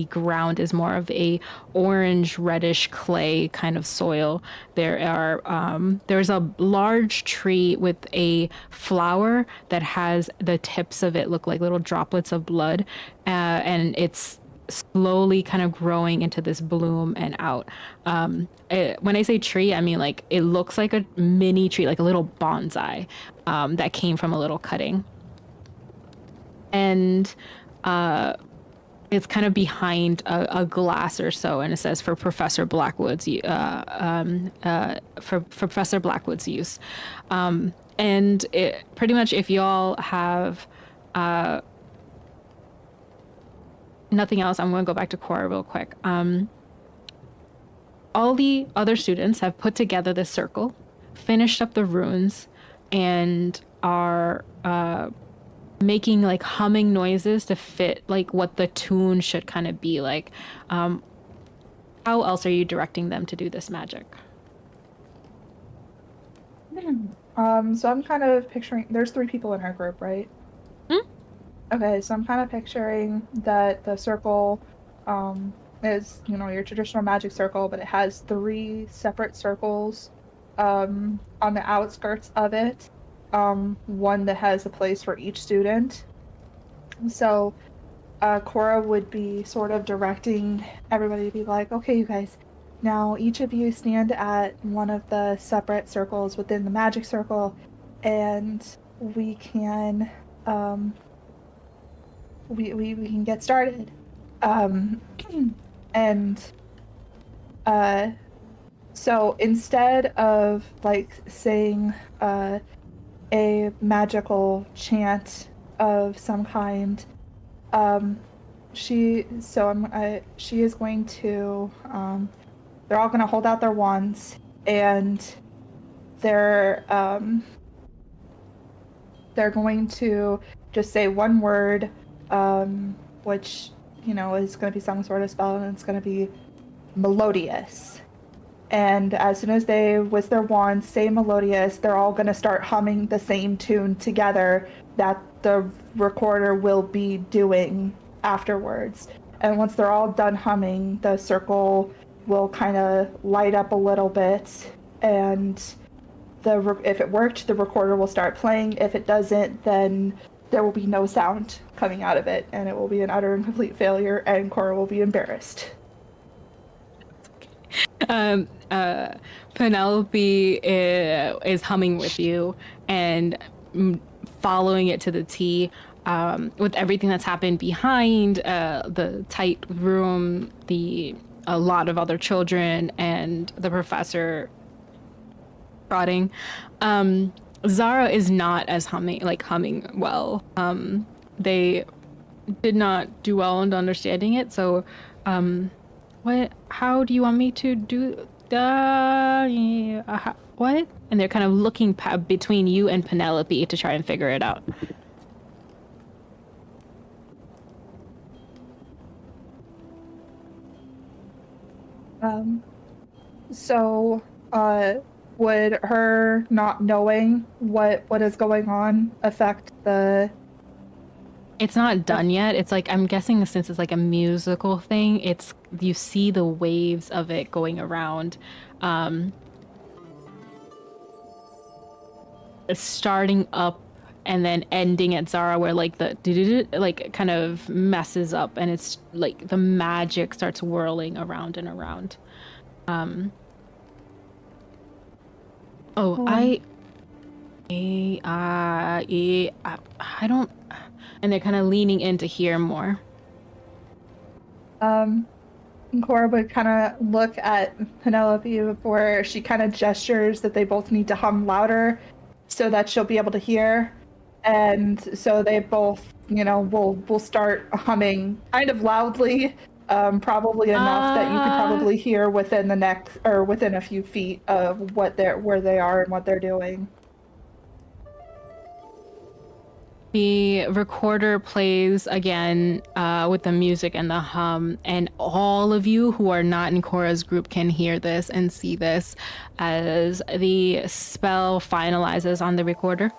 ground is more of a orange reddish clay kind of soil. There's a large tree with a flower that has the tips of it look like little droplets of blood, and it's slowly kind of growing into this bloom and out. When I say tree, I mean like it looks like a mini tree, like a little bonsai that came from a little cutting. And it's kind of behind a glass or so, and it says for Professor Blackwood's Professor Blackwood's use. And it pretty much, if y'all have nothing else, I'm going to go back to Cora real quick. All the other students have put together this circle, finished up the runes, and are making like humming noises to fit like what the tune should kind of be like. How else are you directing them to do this magic? So I'm kind of picturing, there's 3 people in our group, right? Okay, so I'm kind of picturing that the circle is, your traditional magic circle, but it has 3 separate circles on the outskirts of it. One that has a place for each student. So Cora would be sort of directing everybody to be like, okay, you guys, now each of you stand at one of the separate circles within the magic circle, and we can we can get started. So instead of like saying a magical chant of some kind. She is going to. They're all going to hold out their wands, and they're going to just say one word, which is going to be some sort of spell, and it's going to be melodious. And as soon as they, with their wands, say melodious, they're all going to start humming the same tune together that the recorder will be doing afterwards. And once they're all done humming, the circle will kind of light up a little bit, and if it worked, the recorder will start playing. If it doesn't, then there will be no sound coming out of it, and it will be an utter and complete failure, and Cora will be embarrassed. Penelope is humming with you and following it to the T. With everything that's happened behind the tight room, a lot of other children, and the professor prodding. Zara is not as humming well. They did not do well in understanding it. So, how do you want me to do what? And they're kind of looking between you and Penelope to try and figure it out. Would her not knowing what is going on affect the... It's not done yet. It's like, I'm guessing since it's like a musical thing, you see the waves of it going around. Starting up and then ending at Zara, where like the kind of messes up, and it's like the magic starts whirling around and around. I don't. And they're kind of leaning in to hear more. Cora would kind of look at Penelope before she kind of gestures that they both need to hum louder so that she'll be able to hear. And so they both, will start humming kind of loudly, probably enough that you could probably hear within within a few feet of where they are and what they're doing. The recorder plays again with the music and the hum, and all of you who are not in Cora's group can hear this and see this as the spell finalizes on the recorder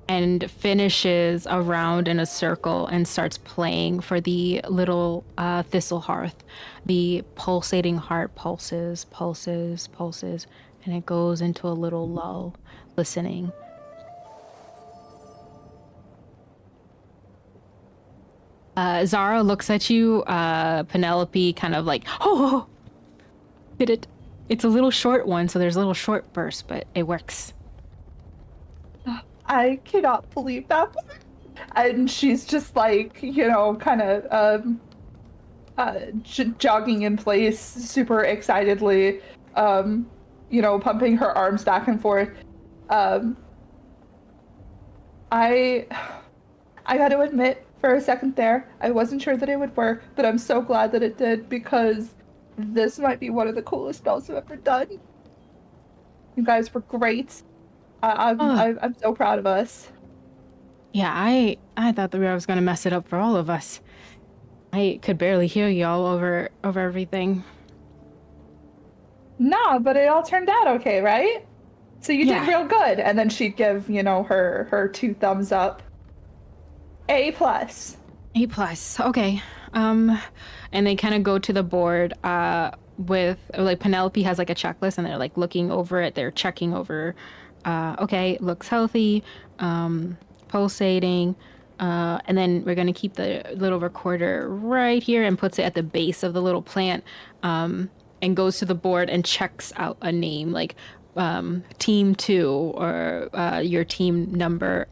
and finishes around in a circle and starts playing for the little thistle hearth. The pulsating heart pulses, pulses, pulses, and it goes into a little lull, listening. Zara looks at you, Penelope kind of like, oh, did it? It's a little short one, so there's a little short burst, but it works. I cannot believe that. And she's just like, kind of jogging in place super excitedly, pumping her arms back and forth. I got to admit, for a second there, I wasn't sure that it would work, but I'm so glad that it did, because this might be one of the coolest spells I've ever done. You guys were great. I'm so proud of us. Yeah, I thought that I was gonna mess it up for all of us. I could barely hear y'all over everything. Nah, but it all turned out okay, right? So you did real good. And then she'd give, her 2 thumbs up. A+. Okay. And they kind of go to the board with Penelope has like a checklist, and they're like looking over it. They're checking over. Okay, looks healthy, pulsating, and then we're gonna keep the little recorder right here and puts it at the base of the little plant, and goes to the board and checks out a name like team 2 or your team number,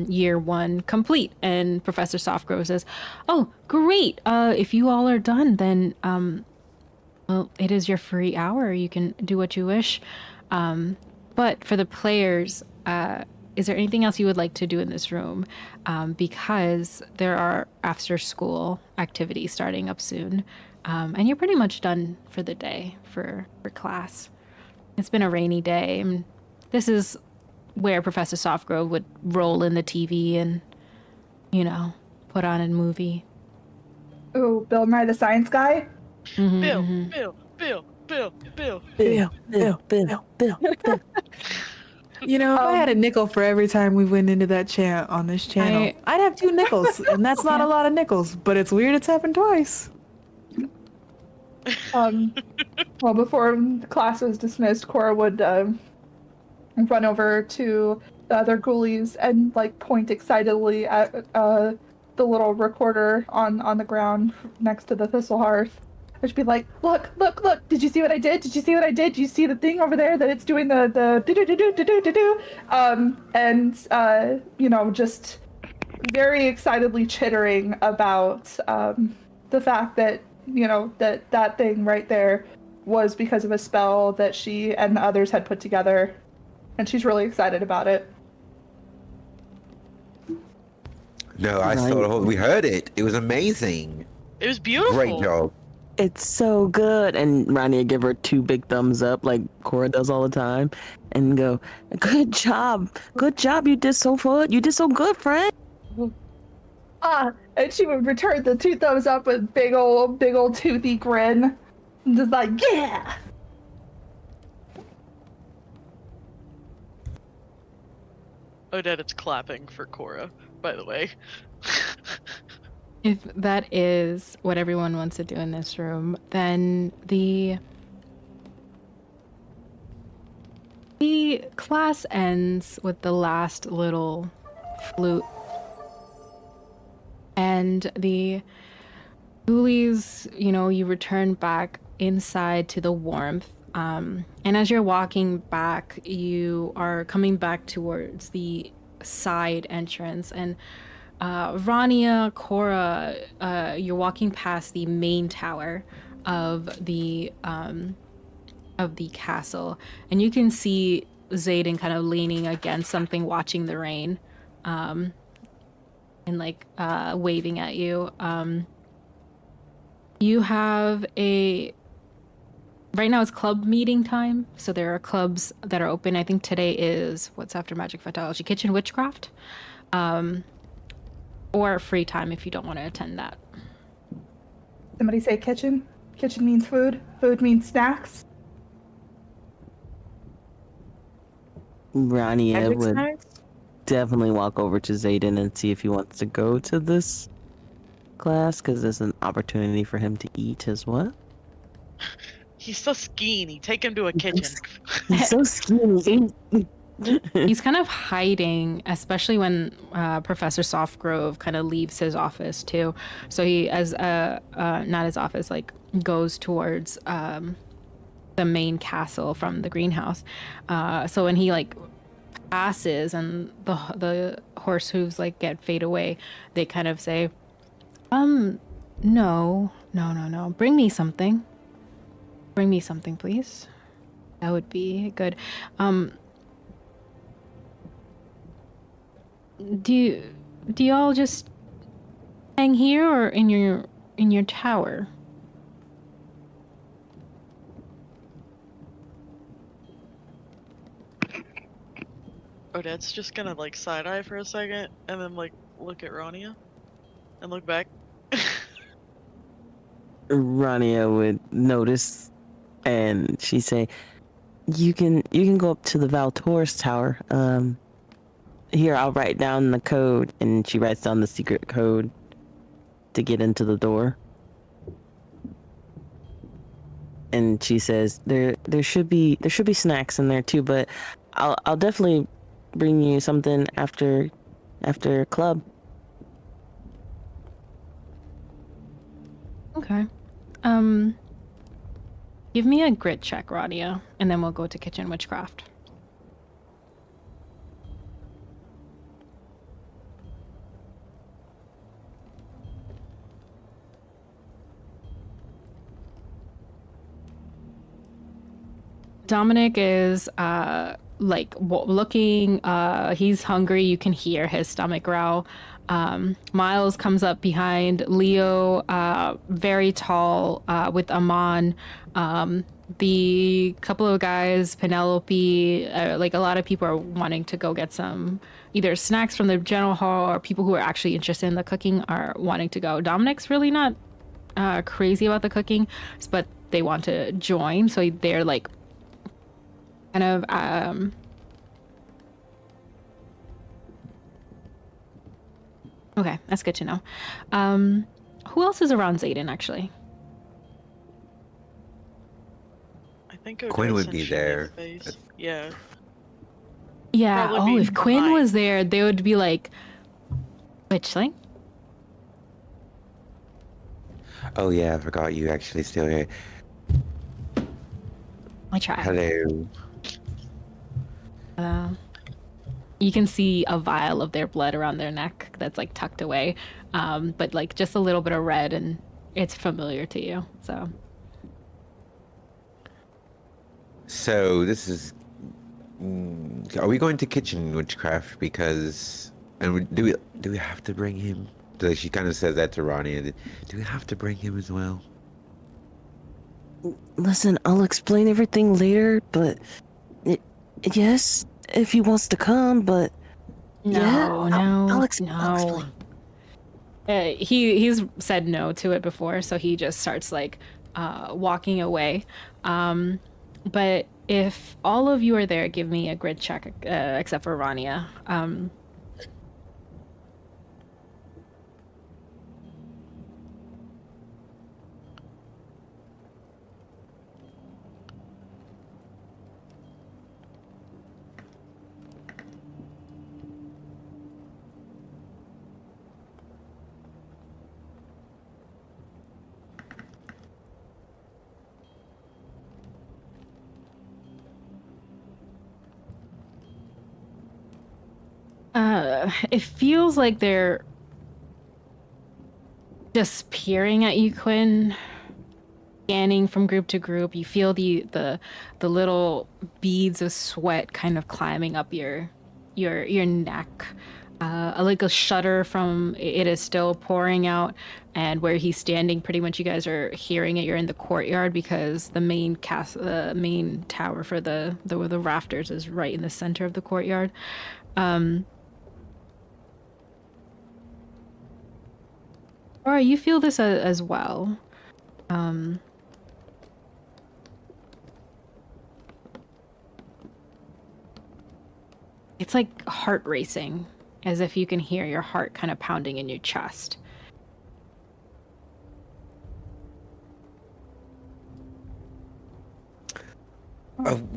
year 1 complete. And Professor Softgrove says, oh, great. If you all are done, then well, it is your free hour. You can do what you wish. But for the players, is there anything else you would like to do in this room? Because there are after school activities starting up soon. And you're pretty much done for the day for class. It's been a rainy day. And this is where Professor Softgrove would roll in the TV and, put on a movie. Ooh, Bill Nye the Science Guy? Mm-hmm, Bill. Bill. If I had a nickel for every time we went into that chant on this channel, I'd have 2 nickels, and that's not a lot of nickels, but it's weird it's happened twice. Well, before the class was dismissed, Cora would run over to the other ghoulies and point excitedly at the little recorder on the ground next to the thistle hearth. And she'd be like, look, did you see what I did? Did you see the thing over there that it's doing the do-do-do-do-do-do-do-do? Just very excitedly chittering about the fact that, that thing right there was because of a spell that she and the others had put together. And she's really excited about it. No, I saw the whole. We heard it. It was amazing. It was beautiful. Great job. It's so good. And Rania give her 2 big thumbs up like Cora does all the time and go, good job. Good job. You did so good. You did so good, friend. And she would return the 2 thumbs up with big old toothy grin. And just like, yeah. Odette, it's clapping for Cora, by the way. If that is what everyone wants to do in this room, then the class ends with the last little flute. And the ghoulies, you return back inside to the warmth. And as you're walking back, you are coming back towards the side entrance. And Rania, Cora, you're walking past the main tower of the castle, and you can see Zayden kind of leaning against something, watching the rain, and waving at you. You have right now it's club meeting time, so there are clubs that are open. I think today is what's after Magic Ghoulies, Kitchen Witchcraft. Or free time if you don't want to attend that. Somebody say kitchen. Kitchen means food. Food means snacks. Rania would definitely walk over to Zayden and see if he wants to go to this class, because there's an opportunity for him to eat as well. He's so skinny. Take him to a kitchen. He's so skinny. He's kind of hiding, especially when Professor Softgrove kind of leaves his office too. So he, not his office, goes towards the main castle from the greenhouse. So when he passes and the horse hooves fade away, they kind of say, no. Bring me something. Bring me something, please. That would be good. Do y'all just hang here or in your tower? Odette's just gonna side eye for a second and then look at Rania and look back. Rania would notice and she'd say, you can go up to the Valtor's tower. Here, I'll write down the code. And she writes down the secret code to get into the door. And she says, there should be snacks in there too, but I'll definitely bring you something after club. Okay. Give me a grit check, Rania, and then we'll go to Kitchen Witchcraft. Dominic is looking. He's hungry. You can hear his stomach growl. Miles comes up behind Leo, very tall, with Amon. The couple of guys, Penelope, like a lot of people are wanting to go get some either snacks from the general hall, or people who are actually interested in the cooking are wanting to go. Dominic's really not crazy about the cooking, but they want to join, so they're like kind of okay, that's good to know. Who else is around Zayden, actually? I think Quinn Odessa would and be Shani's there. face. Yeah. Yeah. Probably Oh, be if Quinn behind. was there, they would be like, Witchling? Oh yeah, I forgot you actually still here. I try. Hello. You can see a vial of their blood around their neck that's like tucked away, but like just a little bit of red, and it's familiar to you. So this is. Are we going to kitchen witchcraft? Because do we have to bring him? Like she kind of says that to Ronnie. Do we have to bring him as well? Listen, I'll explain everything later, but yes, if he wants to come, but I'll explain. He's said no to it before, so he just starts like walking away. But if all of you are there, give me a grid check, except for Rania. It feels like they're just peering at you, Quinn. Scanning from group to group. You feel the little beads of sweat kind of climbing up your neck. Like a shudder from it is still pouring out, and where he's standing, pretty much you guys are hearing it. You're in the courtyard because the main main tower for the rafters is right in the center of the courtyard. Or you feel this as well. It's like heart racing, as if you can hear your heart kind of pounding in your chest.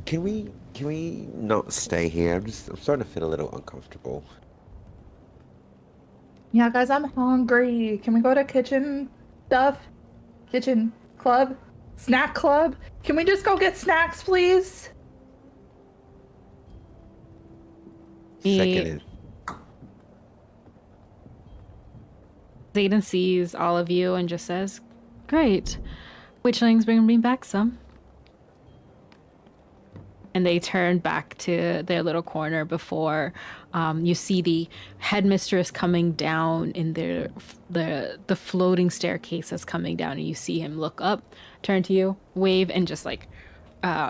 Can we not stay here? I'm starting to feel a little uncomfortable. Yeah, guys, I'm hungry. Can we go to kitchen stuff? Kitchen club? Snack club? Can we just go get snacks, please? Seconded. Zayden sees all of you and just says, "Great. Witchlings, bring me back some." And they turn back to their little corner before you see the headmistress coming down in the floating staircase that's coming down, and you see him look up, turn to you, wave, and just like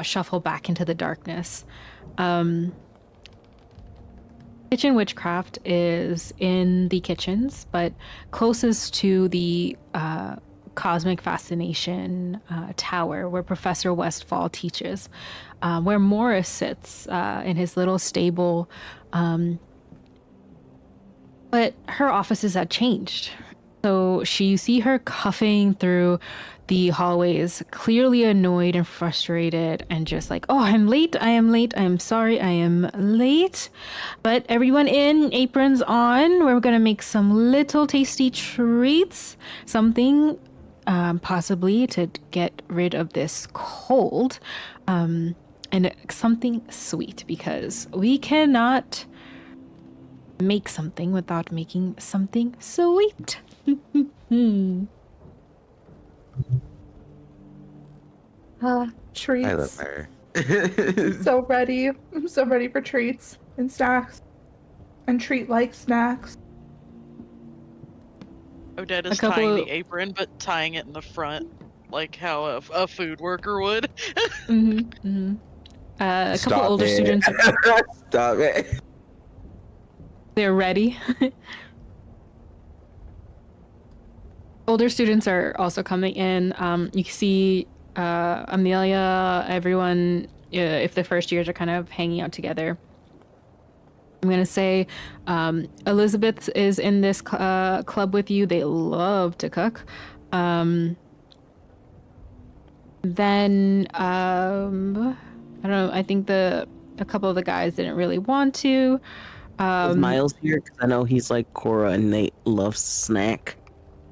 shuffle back into the darkness. Kitchen witchcraft is in the kitchens, but closest to the cosmic fascination tower where Professor Westfall teaches, where Morris sits in his little stable. But her offices had changed. So you see her cuffing through the hallways, clearly annoyed and frustrated, and just like, "Oh, I'm late. I am late. I am sorry. I am late. But everyone in, aprons on. We're going to make some little tasty treats. Something possibly to get rid of this cold. And something sweet, because we cannot make something without making something sweet." Treats. I love her. So ready. I'm so ready for treats and snacks. And treat-like snacks. Odette is tying the apron, but tying it in the front, like how a food worker would. A couple older students. Stop it. They're ready. Older students are also coming in. You can see Amelia, everyone, if the first years are kind of hanging out together. I'm going to say Elizabeth is in this club with you. They love to cook. Then, I don't know, I think a couple of the guys didn't really want to. Is Miles here? Because I know he's like Cora and Nate loves snack.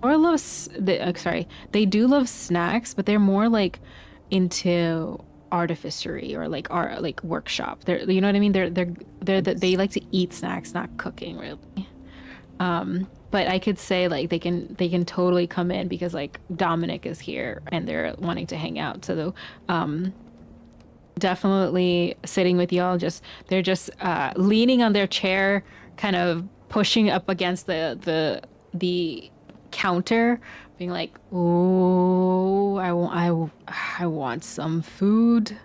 Cora loves, they do love snacks, but they're more like into artificery or like art, like workshop. They're, you know what I mean? They like to eat snacks, not cooking really. But I could say like they can totally come in because like Dominic is here and they're wanting to hang out. So definitely sitting with y'all. They're just leaning on their chair, kind of pushing up against the counter, being like, "Ooh, I want some food."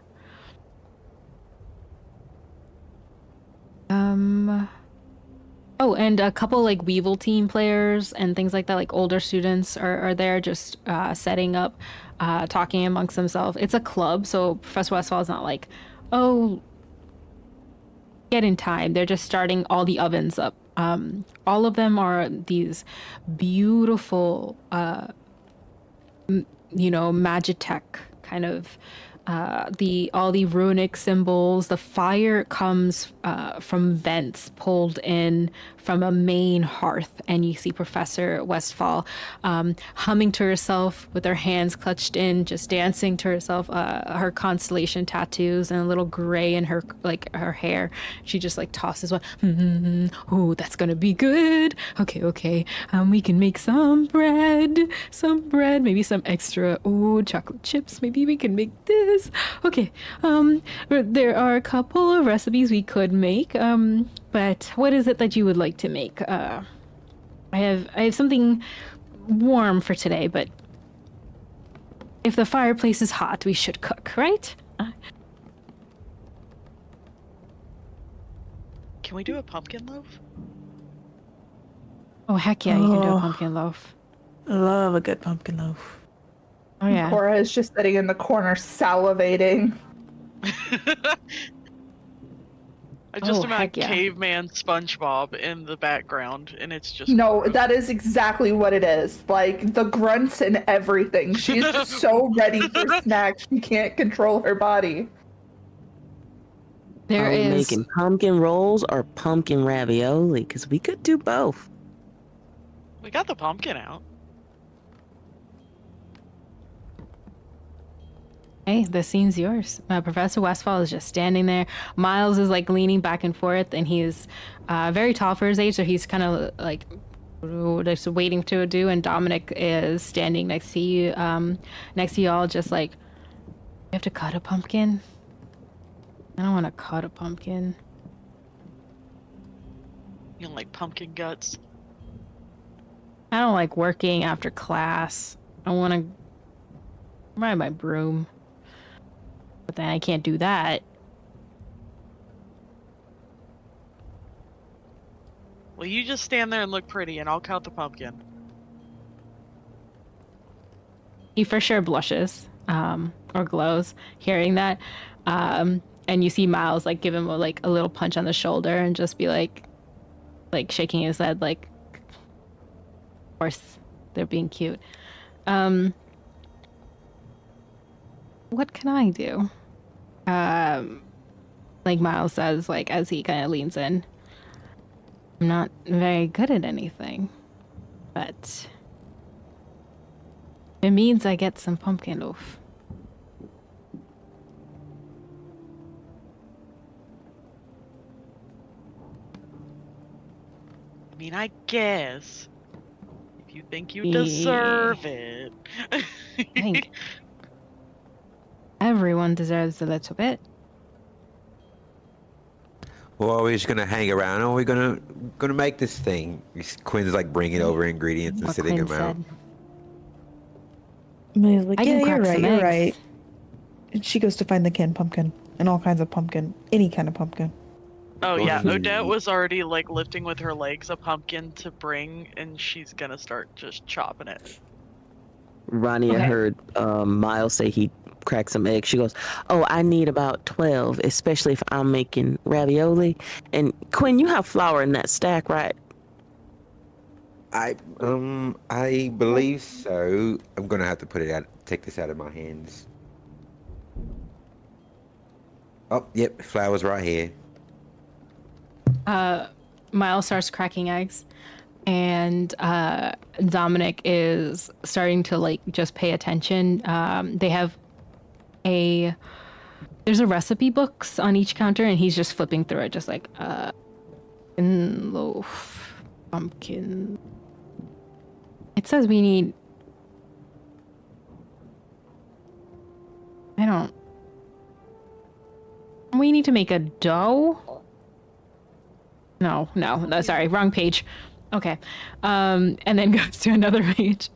Oh, and a couple like Weevil team players and things like that, like older students are there just setting up, talking amongst themselves. It's a club, so Professor Westphal is not like, oh, get in time. They're just starting all the ovens up. All of them are these beautiful, Magitech kind of, all the runic symbols. The fire comes from vents pulled in from a main hearth, and you see Professor Westphal humming to herself with her hands clutched in, just dancing to herself, her constellation tattoos and a little gray in her hair. She just like tosses one. Oh, that's gonna be good. Okay. We can make some bread, maybe some extra chocolate chips. Maybe we can make this. Okay. There are a couple of recipes we could make. But what is it that you would like to make? I have something warm for today, but if the fireplace is hot, we should cook, right? Can we do a pumpkin loaf? Oh, heck yeah, you can do a pumpkin loaf. I love a good pumpkin loaf. Oh, yeah. Cora is just sitting in the corner salivating. I just imagine caveman SpongeBob in the background, and it's just... No, that is exactly what it is. Like, the grunts and everything. She is just so ready for snacks, she can't control her body. Are we making pumpkin rolls or pumpkin ravioli? Because we could do both. We got the pumpkin out. Hey, the scene's yours. Professor Westphal is just standing there. Miles is like leaning back and forth, and he's very tall for his age, so he's kind of like just waiting to do. And Dominic is standing next to you, next to y'all, just like, you have to cut a pumpkin. I don't want to cut a pumpkin. You don't like pumpkin guts? I don't like working after class. I want to ride my broom. But then I can't do that. Well, you just stand there and look pretty, and I'll cut the pumpkin. He for sure blushes, or glows, hearing that. And you see Miles like give him a little punch on the shoulder and just be like shaking his head, like, of course, they're being cute. What can I do? Like Miles says, like, as he kind of leans in. I'm not very good at anything, but it means I get some pumpkin loaf. I mean, I guess if you think you deserve it. I think everyone deserves a little bit. Well, are we just gonna hang around, or are we gonna make this thing? Quinn's like bringing over ingredients and What sitting Quinn them out. said. Amelia's like, I yeah, can you're crack right, some you're eggs. right. And she goes to find the canned pumpkin and all kinds of pumpkin, any kind of pumpkin. Oh Go yeah, ahead. Odette was already like lifting with her legs a pumpkin to bring, and she's gonna start just chopping it. Ronnie Okay. heard Miles say he cracked some eggs. She goes, "Oh, I need about 12, especially if I'm making ravioli." And Quinn, you have flour in that stack, right? I believe so. I'm gonna have to take this out of my hands. Oh, yep, flour's right here. Miles starts cracking eggs, and Dominic is starting to like just pay attention. They have there's a recipe books on each counter, and he's just flipping through it, just like loaf, pumpkin. It says we need. We need to make a dough. No, sorry, wrong page. Okay. And then goes to another page.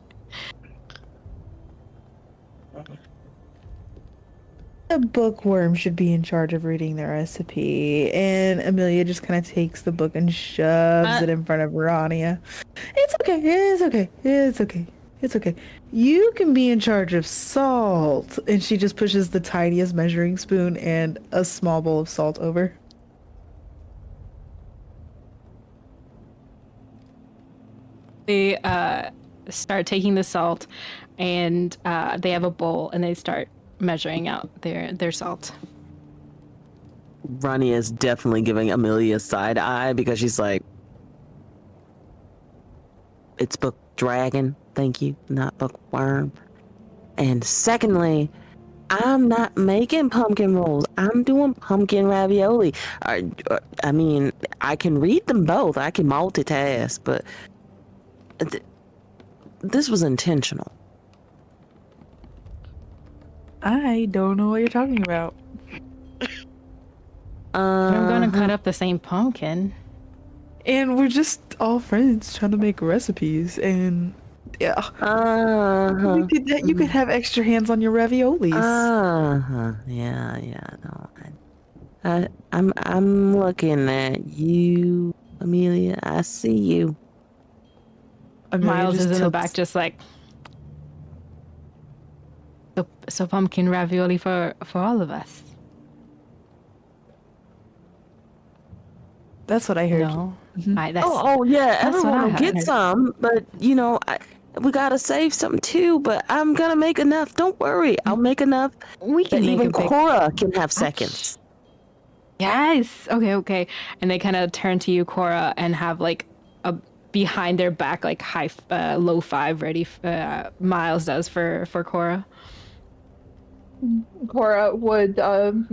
The bookworm should be in charge of reading the recipe, and Amelia just kind of takes the book and shoves it in front of Rania. It's okay, it's okay, it's okay, it's okay. You can be in charge of salt. And she just pushes the tiniest measuring spoon and a small bowl of salt over. They start taking the salt, and they have a bowl, and they start measuring out their salt. Ronnie is definitely giving Amelia a side eye because she's like, "It's book dragon, thank you, not bookworm." And secondly, I'm not making pumpkin rolls. I'm doing pumpkin ravioli. I mean, I can read them both. I can multitask, but this was intentional. I don't know what you're talking about. I'm gonna cut up the same pumpkin. And we're just all friends trying to make recipes, and yeah. You could have extra hands on your raviolis. Yeah, no. I'm looking at you, Amelia. I see you. Amelia Miles just is in the tilts- back, just like, so pumpkin ravioli for all of us. That's what I heard. No, that's Oh yeah, that's what everyone I will get heard. some, but we gotta save some too. But I'm gonna make enough. Don't worry, I'll make enough we that can make even a big. Cora can have seconds. Yes. Okay. And they kind of turn to you, Cora, and have like a behind their back, like low five ready. Miles does for Cora. Cora would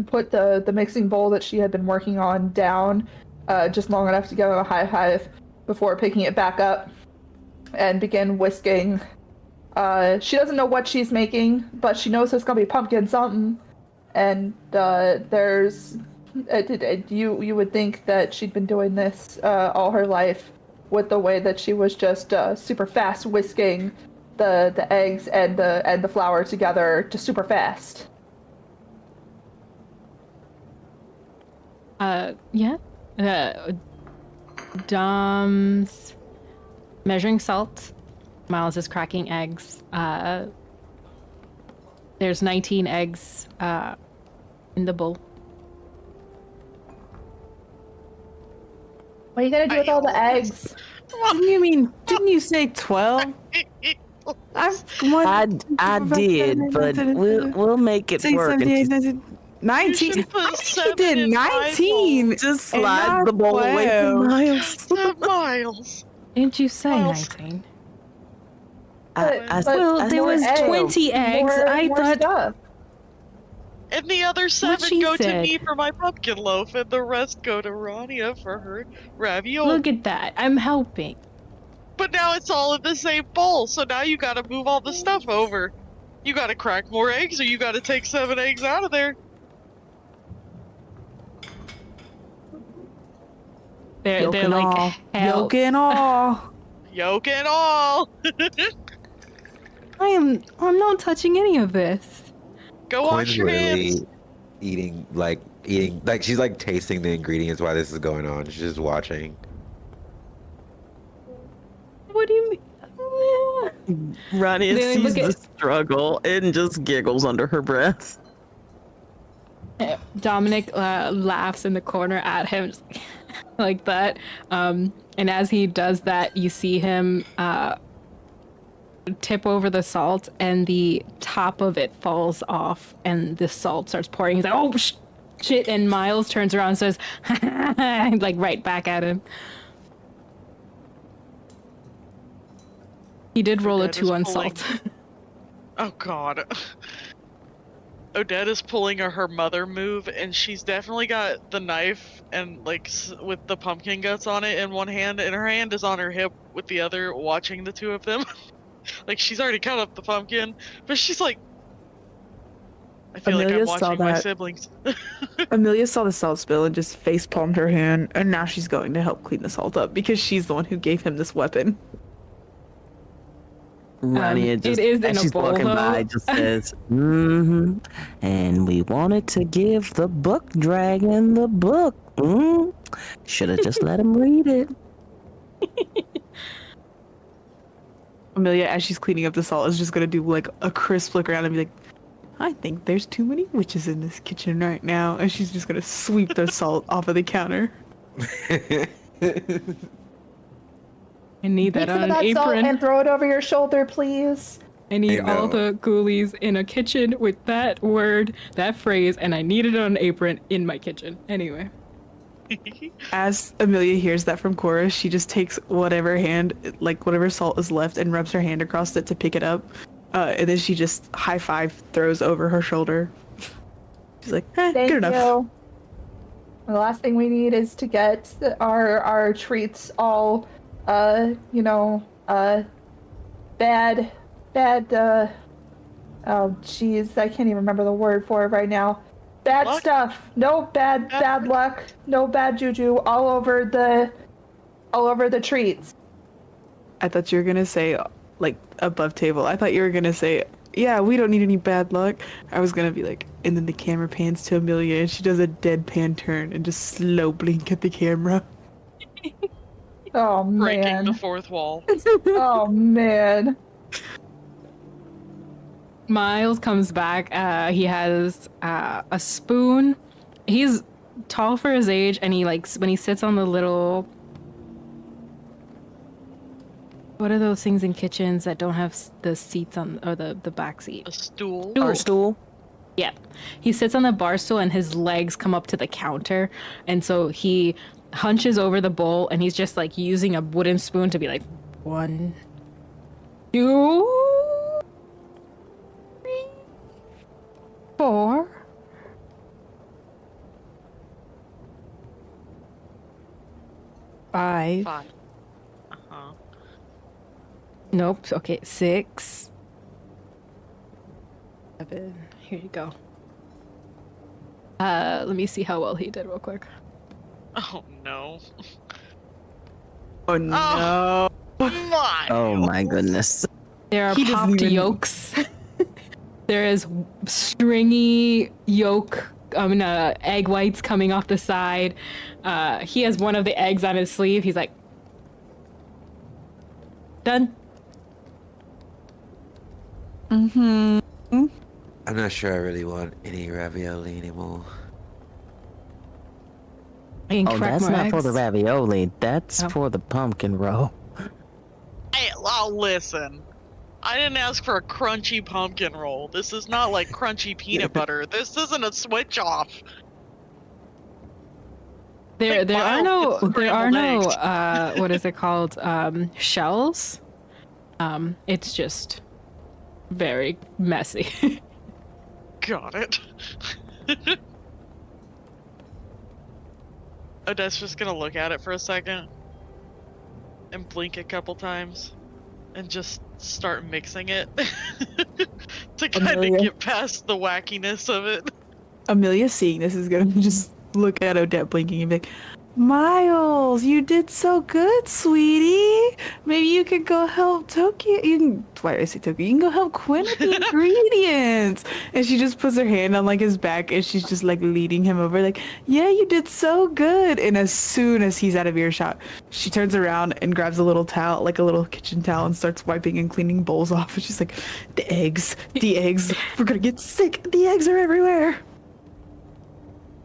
put the mixing bowl that she had been working on down just long enough to give him a high five before picking it back up and begin whisking. She doesn't know what she's making, but she knows there's gonna be pumpkin something. And there's you would think that she'd been doing this all her life with the way that she was just super fast whisking the eggs and the flour together just super fast. Yeah. Dom's measuring salt. Miles is cracking eggs. There's 19 eggs in the bowl. What are you gonna do with all the eggs? Didn't you say 12? I did, but we'll make it work. 19. You I think you did 19. Just slide the bowl away from Miles. Miles. Didn't you say Miles. 19? But there was eggs. 20 eggs. I More thought. stuff. And the other 7 she go to said. me for my pumpkin loaf, and the rest go to Rania for her ravioli. Look at that. I'm helping. But now it's all in the same bowl, so now you gotta move all the stuff over. You gotta crack more eggs, or you gotta take 7 eggs out of there. They're Yolk and like all. hell. Yolk and all. Yoke and all. I'm not touching any of this. Go wash Quinn's your literally hands. eating, like she's like tasting the ingredients while this is going on. She's just watching. What do you mean? Rania They sees look the at- struggle and just giggles under her breath. Dominic laughs in the corner at him, just like that. And as he does that, you see him tip over the salt, and the top of it falls off, and the salt starts pouring. He's like, "Oh shit!" And Miles turns around and says, like right back at him. He did roll a Odette 2 is on pulling- salt. Oh god. Odette is pulling a her mother move, and she's definitely got the knife and like with the pumpkin guts on it in one hand, and her hand is on her hip with the other, watching the two of them. Like she's already cut up the pumpkin, but she's like, I feel Amelia like I'm saw watching my that. siblings. Amelia saw the salt spill and just face palmed her hand, and now she's going to help clean the salt up because she's the one who gave him this weapon. Rania just, it is in as a she's bowl, walking by, though. just says, "Mm-hmm." And we wanted to give the book dragon the book. Should have just let him read it. Amelia, as she's cleaning up the salt, is just gonna do like a crisp look around and be like, I think there's too many witches in this kitchen right now. And she's just gonna sweep the salt off of the counter. I need that Take some on of an that salt apron. and throw it over your shoulder, please. I need I all know. the ghoulies in a kitchen with that word, that phrase, and I need it on an apron in my kitchen. Anyway. As Amelia hears that from Cora, she just takes whatever salt is left and rubs her hand across it to pick it up. And then she just high five throws over her shoulder. She's like, Thank good enough. you. The last thing we need is to get our treats all, bad, oh jeez, I can't even remember the word for it right now. Bad Luck? stuff. No bad luck. No bad juju all over the treats. I thought you were gonna say, like, above table. I thought you were gonna say, yeah, we don't need any bad luck. I was gonna be like, and then the camera pans to Amelia and she does a deadpan turn and just slow blink at the camera. Oh Breaking man. the fourth wall. Oh man. Miles comes back. He has a spoon. He's tall for his age, and he likes when he sits on the little. What are those things in kitchens that don't have the seats on, or the back seat? A stool. Our stool. Yeah. He sits on the bar stool and his legs come up to the counter. And so he hunches over the bowl and he's just like using a wooden spoon to be like, 1, 2, 3, 4. Five. Uh-huh. Nope. Okay. 6, 7. Here you go. Let me see how well he did real quick. Oh no. Oh no. My. Oh my goodness. There are He doesn't popped even- yolks. There is stringy yolk, egg whites coming off the side. He has one of the eggs on his sleeve. He's like, done. Mm-hmm. I'm not sure I really want any ravioli anymore. I can Oh, crack that's more not for eggs. the ravioli. That's Oh. for the pumpkin roll. Hey, listen. I didn't ask for a crunchy pumpkin roll. This is not like crunchy peanut butter. This isn't a switch off. There Big are pile no, of there are scrambled no, eggs. what is it called? Shells. It's just very messy. Got it. Odette's just gonna look at it for a second and blink a couple times and just start mixing it to kind of Amelia? get past the wackiness of it. Amelia seeing this is gonna just look at Odette blinking and be like, Miles, you did so good, sweetie. Maybe you could go help Tokyo. Why did I say Tokyo? You can go help Quinn with the ingredients. And she just puts her hand on like his back and she's just like leading him over, like, yeah, you did so good. And as soon as he's out of earshot, she turns around and grabs a little towel, like a little kitchen towel, and starts wiping and cleaning bowls off. And she's like, the eggs, we're gonna get sick. The eggs are everywhere.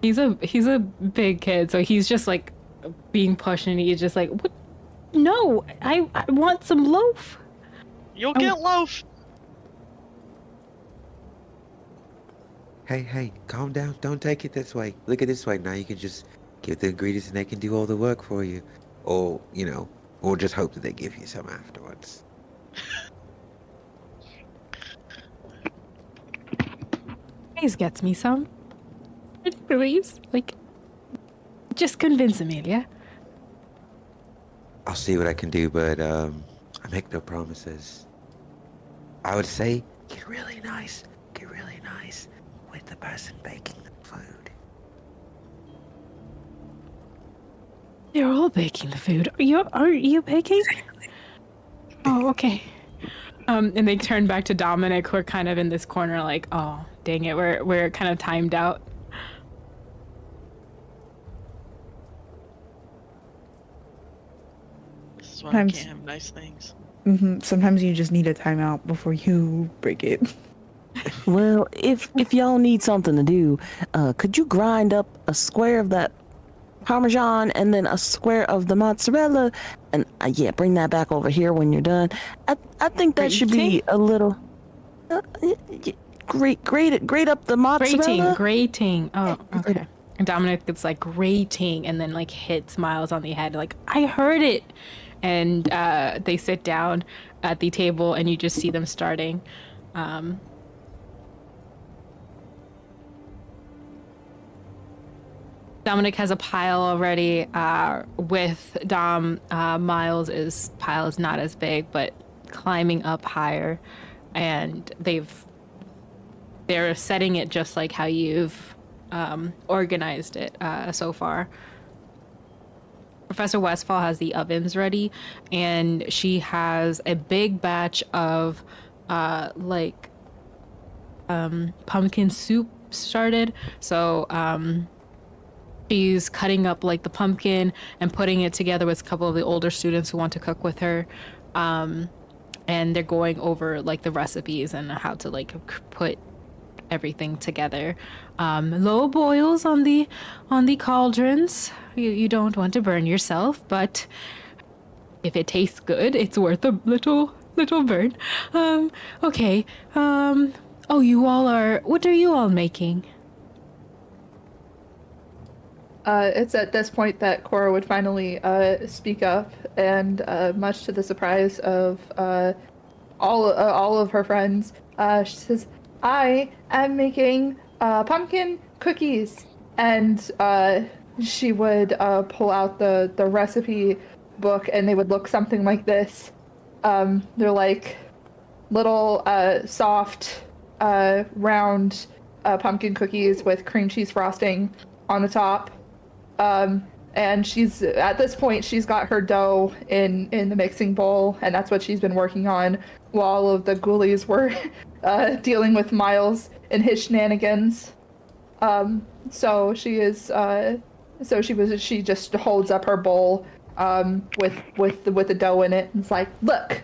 He's a big kid, so he's just like being pushed, and he's just like, what? No, I want some loaf. You'll get loaf. Hey, calm down. Don't take it this way. Look at it this way. Now you can just give the ingredients and they can do all the work for you. Or, or just hope that they give you some afterwards. Please gets me some. Please, like, just convince Amelia. I'll see what I can do, but I make no promises. I would say get really nice with the person baking the food. They're all baking the food. Are you baking? Oh, okay. And they turn back to Dominic, who are kind of in this corner, like, oh, dang it, we're kind of timed out. This is why I can't have nice things. Sometimes you just need a timeout before you break it. Well, if y'all need something to do, could you grind up a square of that Parmesan and then a square of the mozzarella, and bring that back over here when you're done. I think that should be a little grate up the mozzarella. Grating. Oh, okay. And Dominic gets like grating and then like hits Miles on the head, like, I heard it. And they sit down at the table and you just see them starting. Dominic has a pile already with Dom. Miles' pile is not as big, but climbing up higher, and they're setting it just like how you've organized it so far. Professor Westphal has the ovens ready, and she has a big batch of pumpkin soup started. So she's cutting up like the pumpkin and putting it together with a couple of the older students who want to cook with her. And they're going over like the recipes and how to like put everything together. Low boils on the cauldrons. You don't want to burn yourself, but if it tastes good, it's worth a little burn. Okay. Oh, what are you all making? It's at this point that Cora would finally speak up, and much to the surprise of all of her friends, she says, "I am making pumpkin cookies," and she would pull out the recipe book, and they would look something like this. They're like little soft, round pumpkin cookies with cream cheese frosting on the top. And she's at this point she's got her dough in the mixing bowl, and that's what she's been working on while all of the ghoulies were dealing with Miles and his shenanigans. So she just holds up her bowl with the dough in it, and it's like, look,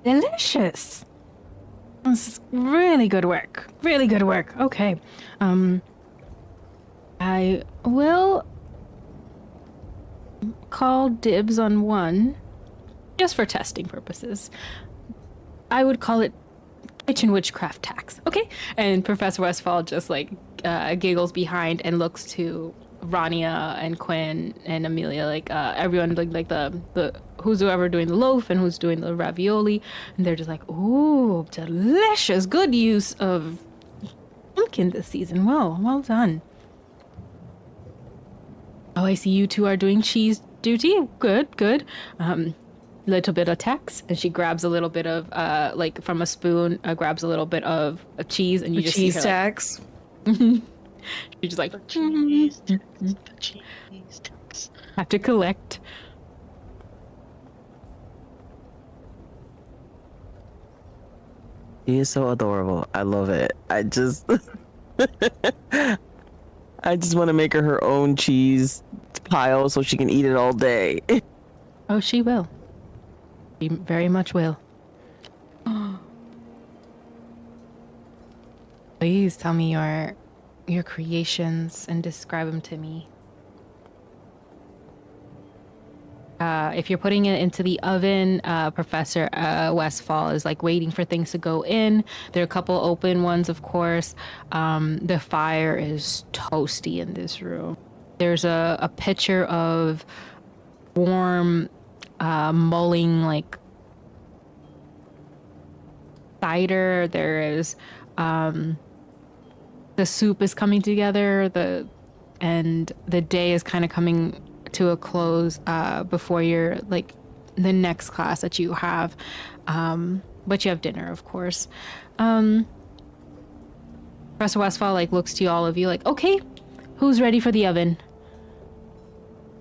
delicious. This is really good work. Okay. I will call dibs on one, just for testing purposes. I would call it kitchen witchcraft tax, okay? And Professor Westphal just like giggles behind and looks to Rania and Quinn and Amelia, like everyone, like the who's whoever doing the loaf and who's doing the ravioli, and they're just like, ooh, delicious, good use of pumpkin this season. Well done. Oh, I see you two are doing cheese duty. Good. Little bit of Tex, and she grabs a little bit of like from a spoon, grabs a little bit of cheese, and you just cheese see her, tax. Like, She's just like, The cheese text. The cheese text. have to collect. She is so adorable. I love it. I just I just want to make her own cheese pile so she can eat it all day. Oh, she will. She very much will. Please tell me your creations and describe them to me. If you're putting it into the oven, Professor Westphal is like waiting for things to go in. There are a couple open ones, of course. The fire is toasty in this room. There's a pitcher of warm, mulling like cider. There is the soup is coming together. And the day is kind of coming to a close before your like the next class that you have, but you have dinner, of course. Professor Westphal like looks to all of you like, okay, who's ready for the oven?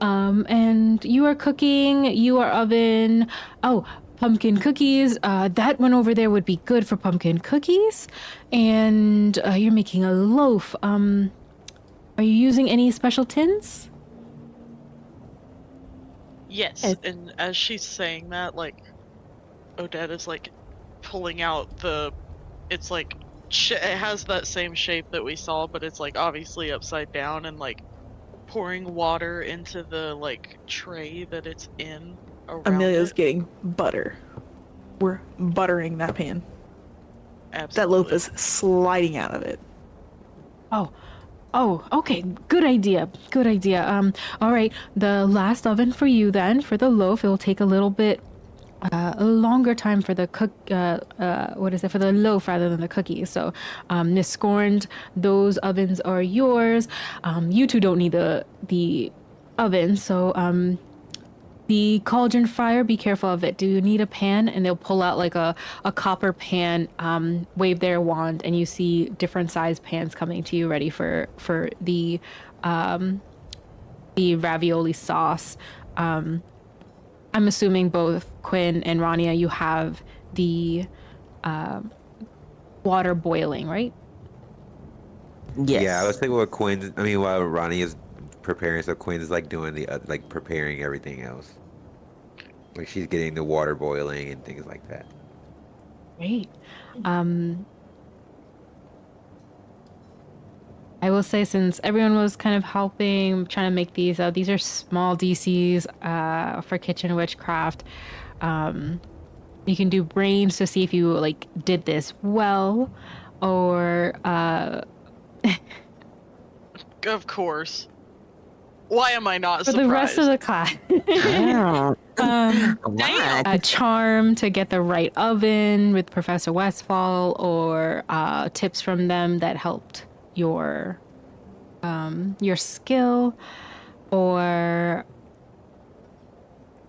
And you are cooking, you are oven. Oh, pumpkin cookies. That one over there would be good for pumpkin cookies. And you're making a loaf. Are you using any special tins? Yes, and as she's saying that, like, Odette is like pulling out it's like it has that same shape that we saw, but it's like obviously upside down, and like pouring water into the like tray that it's in around Amelia's it. getting butter. We're buttering that pan. Absolutely. That loaf is sliding out of it. Oh, okay. Good idea. Good idea. All right. The last oven for you then. For the loaf, it'll take a little bit a longer time for the for the loaf rather than the cookies. So, Miss Scorned, those ovens are yours. You two don't need the oven. So, the cauldron fryer, be careful of it. Do you need a pan? And they'll pull out like a copper pan, wave their wand, and you see different size pans coming to you ready for the ravioli sauce. I'm assuming both Quinn and Rania, you have the water boiling, right? Yes. Yeah, I was thinking while Ronnie is preparing, so Quinn is like doing like preparing everything else. Like she's getting the water boiling and things like that. Great. I will say, since everyone was kind of helping, trying to make these are small DCs for kitchen witchcraft. You can do brains to see if you like did this well, or Of course. Why am I not for surprised? the rest of the class. A charm to get the right oven with Professor Westphal, or tips from them that helped your skill, or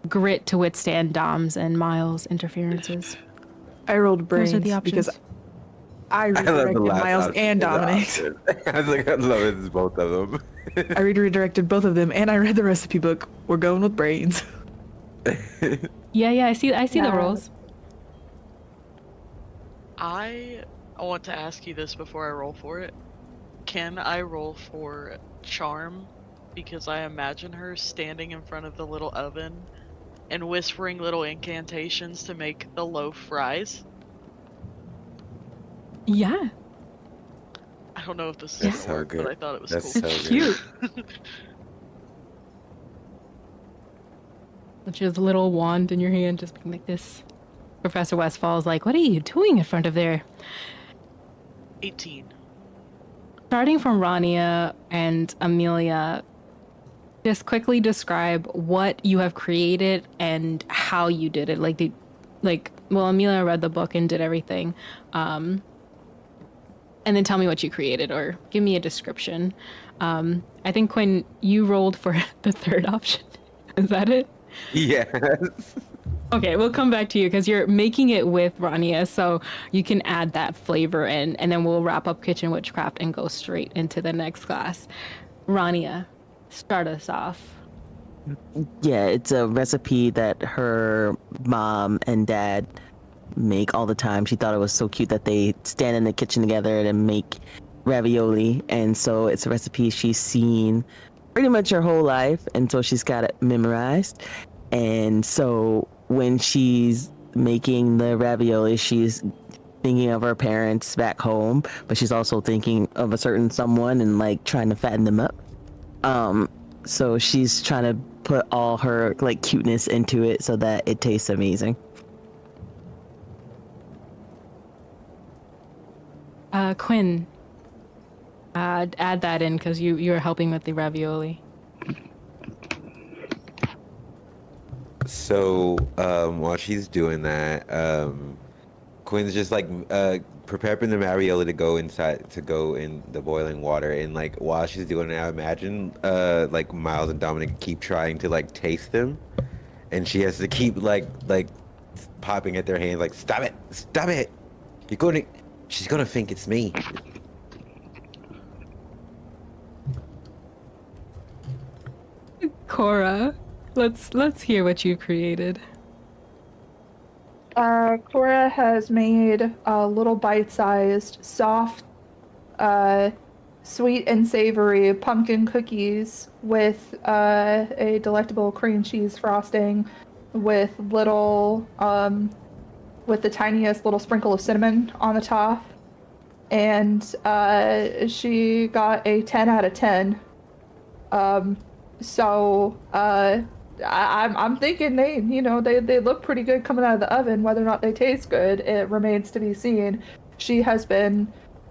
grit to withstand Dom's and Miles' interferences. I rolled brains Those are the options. because I redirected Miles and Dominic. I was like, I love both of them. I redirected both of them, and I read the recipe book. We're going with brains. Yeah, I see the rolls. I want to ask you this before I roll for it. Can I roll for charm? Because I imagine her standing in front of the little oven and whispering little incantations to make the loaf rise. Yeah. I don't know if this is That's gonna so work, good. but I thought it was That's cool. so Cute. good. Which is a little wand in your hand, just being like this. Professor Westphal is like, what are you doing in front of there? 18. Starting from Rania and Amelia, just quickly describe what you have created and how you did it. Well, Amelia read the book and did everything. And then tell me what you created, or give me a description. I think, Quinn, you rolled for the third option. Is that it? Yes. Okay, we'll come back to you because you're making it with Rania, so you can add that flavor in, and then we'll wrap up Kitchen Witchcraft and go straight into the next class. Rania, start us off. Yeah, it's a recipe that her mom and dad make all the time. She thought it was so cute that they stand in the kitchen together and make ravioli. And so it's a recipe she's seen pretty much her whole life. And so she's got it memorized. And so when she's making the ravioli, she's thinking of her parents back home, but she's also thinking of a certain someone and like trying to fatten them up. So she's trying to put all her like cuteness into it so that it tastes amazing. Quinn, add that in because you're helping with the ravioli. So while she's doing that, Quinn's just like preparing the ravioli to go in the boiling water, and like while she's doing it, I imagine like Miles and Dominic keep trying to like taste them, and she has to keep like popping at their hands like, stop it, she's gonna think it's me. Cora, let's hear what you created. Cora has made little bite-sized, soft, sweet and savory pumpkin cookies with a delectable cream cheese frosting with with the tiniest little sprinkle of cinnamon on the top. And she got a 10 out of 10. I'm thinking they look pretty good coming out of the oven. Whether or not they taste good, it remains to be seen. She has been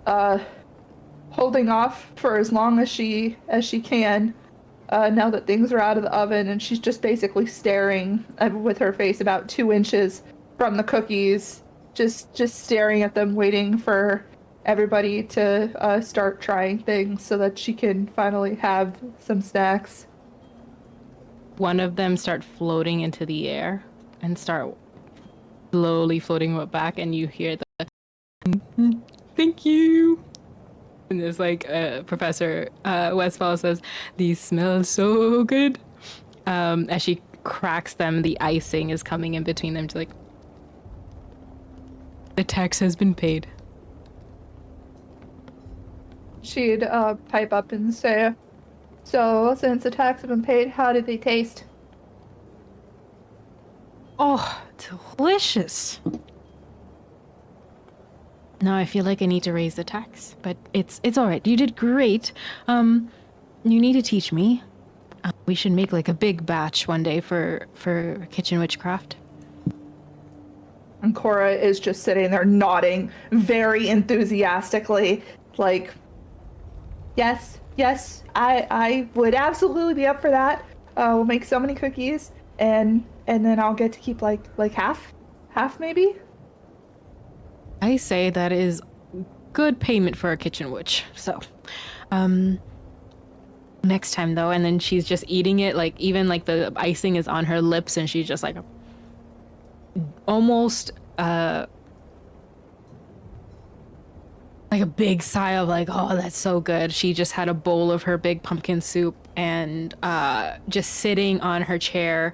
holding off for as long as she can. Now that things are out of the oven, and she's just basically staring with her face about 2 inches from the cookies, just staring at them, waiting for everybody to start trying things so that she can finally have some snacks. One of them start floating into the air and start slowly floating back, and you hear the thank you. And there's like Professor Westfall says, "These smell so good." As she cracks them, the icing is coming in between them. She's like, "The tax has been paid." She'd pipe up and say, "So, since the tax has been paid, how did they taste?" Oh, delicious. Now I feel like I need to raise the tax, but it's all right. You did great. You need to teach me. We should make like a big batch one day for Kitchen Witchcraft. And Cora is just sitting there nodding very enthusiastically, like, yes, I would absolutely be up for that. We'll make so many cookies, and then I'll get to keep like half maybe. I say that is good payment for a kitchen witch. So, next time though, and then she's just eating it, like even like the icing is on her lips, and she's just like almost like a big sigh of like, oh, that's so good. She just had a bowl of her big pumpkin soup and just sitting on her chair.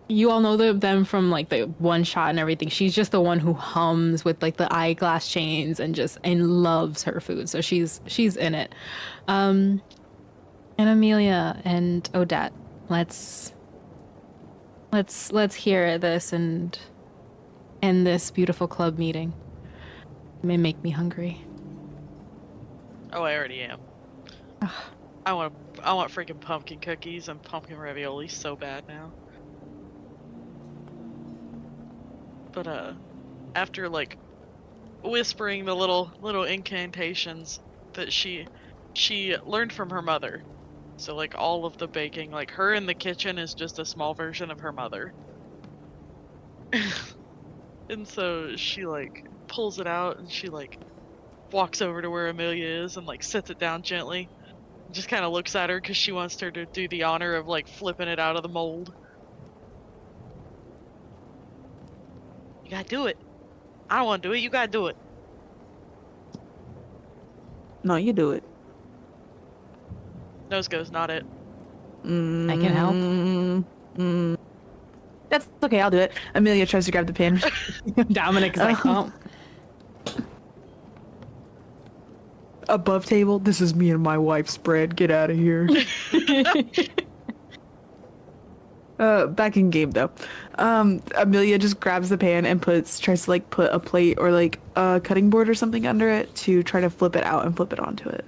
You all know them from like the one shot and everything. She's just the one who hums with like the eyeglass chains and loves her food. So she's in it. And Amelia and Odette, let's hear this and end this beautiful club meeting. It may make me hungry. Oh, I already am. I want freaking pumpkin cookies and pumpkin ravioli so bad now. But after like whispering the little incantations that she learned from her mother, so like all of the baking, like her in the kitchen is just a small version of her mother. And so she like pulls it out and she like walks over to where Amelia is and like sets it down gently. Just kind of looks at her because she wants her to do the honor of like flipping it out of the mold. You gotta do it. I don't want to do it. You gotta do it. No, you do it. Nose goes, not it. I can help. That's okay, I'll do it. Amelia tries to grab the pan. Dominic is like, oh. Above table, this is me and my wife's bread. Get out of here. Back in game though. Amelia just grabs the pan and tries to like put a plate or like a cutting board or something under it to try to flip it out and flip it onto it.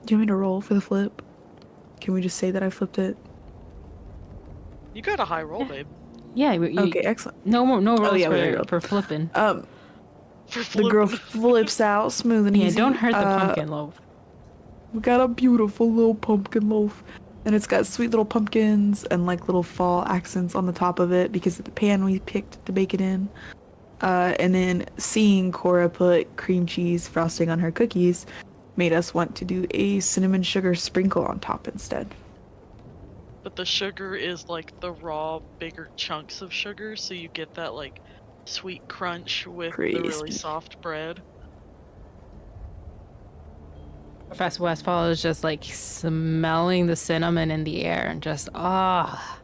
Do you want me to roll for the flip? Can we just say that I flipped it? You got a high roll, babe. Yeah. Okay, excellent. No rolls yeah, for flipping. The girl flips out smooth and easy. Yeah, don't hurt the pumpkin loaf. We got a beautiful little pumpkin loaf. And it's got sweet little pumpkins and like little fall accents on the top of it because of the pan we picked to bake it in. And then seeing Cora put cream cheese frosting on her cookies made us want to do a cinnamon sugar sprinkle on top instead. But the sugar is like the raw, bigger chunks of sugar, so you get that like sweet crunch with the really soft bread. Professor Westfall is just like smelling the cinnamon in the air and just,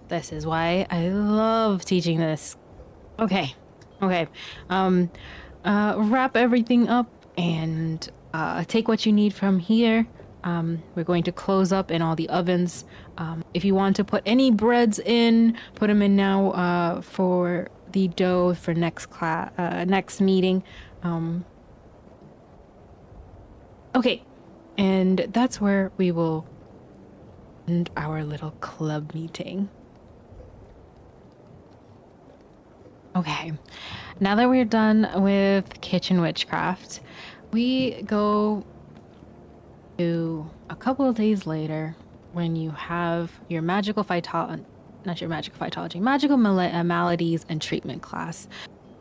this is why I love teaching this. Okay. Wrap everything up and take what you need from here. We're going to close up in all the ovens. If you want to put any breads in, put them in now for the dough for next meeting. Okay. And that's where we will end our little club meeting. Okay, now that we're done with kitchen witchcraft, we go to a couple of days later when you have your magical maladies and treatment class.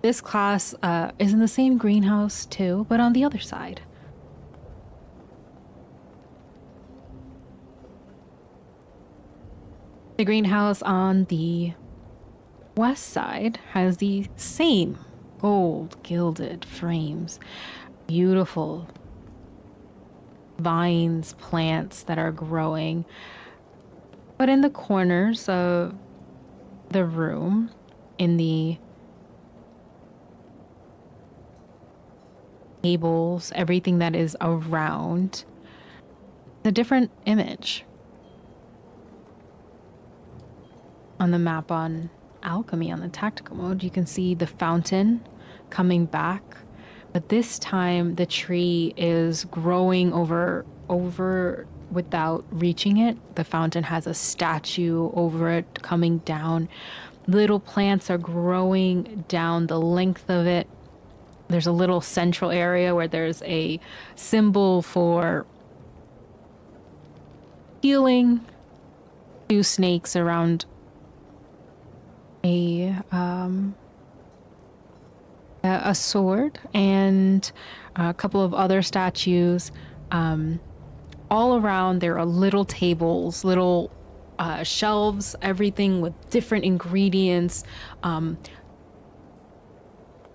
This class is in the same greenhouse too, but on the other side. The greenhouse on the west side has the same gold gilded frames, beautiful vines, plants that are growing. But in the corners of the room, in the tables, everything that is around, a different image. On the map on alchemy, on the tactical mode, you can see the fountain coming back, but this time the tree is growing over without reaching it. The fountain has a statue over it coming down. Little plants are growing down the length of it. There's a little central area where there's a symbol for healing, 2 snakes around a sword, and a couple of other statues. All around there are little tables, little shelves, everything with different ingredients,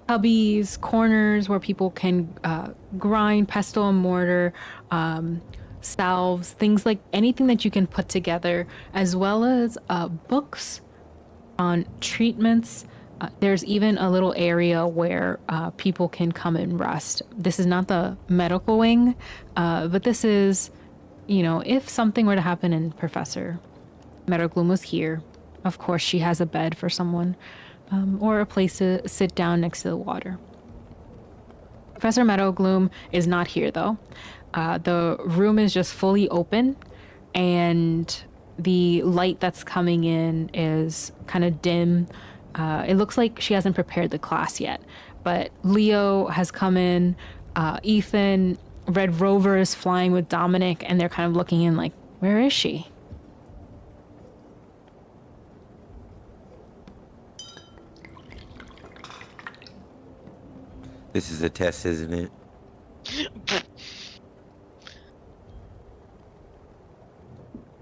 cubbies, corners where people can grind, pestle and mortar, salves, things like anything that you can put together, as well as books on treatments. There's even a little area where people can come and rest. This is not the medical wing, but this is, if something were to happen and Professor Meadowgloom was here, of course she has a bed for someone, or a place to sit down next to the water. Professor Meadowgloom is not here though. The room is just fully open, and the light that's coming in is kind of dim. It looks like she hasn't prepared the class yet, but Leo has come in, Ethan, Red Rover is flying with Dominic, and they're kind of looking in like, where is she? This is a test, isn't it?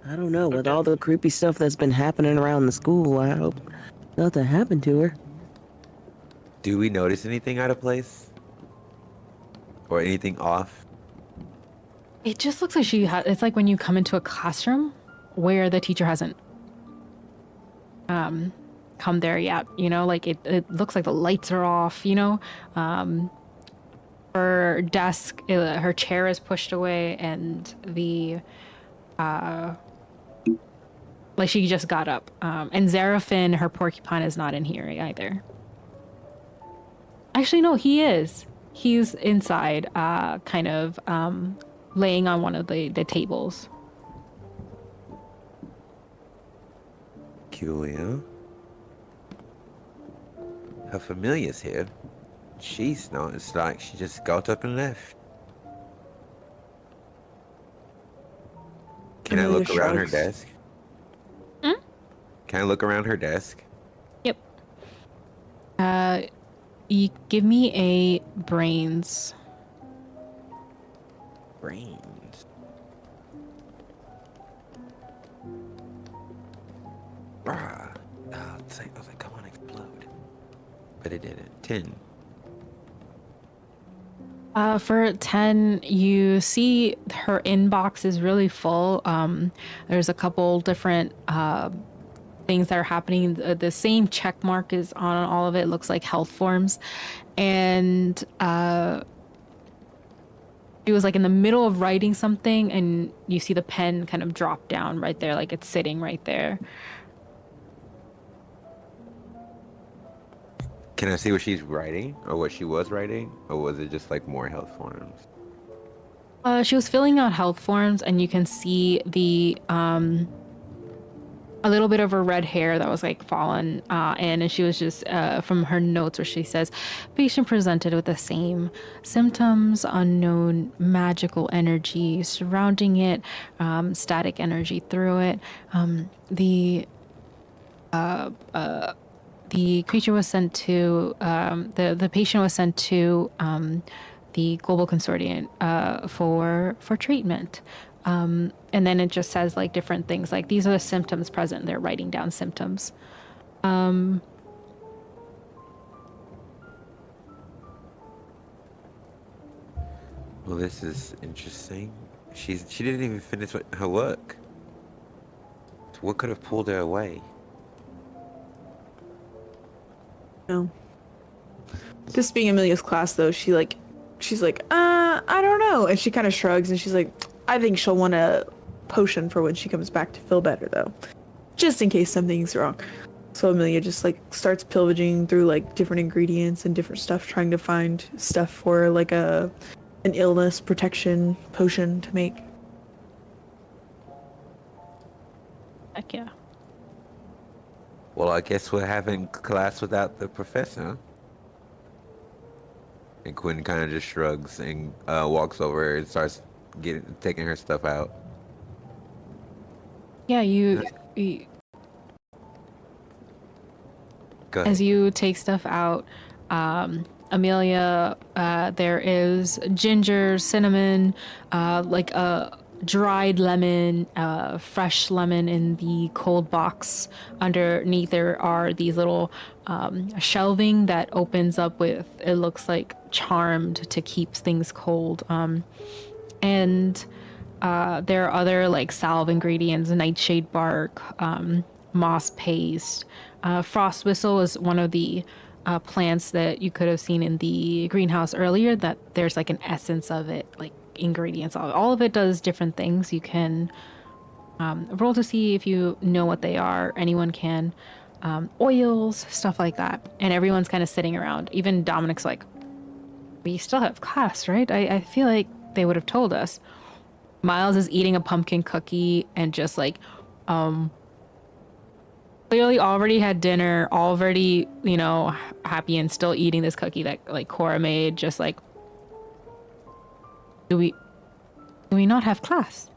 I don't know. With all the creepy stuff that's been happening around the school, I hope Nothing happened to her. Do we notice anything out of place? Or anything off? It just looks like it's like when you come into a classroom where the teacher hasn't come there yet, you know, like it looks like the lights are off, you know. Her desk, her chair is pushed away, and the like she just got up. And Xeraphyn, her porcupine, is not in here either. Actually, no, he is. He's inside, kind of laying on one of the tables. Peculiar. Her familiar's here. She's not. It's like she just got up and left. Can I look around her desk? Hmm? Can I look around her desk? Yep. You give me a brains. Brains. Brah. I was like, come on, explode. But it didn't. 10. For 10, you see her inbox is really full. There's a couple different things that are happening. The same check mark is on all of it. It looks like health forms. And she was like in the middle of writing something, and you see the pen kind of drop down right there, like it's sitting right there. Can I see what she's writing? Or what she was writing? Or was it just like more health forms? She was filling out health forms, and you can see the a little bit of her red hair that was like fallen in, and she was just from her notes where she says, patient presented with the same symptoms, unknown magical energy surrounding it, static energy through it. The creature was sent to the patient was sent to the Global Consortium for treatment. And then it just says like different things, like these are the symptoms present. They're writing down symptoms. Well, this is interesting. She didn't even finish her work. So what could have pulled her away? No. This being Amelia's class, though, she's like, I don't know, and she kind of shrugs, and she's like, I think she'll want a potion for when she comes back to feel better, though, just in case something's wrong. So Amelia just like starts pillaging through like different ingredients and different stuff, trying to find stuff for like an illness protection potion to make. Heck yeah. Well, I guess we're having class without the professor. And Quinn kind of just shrugs and walks over and starts taking her stuff out. Yeah, you Go ahead. as you take stuff out, Amelia, there is ginger, cinnamon, like a dried lemon, fresh lemon in the cold box. Underneath there are these little shelving that opens up with, it looks like charmed to keep things cold. And there are other like salve ingredients, nightshade bark, moss paste. Frost whistle is one of the plants that you could have seen in the greenhouse earlier, that there's like an essence of it, like ingredients. All of it does different things. You can roll to see if you know what they are. Anyone can. Oils, stuff like that. And everyone's kind of sitting around. Even Dominic's like, we still have class, right? I feel like they would have told us. Miles is eating a pumpkin cookie and just like clearly already had dinner, already, you know, happy, and still eating this cookie that like Cora made. Just like, do we not have class?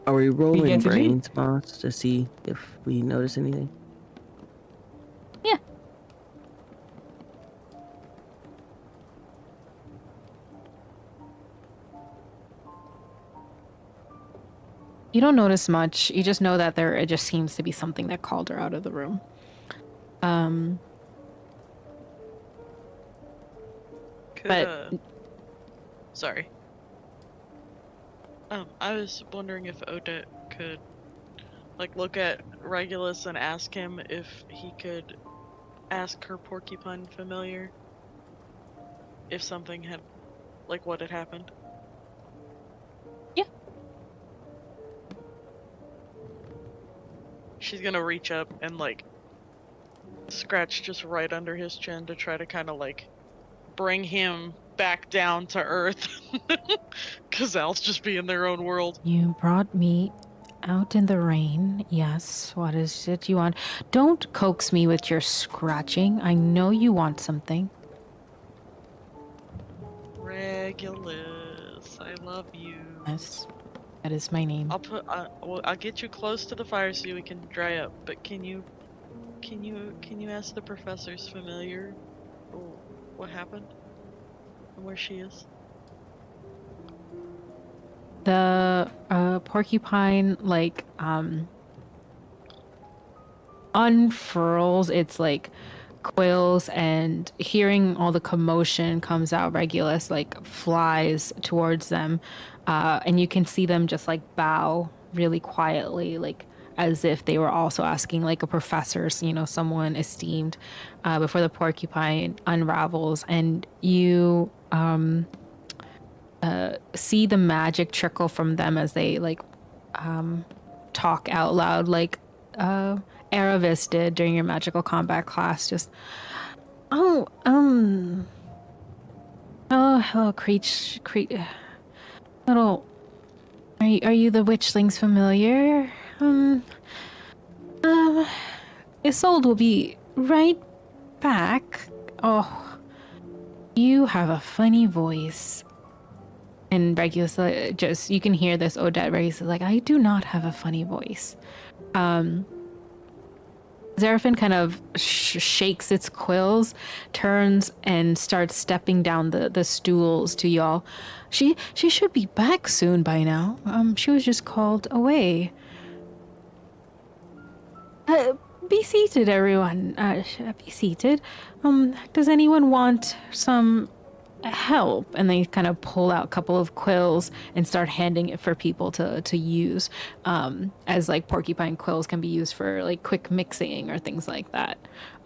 Are we rolling get to do- brains, boss, to see if we notice anything? Yeah. You don't notice much. You just know that it just seems to be something that called her out of the room. Sorry. I was wondering if Odette could, like, look at Regulus and ask him if he could ask her porcupine familiar if something had, like, what had happened. Yeah. She's gonna reach up and, like, scratch just right under his chin to try to kind of, like, bring him back down to earth. Because else just be in their own world. You brought me out in the rain. Yes, what is it you want? Don't coax me with your scratching. I know you want something. Regulus, I love you. Yes, that is my name. I'll get you close to the fire so we can dry up. But can you ask the professor's familiar what happened and where she is? The porcupine like unfurls its like quills, and hearing all the commotion comes out. Regulus like flies towards them, and you can see them just like bow really quietly, like as if they were also asking like a professor, someone esteemed, before the porcupine unravels, and you see the magic trickle from them as they like talk out loud, like Aravis did during your magical combat class. Just hello, Creech, little. Are you the witchling's familiar? Isolde will be right back. Oh, you have a funny voice. And Regulus, just, you can hear this Odette. Regulus is like, I do not have a funny voice. Zerafin kind of shakes its quills, turns, and starts stepping down the stools to y'all. She should be back soon by now. She was just called away. Be seated, everyone. Be seated. Does anyone want some help? And they kind of pull out a couple of quills and start handing it for people to use, as like porcupine quills can be used for like quick mixing or things like that.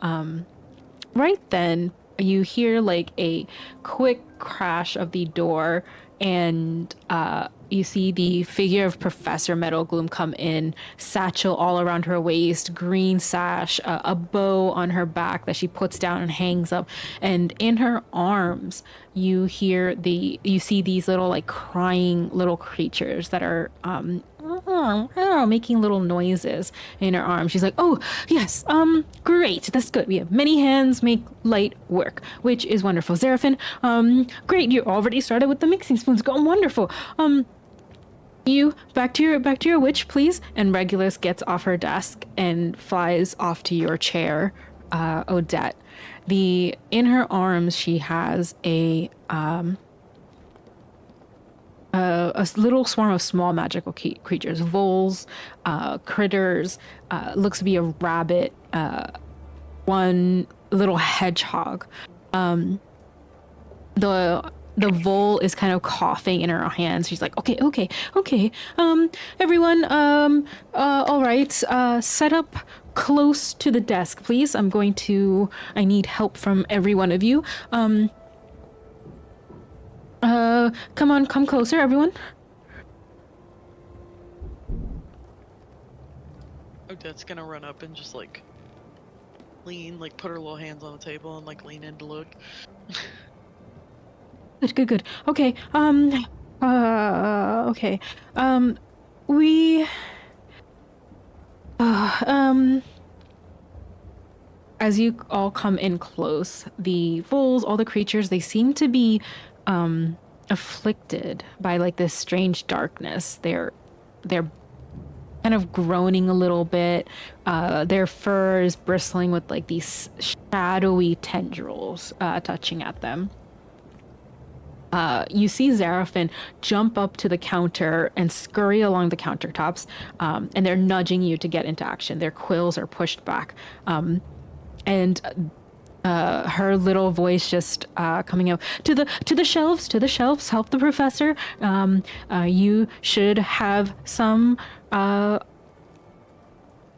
Right then you hear like a quick crash of the door, and you see the figure of Professor Meadowgloom come in, satchel all around her waist, green sash, a bow on her back that she puts down and hangs up, and in her arms you see these little like crying little creatures that are making little noises in her arms. She's like, oh yes, great, that's good. We have many hands make light work, which is wonderful. Zerafin, great, you already started with the mixing spoons. Go, wonderful. You back to your witch, please. And Regulus gets off her desk and flies off to your chair, Odette. In her arms she has a little swarm of small magical creatures, voles, critters, looks to be a rabbit, one little hedgehog. The vole is kind of coughing in her hands. She's like, okay. Everyone, all right, set up close to the desk, please. I need help from every one of you. Come closer, everyone. Odette's gonna run up and just like lean, like put her little hands on the table and like lean in to look. Good. Okay. Okay. As you all come in close, the voles, all the creatures, they seem to be afflicted by like this strange darkness. They're kind of groaning a little bit. Their fur is bristling with like these shadowy tendrils touching at them. You see Zarafin jump up to the counter and scurry along the countertops, and they're nudging you to get into action. Their quills are pushed back, and her little voice just coming out to the shelves, help the professor. You should have some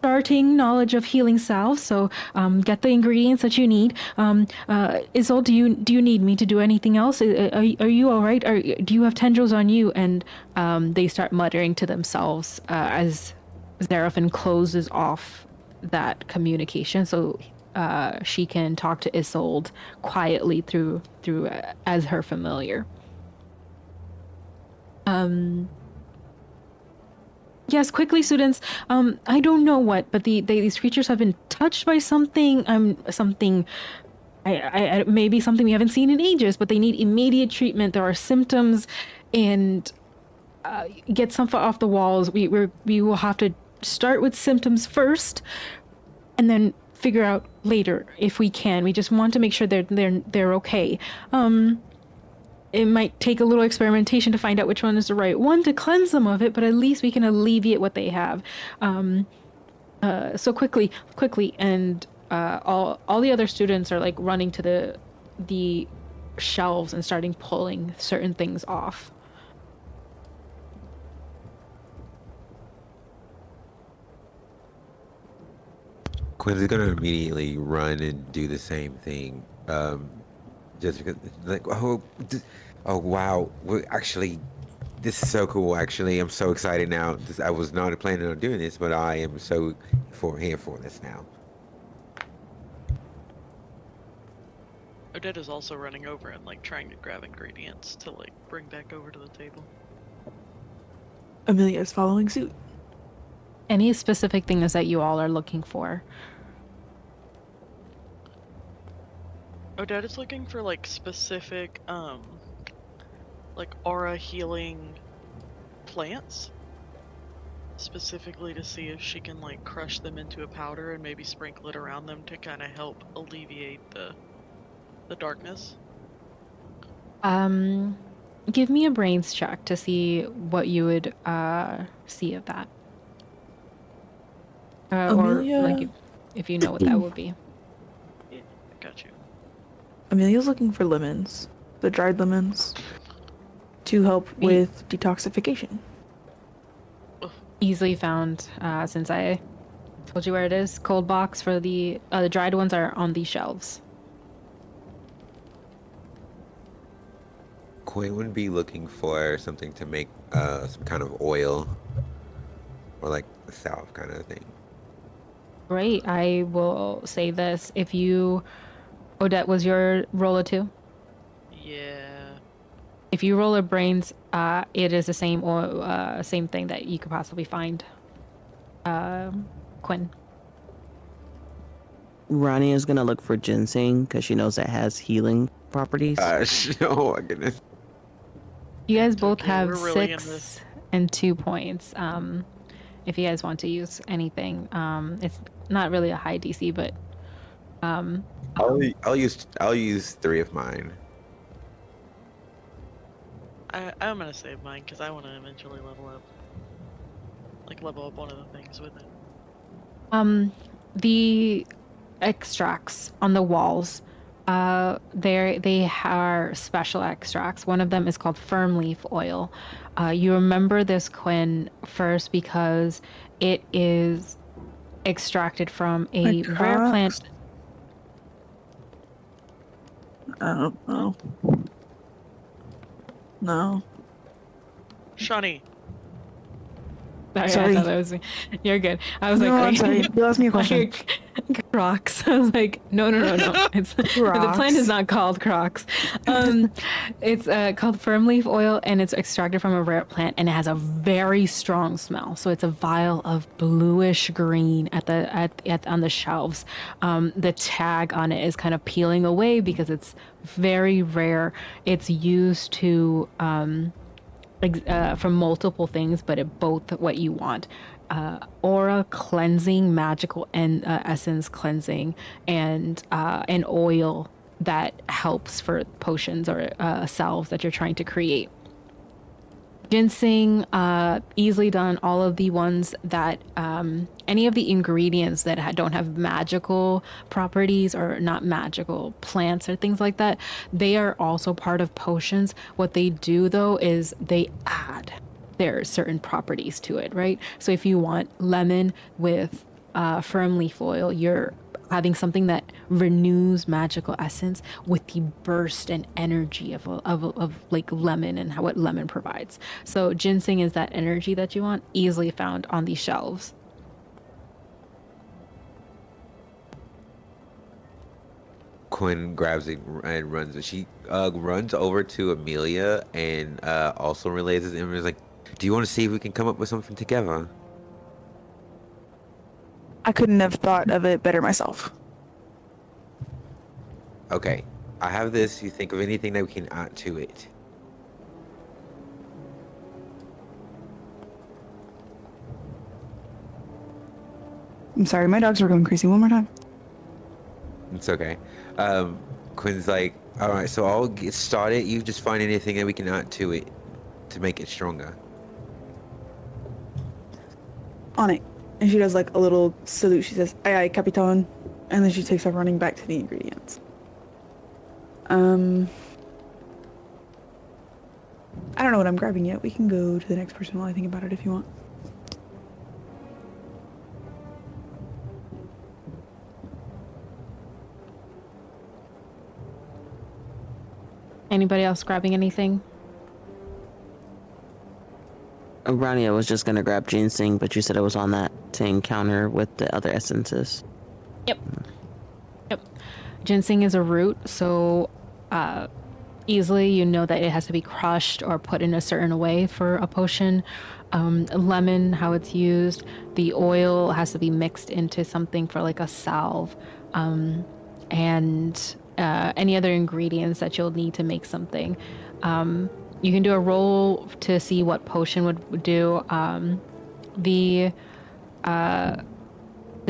starting knowledge of healing salves, so get the ingredients that you need. Isolde, do you need me to do anything else? Are you all right? Do you have tendrils on you? And they start muttering to themselves as Zarafin closes off that communication, so she can talk to Isolde quietly through as her familiar. Yes, quickly, students. I don't know what, but these creatures have been touched by something. Maybe something we haven't seen in ages, but they need immediate treatment. There are symptoms, and get something off the walls. We will have to start with symptoms first, and then figure out later if we can. We just want to make sure they're okay. It might take a little experimentation to find out which one is the right one to cleanse them of it, but at least we can alleviate what they have. So quickly, and all the other students are like running to the shelves and starting pulling certain things off. Quinn's gonna immediately run and do the same thing. Just because, like, oh wow, actually, this is so cool. Actually, I'm so excited now. I was not planning on doing this, but I am so here for this now. Odette is also running over and like trying to grab ingredients to like bring back over to the table. Amelia is following suit. Any specific things that you all are looking for? Odette is looking for like specific like aura healing plants, specifically to see if she can like crush them into a powder and maybe sprinkle it around them to kind of help alleviate the darkness. Give me a brains check to see what you would see of that. Amelia... Or like if you know what that would be. Yeah, got you. Amelia's looking for lemons, the dried lemons, to help with detoxification. Easily found, since I told you where it is. Cold box for the dried ones are on the shelves. Quinn would be looking for something to make some kind of oil, or like a salve kind of thing. Great. I will say this: if you, Odette, was your roll a 2? Yeah. If you roll a brains, it is the same or same thing that you could possibly find. Quinn. Ronnie is gonna look for ginseng because she knows it has healing properties. Oh my goodness. You guys both Okay, have we're really 6 and 2 points. If you guys want to use anything, it's not really a high DC, but I'll use 3 of mine. I'm gonna save mine because I want to eventually level up. Like level up one of the things with it. The extracts on the walls, they are special extracts. One of them is called firm leaf oil. You remember this, Quinn, first because it is extracted from a rare plant. I don't know. No. Shawnee. Sorry. I thought that was me. You're good. I was No, like, I'm sorry. You asked me a question. Crocs. I was like, no. It's the plant is not called Crocs. It's called firm leaf oil, and it's extracted from a rare plant, and it has a very strong smell. So it's a vial of bluish green on the shelves. The tag on it is kind of peeling away because it's very rare. It's used to for multiple things, but it both what you want. Aura cleansing, magical and essence cleansing, and an oil that helps for potions or salves that you're trying to create. Ginseng, easily done. All of the ones that, any of the ingredients that don't have magical properties or not magical plants or things like that, they are also part of potions. What they do though is they add their certain properties to it, right? So if you want lemon with firm leaf oil, you're having something that renews magical essence with the burst and energy of like lemon and what lemon provides. So ginseng is that energy that you want, easily found on these shelves. Quinn grabs it and runs. She runs over to Amelia and also relays his image. Like, do you want to see if we can come up with something together? I couldn't have thought of it better myself. Okay, I have this. You think of anything that we can add to it? I'm sorry, my dogs were going crazy. One more time. It's okay. Quinn's like, all right, so I'll get started. You just find anything that we can add to it to make it stronger. On it. And she does like a little salute. She says, aye, aye, Capitan. And then she takes off running back to the ingredients. I don't know what I'm grabbing yet. We can go to the next person while I think about it if you want. Anybody else grabbing anything? Rania was just gonna grab ginseng, but you said it was on that same counter with the other essences. Yep. Ginseng is a root, so easily you know that it has to be crushed or put in a certain way for a potion. Lemon, how it's used. The oil has to be mixed into something for like a salve. And any other ingredients that you'll need to make something. You can do a roll to see what potion would do. The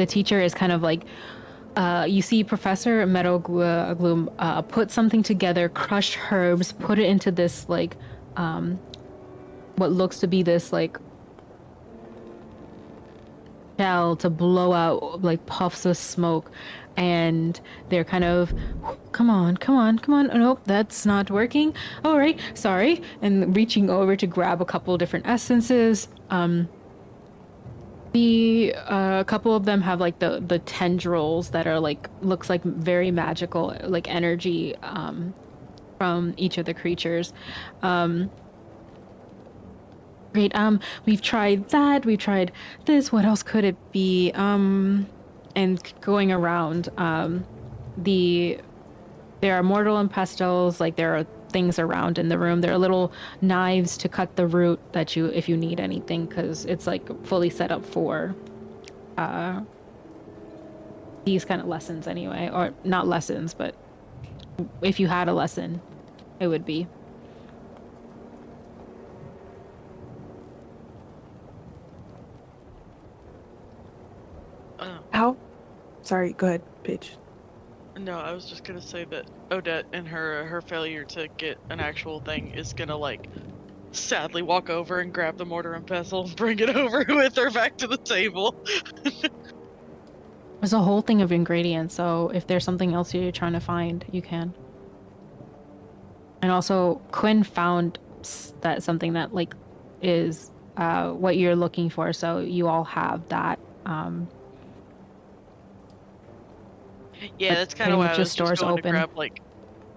teacher is kind of like, you see Professor 𝙀🐀🐂🐂 put something together, crushed herbs, put it into this like, what looks to be this like shell to blow out like puffs of smoke. And they're kind of, come on. Oh, nope, that's not working. All right, sorry. And reaching over to grab a couple different essences. A couple of them have like the tendrils that are like, looks like very magical, like energy from each of the creatures. Great. We've tried that. We've tried this. What else could it be? And going around, there are mortal and pestles, like there are things around in the room. There are little knives to cut the root that if you need anything, because it's like fully set up for these kind of lessons anyway, or not lessons, but if you had a lesson, it would be. How? Sorry, go ahead, Paige. No, I was just gonna say that Odette and her failure to get an actual thing is gonna like sadly walk over and grab the mortar and pestle and bring it over with her back to the table. There's a whole thing of ingredients, so if there's something else you're trying to find, you can. And also, Quinn found that something that like is what you're looking for, so you all have that. Yeah, that's kind of why I was stores just going open. to grab like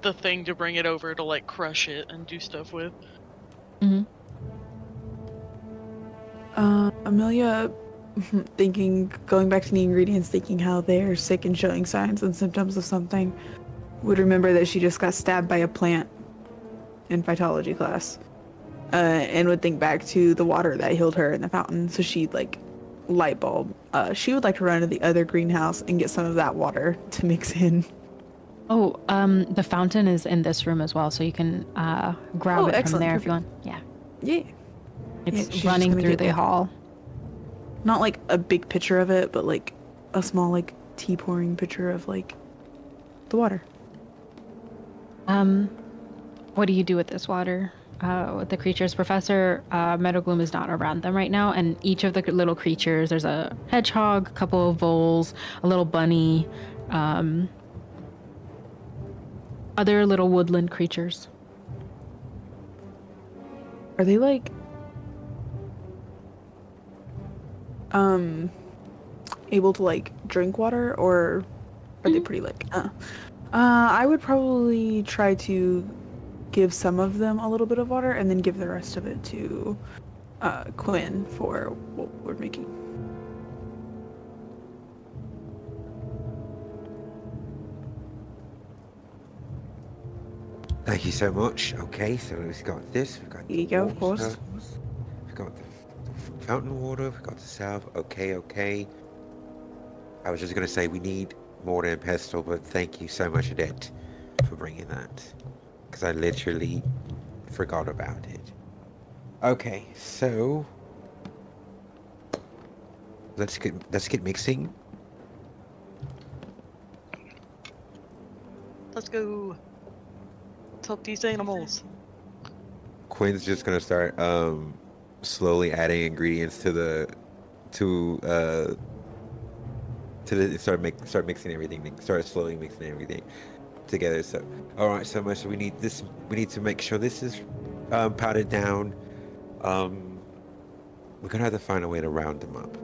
the thing to bring it over to like crush it and do stuff with. Mm-hmm. Amelia, going back to the ingredients, thinking how they're sick and showing signs and symptoms of something, would remember that she just got stabbed by a plant in phytology class, and would think back to the water that healed her in the fountain. So she'd like light bulb. She would like to run to the other greenhouse and get some of that water to mix in. Oh, the fountain is in this room as well, so you can grab it from there if you want. Yeah. Yeah. It's running through the hall. Not like a big picture of it, but like a small like tea pouring picture of like the water. What do you do with this water? With the creatures? Professor Meadowgloom is not around them right now, and each of the little creatures, there's a hedgehog, a couple of voles, a little bunny, other little woodland creatures. Are they like able to like drink water, or are they pretty like I would probably try to give some of them a little bit of water and then give the rest of it to Quinn for what we're making. Thank you so much. Okay, so we've got this. We've got Here you go, of course. We've got the fountain water. We've got the salve. Okay. I was just gonna say we need mortar and pestle, but thank you so much, Odette, for bringing that, because I literally forgot about it. Okay, so let's get mixing. Let's go. Let's help these animals. Quinn's just gonna start slowly adding ingredients start mixing everything. Start slowly mixing everything together. So, all right. So much. We need this. We need to make sure this is powdered down. We're gonna have to find a way to round them up.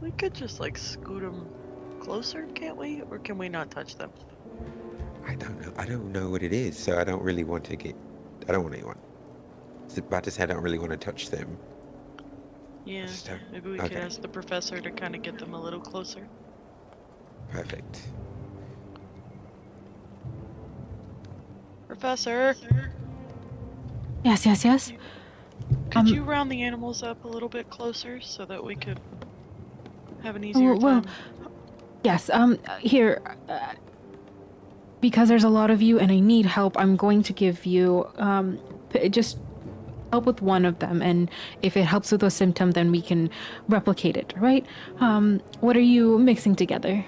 We could just like scoot them closer, can't we? Or can we not touch them? I don't know. I don't know what it is, so I don't really want to get. I don't want anyone. It's about to say I don't really want to touch them. Yeah, maybe we could ask the professor to kind of get them a little closer. Perfect. Professor! Yes. Could you round the animals up a little bit closer so that we could have an easier time? Yes, here, because there's a lot of you and I need help, I'm going to give you, just help with one of them, and if it helps with a symptom, then we can replicate it, right? What are you mixing together?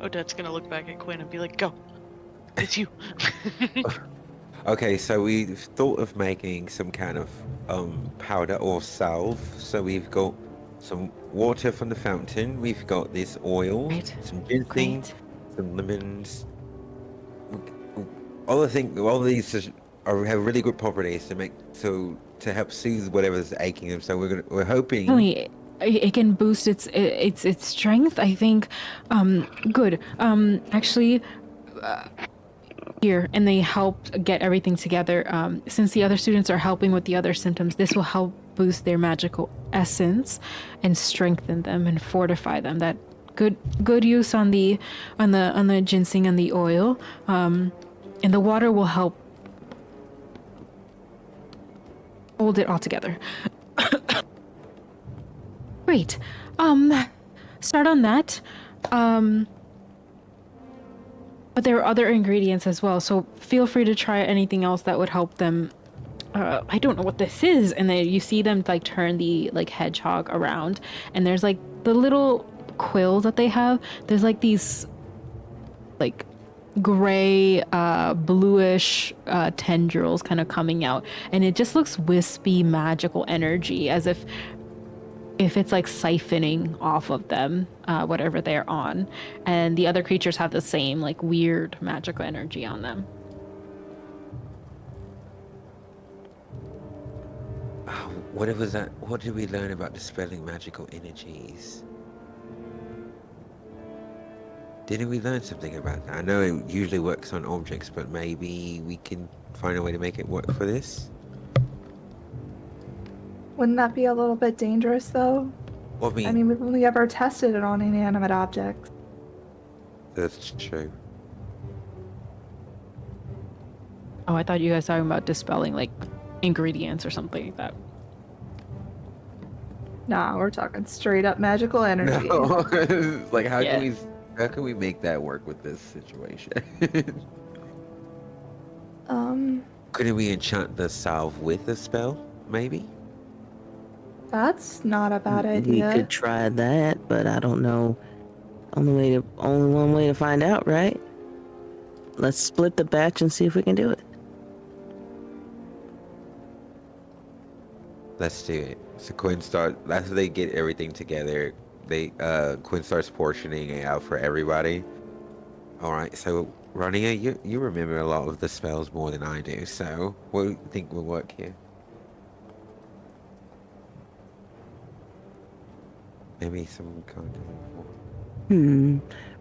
Odette's gonna look back at Quinn and be like, go! It's you! Okay, so we've thought of making some kind of powder or salve. So we've got some water from the fountain, we've got this oil, some ginseng, some lemons. All these have really good properties to help soothe whatever's aching them. So we're hoping. Really, it can boost its strength. I think. Good. Actually. Here, and they help get everything together. Since the other students are helping with the other symptoms, this will help boost their magical essence and strengthen them and fortify them. That good use on the ginseng and the oil, and the water will help hold it all together. Great. Start on that. But there are other ingredients as well, so feel free to try anything else that would help them. I don't know what this is. And then you see them like turn the like hedgehog around, and there's like the little quills that they have. There's like these like gray, bluish tendrils kind of coming out, and it just looks wispy magical energy, as if it's like siphoning off of them, whatever they're on. And the other creatures have the same like weird magical energy on them. What was that? What did we learn about dispelling magical energies? Didn't we learn something about that? I know it usually works on objects, but maybe we can find a way to make it work for this? Wouldn't that be a little bit dangerous, though? Well, I mean, we've only ever tested it on inanimate objects. That's true. Oh, I thought you guys were talking about dispelling like ingredients or something like that. Nah, we're talking straight up magical energy. No. Like, how can we make that work with this situation? Couldn't we enchant the salve with a spell, maybe? That's not a bad idea. We could try that, but I don't know Only one way to find out, right? Let's split the batch and see if we can do it. Let's do it. So Quinn after they get everything together, Quinn starts portioning it out for everybody. Alright, so Rania, you remember a lot of the spells more than I do, so what do you think will work here? Maybe some kind of...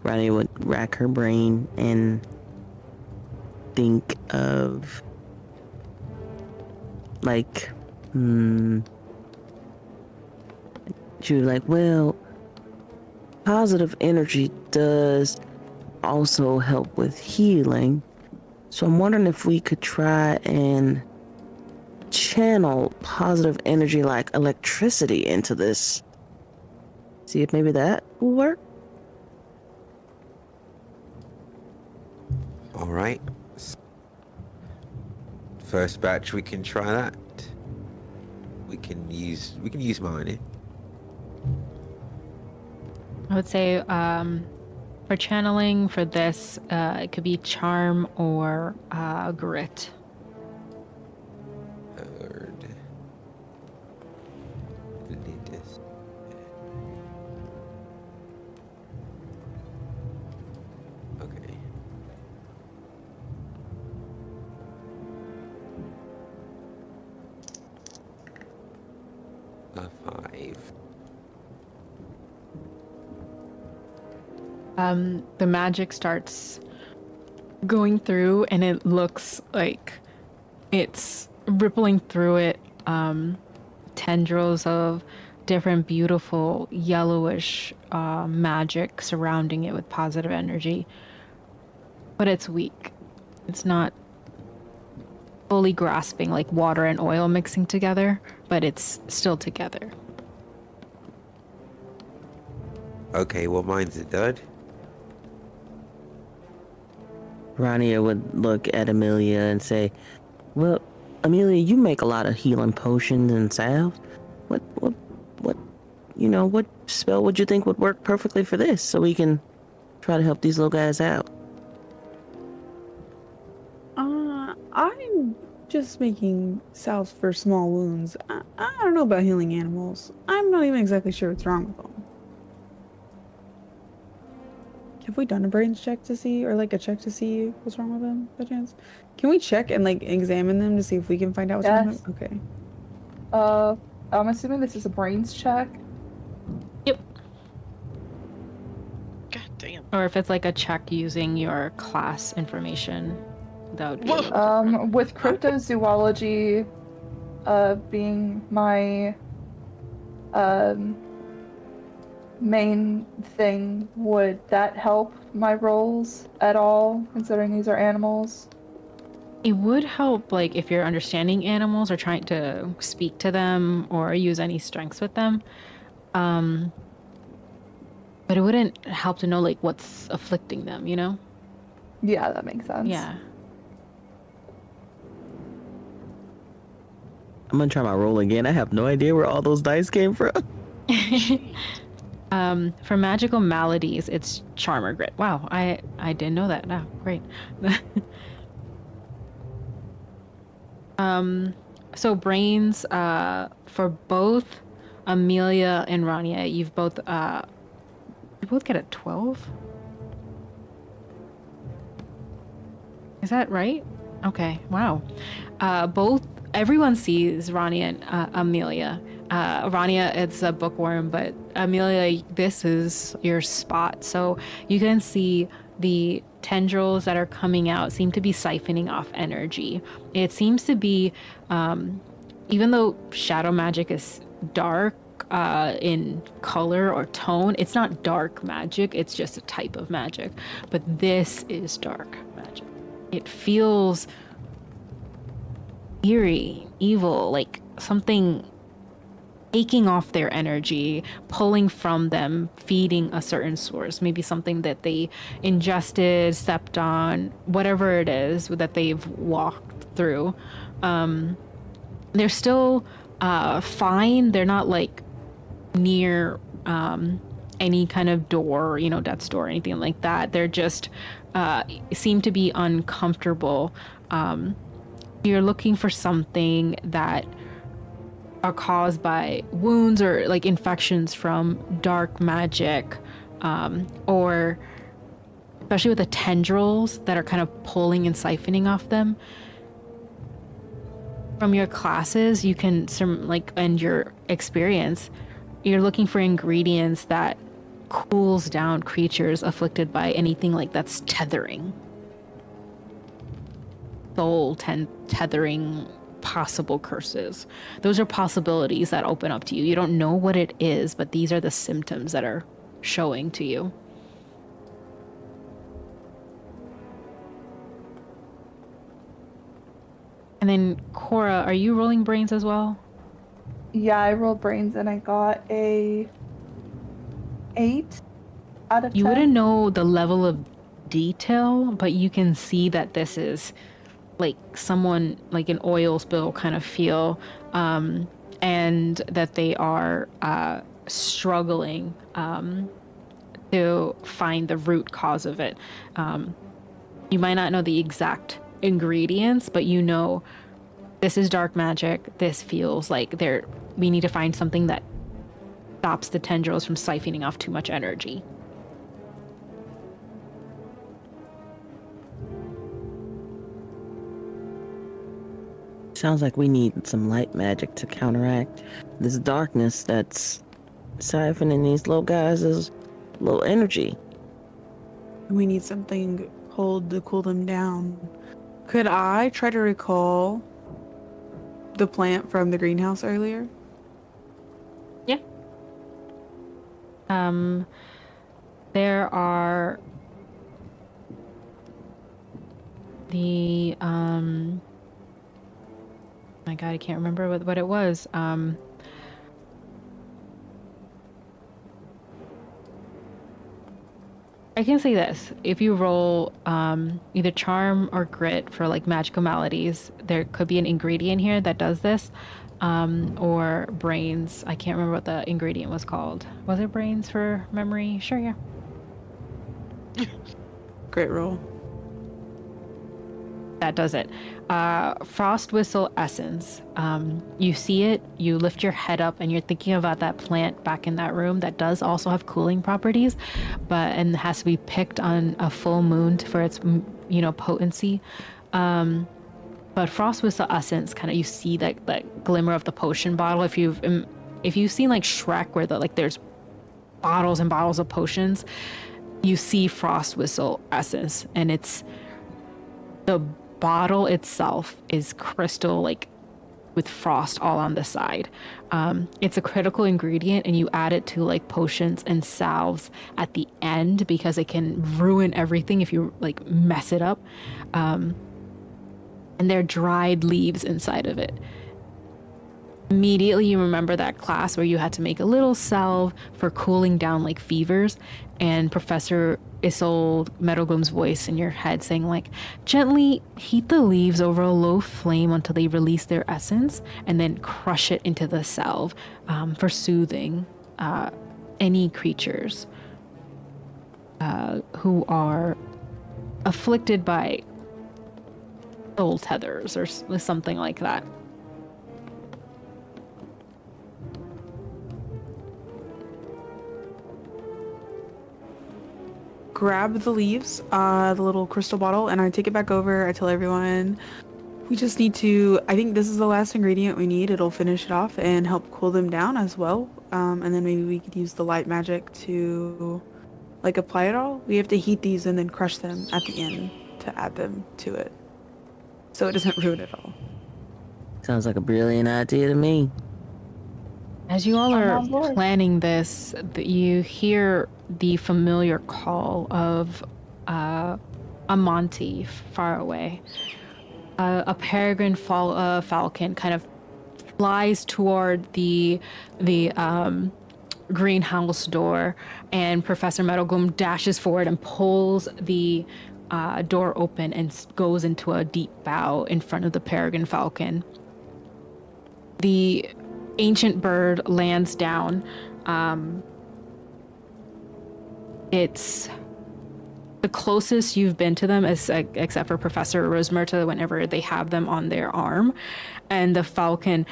Rania would rack her brain and think of like she was like, well, positive energy does also help with healing, so I'm wondering if we could try and channel positive energy like electricity into this. See if maybe that will work. All right. First batch, we can try that. We can use mine. I would say for channeling for this, it could be charm or grit. Heard. Delete this. Okay. A 5. The magic starts going through, and it looks like it's rippling through it. Tendrils of different beautiful yellowish magic surrounding it with positive energy. But it's weak. It's not fully grasping like water and oil mixing together, but it's still together. Okay, well, mine's a dud. Rania would look at Amelia and say, well, Amelia, you make a lot of healing potions and salves. What spell would you think would work perfectly for this so we can try to help these little guys out? I'm just making salves for small wounds. I don't know about healing animals. I'm not even exactly sure what's wrong with them. Have we done a brains check to see, or like a check to see what's wrong with them, by chance? Can we check and like examine them to see if we can find out what's wrong with them? Okay. I'm assuming this is a brains check. Yep. God damn. Or if it's like a check using your class information, that would be With cryptozoology being my main thing, would that help my rolls at all, considering these are animals? It would help, like, if you're understanding animals or trying to speak to them or use any strengths with them. But it wouldn't help to know, like, what's afflicting them, you know? Yeah, that makes sense. Yeah. I'm gonna try my roll again. I have no idea where all those dice came from. For magical maladies, it's charm or grit. Wow, I didn't know that. No, great. So brains, for both Amelia and Rania, you both get a 12? Is that right? Okay, wow. Everyone sees Rania and Amelia. Rania, it's a bookworm, but Amelia, this is your spot. So you can see the tendrils that are coming out seem to be siphoning off energy. It seems to be, even though shadow magic is dark in color or tone, it's not dark magic, it's just a type of magic. But this is dark magic. It feels eerie, evil, like something taking off their energy, pulling from them, feeding a certain source, maybe something that they ingested, stepped on, whatever it is that they've walked through. They're still fine. They're not like near any kind of door, death's door or anything like that. They're just seem to be uncomfortable. You're looking for something that are caused by wounds or like infections from dark magic, or especially with the tendrils that are kind of pulling and siphoning off them. From your classes, you can and your experience, you're looking for ingredients that cools down creatures afflicted by anything like that's tethering. Tethering, possible curses. Those are possibilities that open up to you. You don't know what it is, but these are the symptoms that are showing to you. And then Cora, are you rolling brains as well? Yeah, I rolled brains and I got a 8 out of 10. You wouldn't know the level of detail, but you can see that this is like someone, like an oil spill kind of feel, and that they are struggling to find the root cause of it. You might not know the exact ingredients, but you know this is dark magic. This feels like we need to find something that stops the tendrils from siphoning off too much energy. Sounds like we need some light magic to counteract this darkness that's siphoning these little guys' little energy. We need something cold to cool them down. Could I try to recall the plant from the greenhouse earlier? Yeah. There are the my god, I can't remember what it was. I can say this. If you roll either charm or grit for like magical maladies, there could be an ingredient here that does this. Or brains. I can't remember what the ingredient was called. Was it brains for memory? Sure, yeah. Great roll. That does it. Frost whistle essence. You see it, you lift your head up, and you're thinking about that plant back in that room that does also have cooling properties, and has to be picked on a full moon for its, potency. But frost whistle essence, kind of, you see that glimmer of the potion bottle. If you've seen like Shrek, where there's bottles and bottles of potions, you see frost whistle essence, and it's the bottle itself is crystal, like with frost all on the side. It's a critical ingredient, and you add it to like potions and salves at the end because it can ruin everything if you like mess it up. And there are dried leaves inside of it. Immediately you remember that class where you had to make a little salve for cooling down like fevers, and Professor Isolde Meadowgloom's voice in your head saying like, gently heat the leaves over a low flame until they release their essence, and then crush it into the salve for soothing any creatures who are afflicted by soul tethers or something like that. Grab the leaves, the little crystal bottle, and I take it back over. I tell everyone, we just need to, I think this is the last ingredient we need. It'll finish it off and help cool them down as well. And then maybe we could use the light magic to like apply it all. We have to heat these and then crush them at the end to add them to it, so it doesn't ruin it all. Sounds like a brilliant idea to me. As you all are planning this, you hear the familiar call of Amouti far away. A peregrine falcon kind of flies toward the greenhouse door, and Professor Meadowgloom dashes forward and pulls the door open and goes into a deep bow in front of the peregrine falcon. The ancient bird lands down it's the closest you've been to them, except for Professor 𝙀𝙀𝙀𝙀 whenever they have them on their arm. And the falcon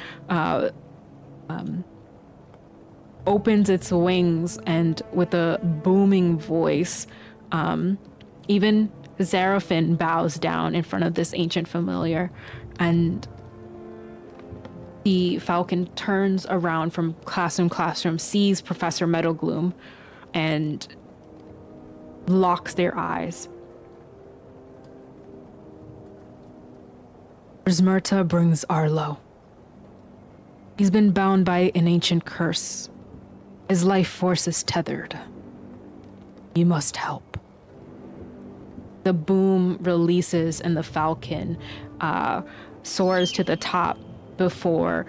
opens its wings, and with a booming voice, even Zarafin bows down in front of this ancient familiar, and the falcon turns around from classroom, sees Professor Meadowgloom, and locks their eyes. 𝙀𝙀𝙀𝙀 brings Arlo. He's been bound by an ancient curse. His life force is tethered. You must help. The boom releases and the falcon soars to the top before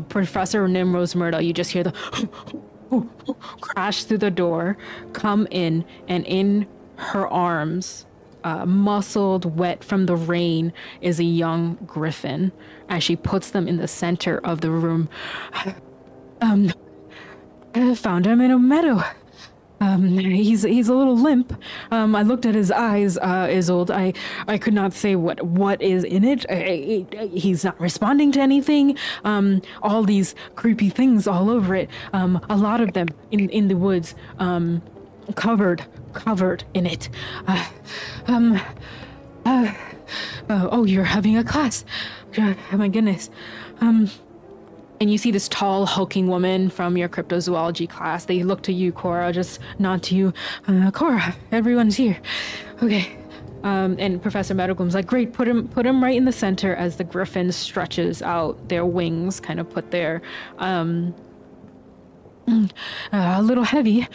Professor Nimrose Myrtle, you just hear the crash through the door, come in, and in her arms, muscled, wet from the rain, is a young griffin. As she puts them in the center of the room, I found him in a meadow. He's a little limp. I looked at his eyes, Isolde. I could not say what is in it. He's not responding to anything. All these creepy things all over it. A lot of them in the woods. Covered in it. Oh, you're having a class. Oh my goodness. And you see this tall, hulking woman from your cryptozoology class. They look to you, Cora, just nod to you. Cora, everyone's here. Okay. And Professor Meadowgloom's like, great, put him right in the center as the griffin stretches out their wings, kind of put their, a little heavy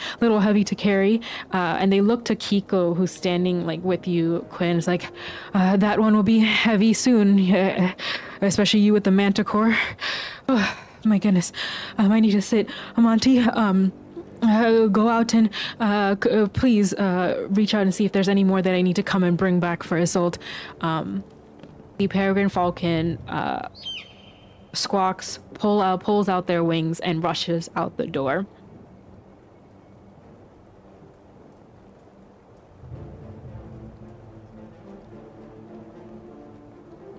to carry. And they look to Kiko, who's standing like with you, Quinn. It's like, that one will be heavy soon, especially you with the manticore. Oh, my goodness. I need to sit. Amouti, go out and please reach out and see if there's any more that I need to come and bring back for Isolde. The peregrine falcon squawks, pulls out their wings, and rushes out the door.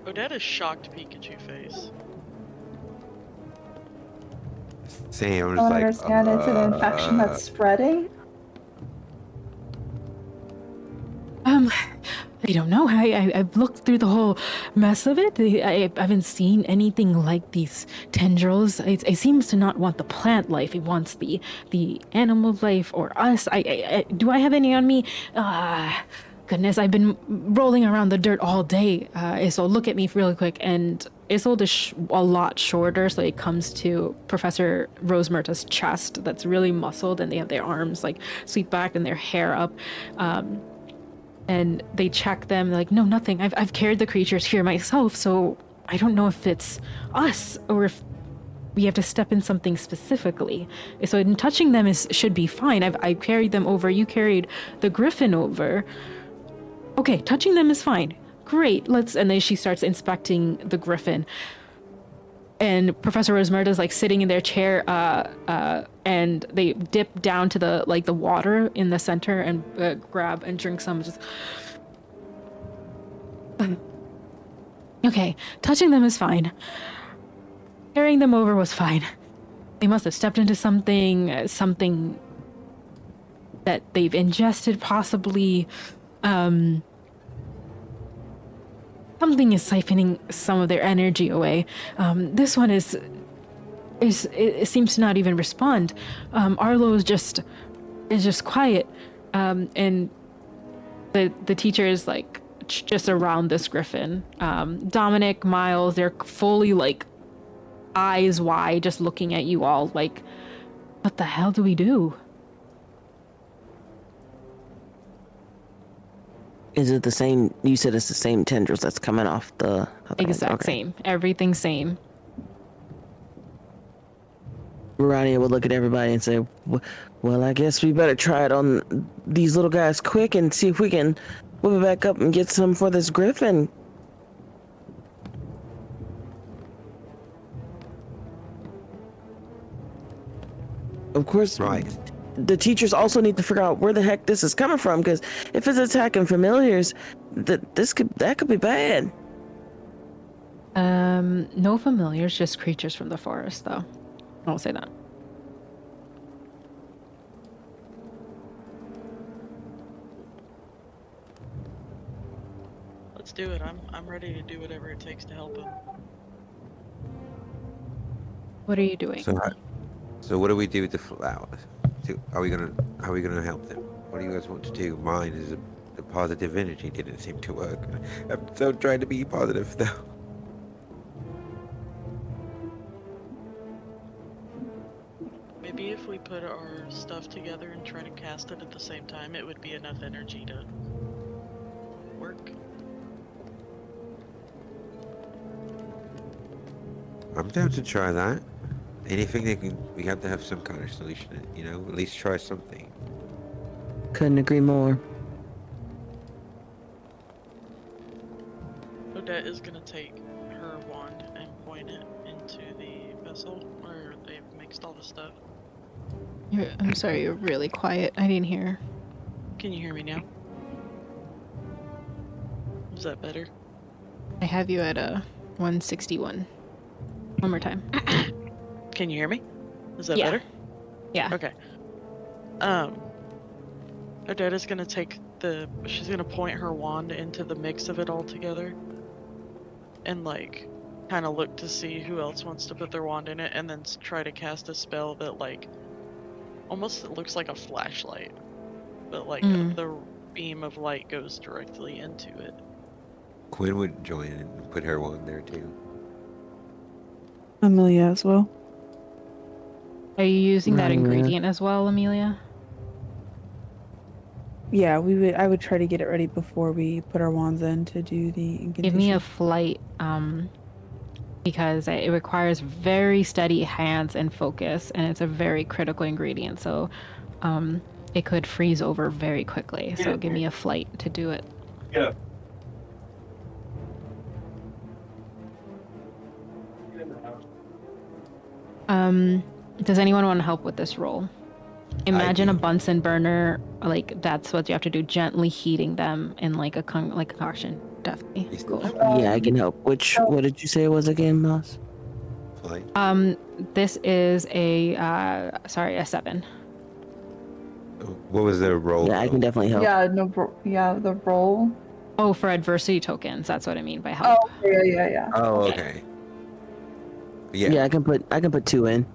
Odetta's shocked Pikachu face. Same. I'm I just don't like, understand. It's an infection that's spreading. I don't know. I've looked through the whole mess of it. I haven't seen anything like these tendrils. It seems to not want the plant life. It wants the animal life or us. Do I have any on me? Goodness, I've been rolling around the dirt all day. Isolde, look at me really quick. And Isolde is a lot shorter, so it comes to Professor 𝙀𝙀𝙀𝙀's chest that's really muscled, and they have their arms like sweep back and their hair up. And they check them, like, no, nothing. I've carried the creatures here myself, so I don't know if it's us or if we have to step in something specifically. So in touching them should be fine. I carried them over. You carried the griffin over. Okay, touching them is fine. Great. And then she starts inspecting the griffin. And Professor 𝙀𝙀𝙀𝙀 is like sitting in their chair, and they dip down to the water in the center and grab and drink some. Just okay, touching them is fine. Carrying them over was fine. They must have stepped into something that they've ingested, possibly. Something is siphoning some of their energy away. This one it seems to not even respond. Arlo is just quiet, and the teacher is like just around this griffin. Dominic, Miles, they're fully like eyes wide, just looking at you all like, what the hell do we do? Is it the same? You said it's the same tendrils that's coming off the Exact same. Everything same. Rania would look at everybody and say, well, I guess we better try it on these little guys quick and see if we can whip it back up and get some for this griffin. Of course, right. the teachers also need to figure out where the heck this is coming from, because if it's attacking familiars, that could be bad. No familiars, just creatures from the forest, though. I won't say that. Let's do it. I'm ready to do whatever it takes to help him. What are you doing? So what do we do with the flowers? How are we gonna help them? What do you guys want to do? Mine is the positive energy didn't seem to work. I'm still trying to be positive though. Maybe if we put our stuff together and try to cast it at the same time, it would be enough energy to work. I'm down to try that. Anything we have to have some kind of solution, you know, at least try something. Couldn't agree more. Odette is gonna take her wand and point it into the vessel where they've mixed all the stuff. I'm sorry, you're really quiet. I didn't hear. Can you hear me now? Is that better? I have you at 161. One more time. Can you hear me? Is that Yeah. better? Yeah. Okay. Odette is gonna take she's gonna point her wand into the mix of it all together and like kind of look to see who else wants to put their wand in it, and then try to cast a spell that like almost looks like a flashlight, but like the beam of light goes directly into it. Quinn would join and put her wand there too. Amelia as well. Are you using that Yeah. ingredient as well, Amelia? Yeah, I would try to get it ready before we put our wands in to do the incantation. Give me a flight, because it requires very steady hands and focus, and it's a very critical ingredient, so it could freeze over very quickly. So give me a flight to do it. Yeah. Does anyone want to help with this roll? Imagine a Bunsen burner, like that's what you have to do, gently heating them in like a concoction. Definitely. Cool. Yeah, I can help. What did you say it was again, Moss? Flight. This is a 7. What was the roll? Yeah, I can definitely help. Yeah, the roll. Oh, for adversity tokens. That's what I mean by help. Oh, yeah. Oh, okay. Yeah. Yeah, I can put 2 in.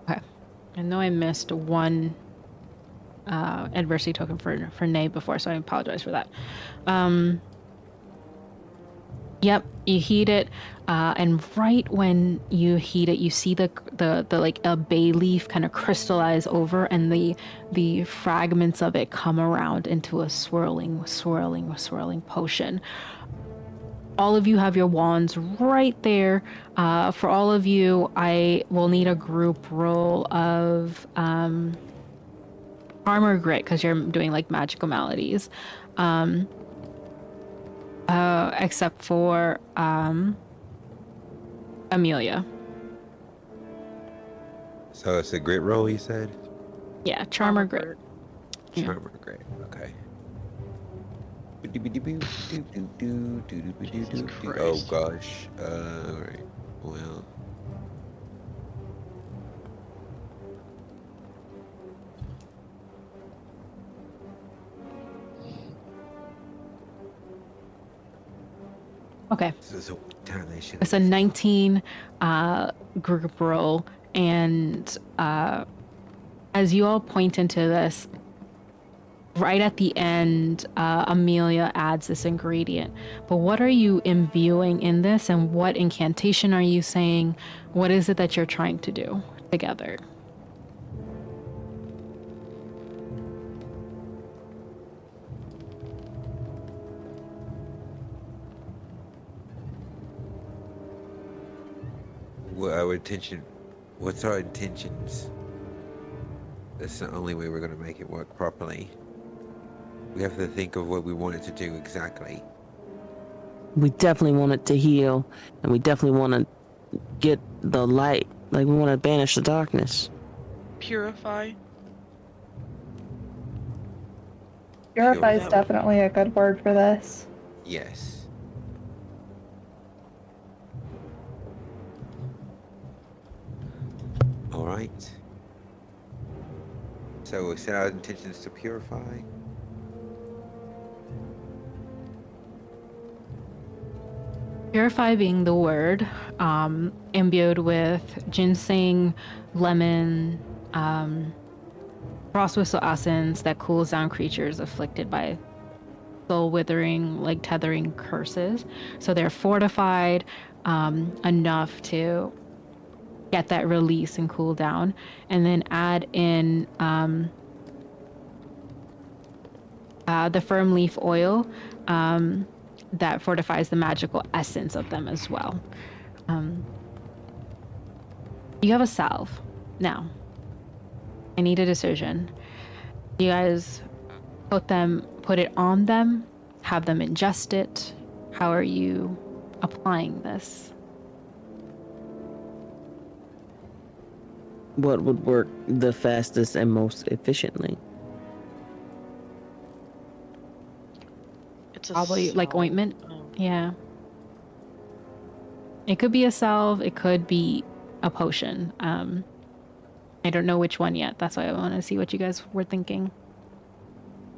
Okay. I know I missed one adversity token for Nay before, so I apologize for that. Yep, you heat it, and right when you heat it, you see the like a bay leaf kind of crystallize over, and the fragments of it come around into a swirling potion. All of you have your wands right there. For all of you, I will need a group roll of armor grit because you're doing like magical maladies. Except for Amelia. So it's a grit roll, you said? Yeah, charmer grit. Yeah. Charmer grit, okay. Oh gosh. Alright. Well. Okay. So It's a 19 group roll, and as you all point into this, right at the end, Amelia adds this ingredient. But what are you imbuing in this, and what incantation are you saying? What is it that you're trying to do together? What's our intentions? That's the only way we're going to make it work properly. We have to think of what we want it to do exactly. we definitely want it to heal, and we definitely want to get the light. Like, we want to banish the darkness. Purify. Purify is Purify. definitely a good word for this. Yes. All right. So we set our intentions to purify. Purify being the word, imbued with ginseng, lemon, frost whistle essence that cools down creatures afflicted by soul withering, like tethering curses. So they're fortified enough to get that release and cool down. And then add in the firm leaf oil that fortifies the magical essence of them as well. You have a salve. Now, I need a decision. You guys put it on them, have them ingest it. How are you applying this? What would work the fastest and most efficiently? It's a Probably like salve. ointment. Oh. Yeah. It could be a salve. It could be a potion. I don't know which one yet. That's why I want to see what you guys were thinking.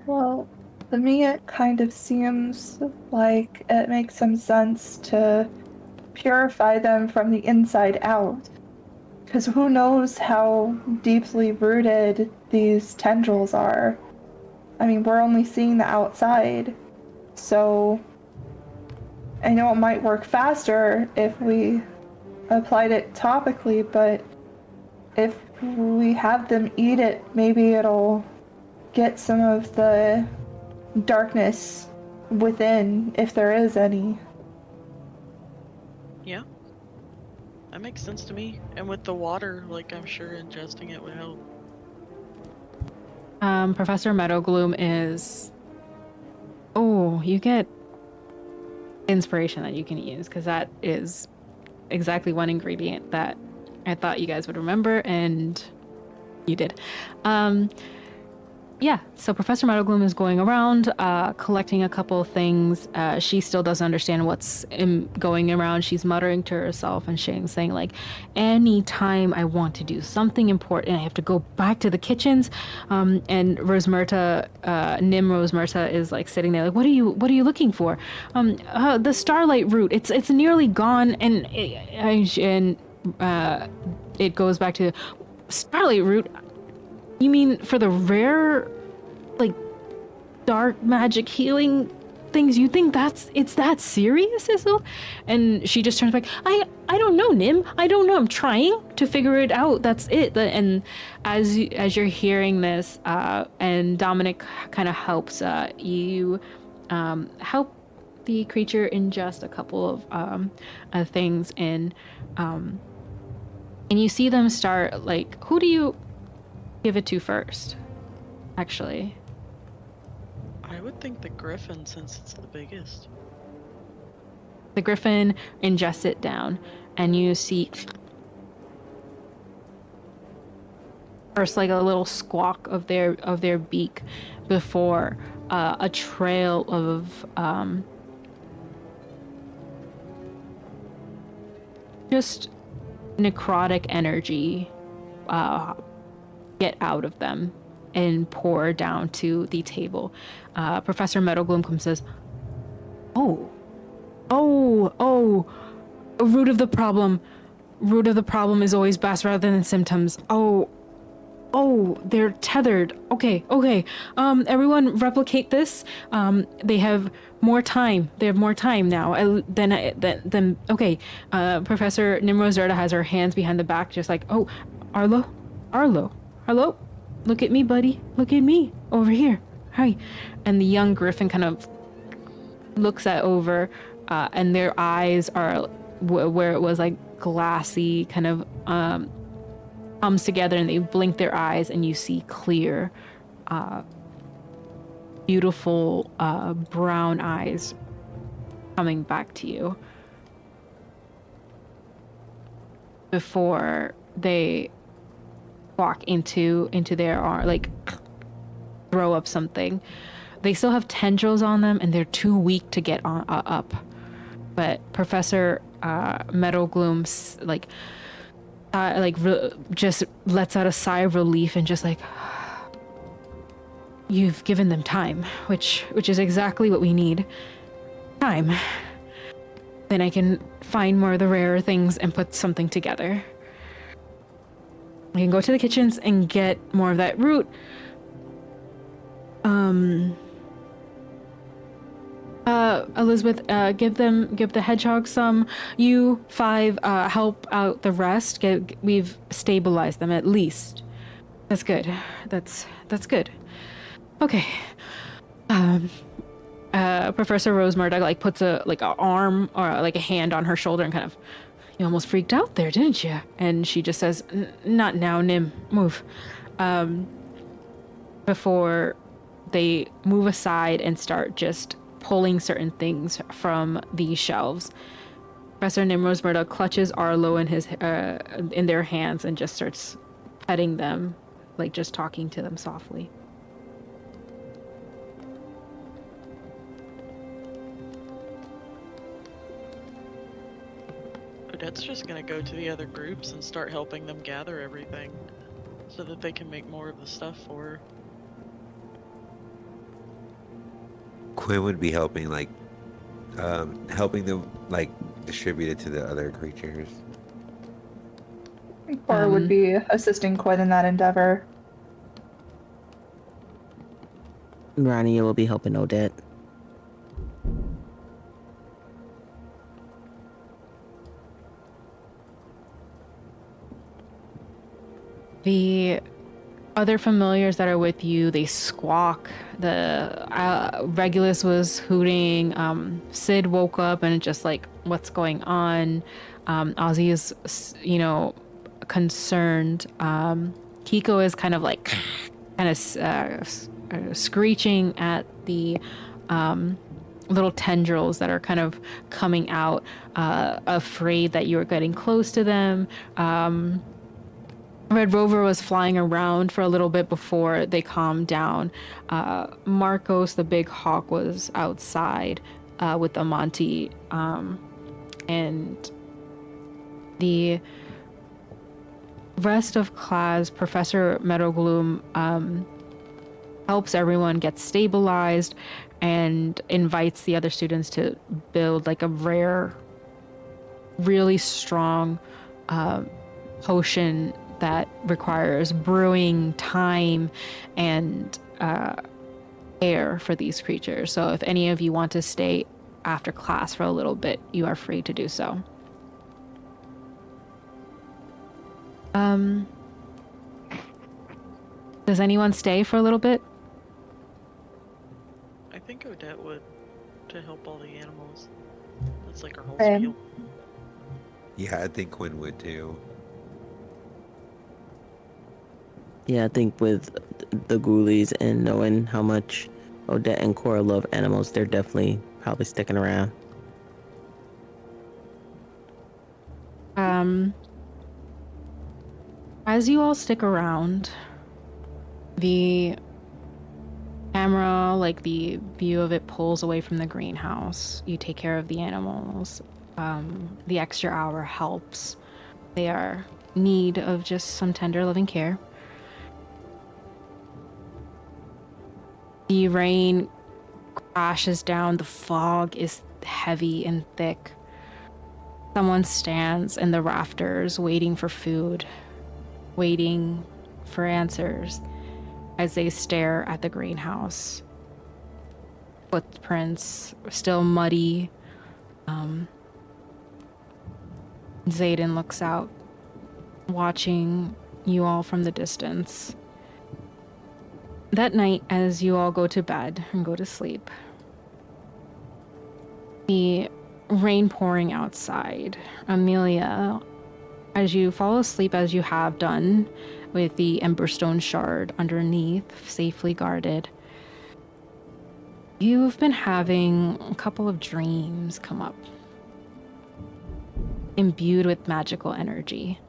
Well, to me it kind of seems like it makes some sense to purify them from the inside out. Because who knows how deeply rooted these tendrils are. I mean, we're only seeing the outside. So I know it might work faster if we applied it topically, but if we have them eat it, maybe it'll get some of the darkness within, if there is any. Yeah. That makes sense to me. And with the water, like, I'm sure ingesting it would help. Professor Meadowgloom is... Oh, you get inspiration that you can use, because that is exactly one ingredient that I thought you guys would remember, and you did. Yeah, so Professor Meadowgloom is going around, collecting a couple of things. She still doesn't understand what's going around. She's muttering to herself and saying, like, anytime I want to do something important, I have to go back to the kitchens. And Rosmerta, Nim Rosmerta is like sitting there, like, what are you looking for? The starlight root. It's nearly gone, and it goes back to starlight root. You mean for the rare, like, dark magic healing things? You think it's that serious, Issel? And she just turns back. I don't know, Nim. I don't know. I'm trying to figure it out. That's it. And as you're hearing this, and Dominic kind of helps you help the creature ingest a couple of things, and you see them start, like, who do you give it to first, actually? I would think the griffin, since it's the biggest. The griffin ingests it down, and you see first like a little squawk of their beak before a trail of just necrotic energy get out of them and pour down to the table. Professor Meadowgloom comes and says, oh, root of the problem is always best rather than symptoms. Oh, they're tethered. Okay. Everyone replicate this. They have more time. Now. Then okay. Professor Nimrod Zerda has her hands behind the back, just like, oh, Arlo. Hello? Look at me, buddy. Look at me. Over here. Hi. And the young griffin kind of looks over, and their eyes are where it was like glassy, kind of comes together, and they blink their eyes, and you see clear, beautiful brown eyes coming back to you before they walk into their arm, like throw up something. They still have tendrils on them and they're too weak to get on up. But Professor 𝙀🐀🐂🌤 just lets out a sigh of relief and just like, you've given them time, which is exactly what we need. Time. Then I can find more of the rarer things and put something together. I can go to the kitchens and get more of that root. Elizabeth, give the hedgehog some. You 5 help out the rest. We've stabilized them at least. That's good. That's good. Okay. Professor Rose Murdoch like puts a arm or like a hand on her shoulder and kind of, you almost freaked out there, didn't you? And she just says, not now, Nim, move. Before they move aside and start just pulling certain things from the shelves. Professor Nimrose Murdoch clutches Arlo in their hands and just starts petting them, like just talking to them softly. Odette's just gonna go to the other groups and start helping them gather everything so that they can make more of the stuff for her. Quinn would be helping, helping them, distribute it to the other creatures. I think Cora would be assisting Quinn in that endeavor. Rania will be helping Odette. The other familiars that are with you, they squawk. The Regulus was hooting. Sid woke up and just like, what's going on? Ozzy is, concerned. Kiko is kind of screeching at the little tendrils that are kind of coming out, afraid that you're getting close to them. Red Rover was flying around for a little bit before they calmed down. Marcos, the big hawk, was outside with Amouti, and the rest of class, Professor 𝙀🐀🐂🌤🌤 helps everyone get stabilized and invites the other students to build like a rare, really strong potion that requires brewing time and air for these creatures. So if any of you want to stay after class for a little bit, you are free to do so. Does anyone stay for a little bit? I think Odette would, to help all the animals. That's like her whole Same. spiel. Yeah, I think Quinn would too. Yeah, I think with the Ghoulies and knowing how much Odette and Cora love animals, they're definitely probably sticking around. As you all stick around, the camera, like the view of it, pulls away from the greenhouse. You take care of the animals. The extra hour helps. They are in need of just some tender, loving care. The rain crashes down. The fog is heavy and thick. Someone stands in the rafters waiting for food, waiting for answers as they stare at the greenhouse. Footprints still muddy. Zayden looks out, watching you all from the distance. That night, as you all go to bed and go to sleep, the rain pouring outside, Amelia, as you fall asleep as you have done, with the Emberstone shard underneath, safely guarded, You've been having a couple of dreams come up, imbued with magical energy.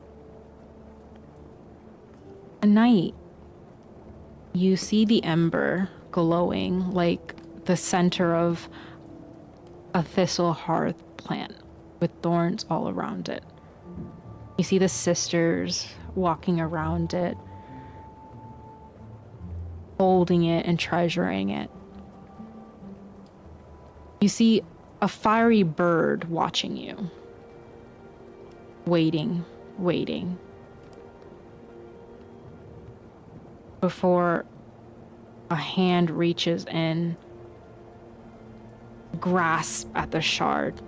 At night, you see the ember glowing like the center of a thistle hearth plant with thorns all around it. You see the sisters walking around it, holding it and treasuring it. You see a fiery bird watching you, waiting, before a hand reaches in, grasps at the shard,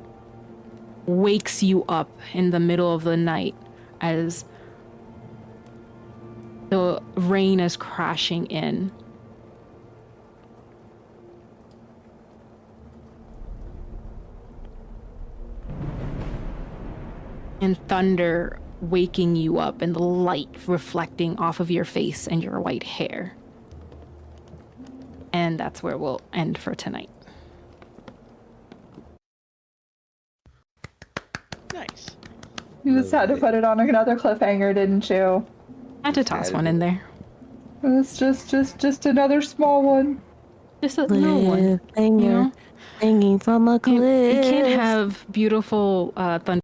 wakes you up in the middle of the night as the rain is crashing in. And thunder waking you up and the light reflecting off of your face and your white hair. And that's where we'll end for tonight. Nice. You just had to put it on another cliffhanger, didn't you? I had to toss one in there. It's just another small one. Just a little one. Hanging from a cliff. You can't have beautiful thunder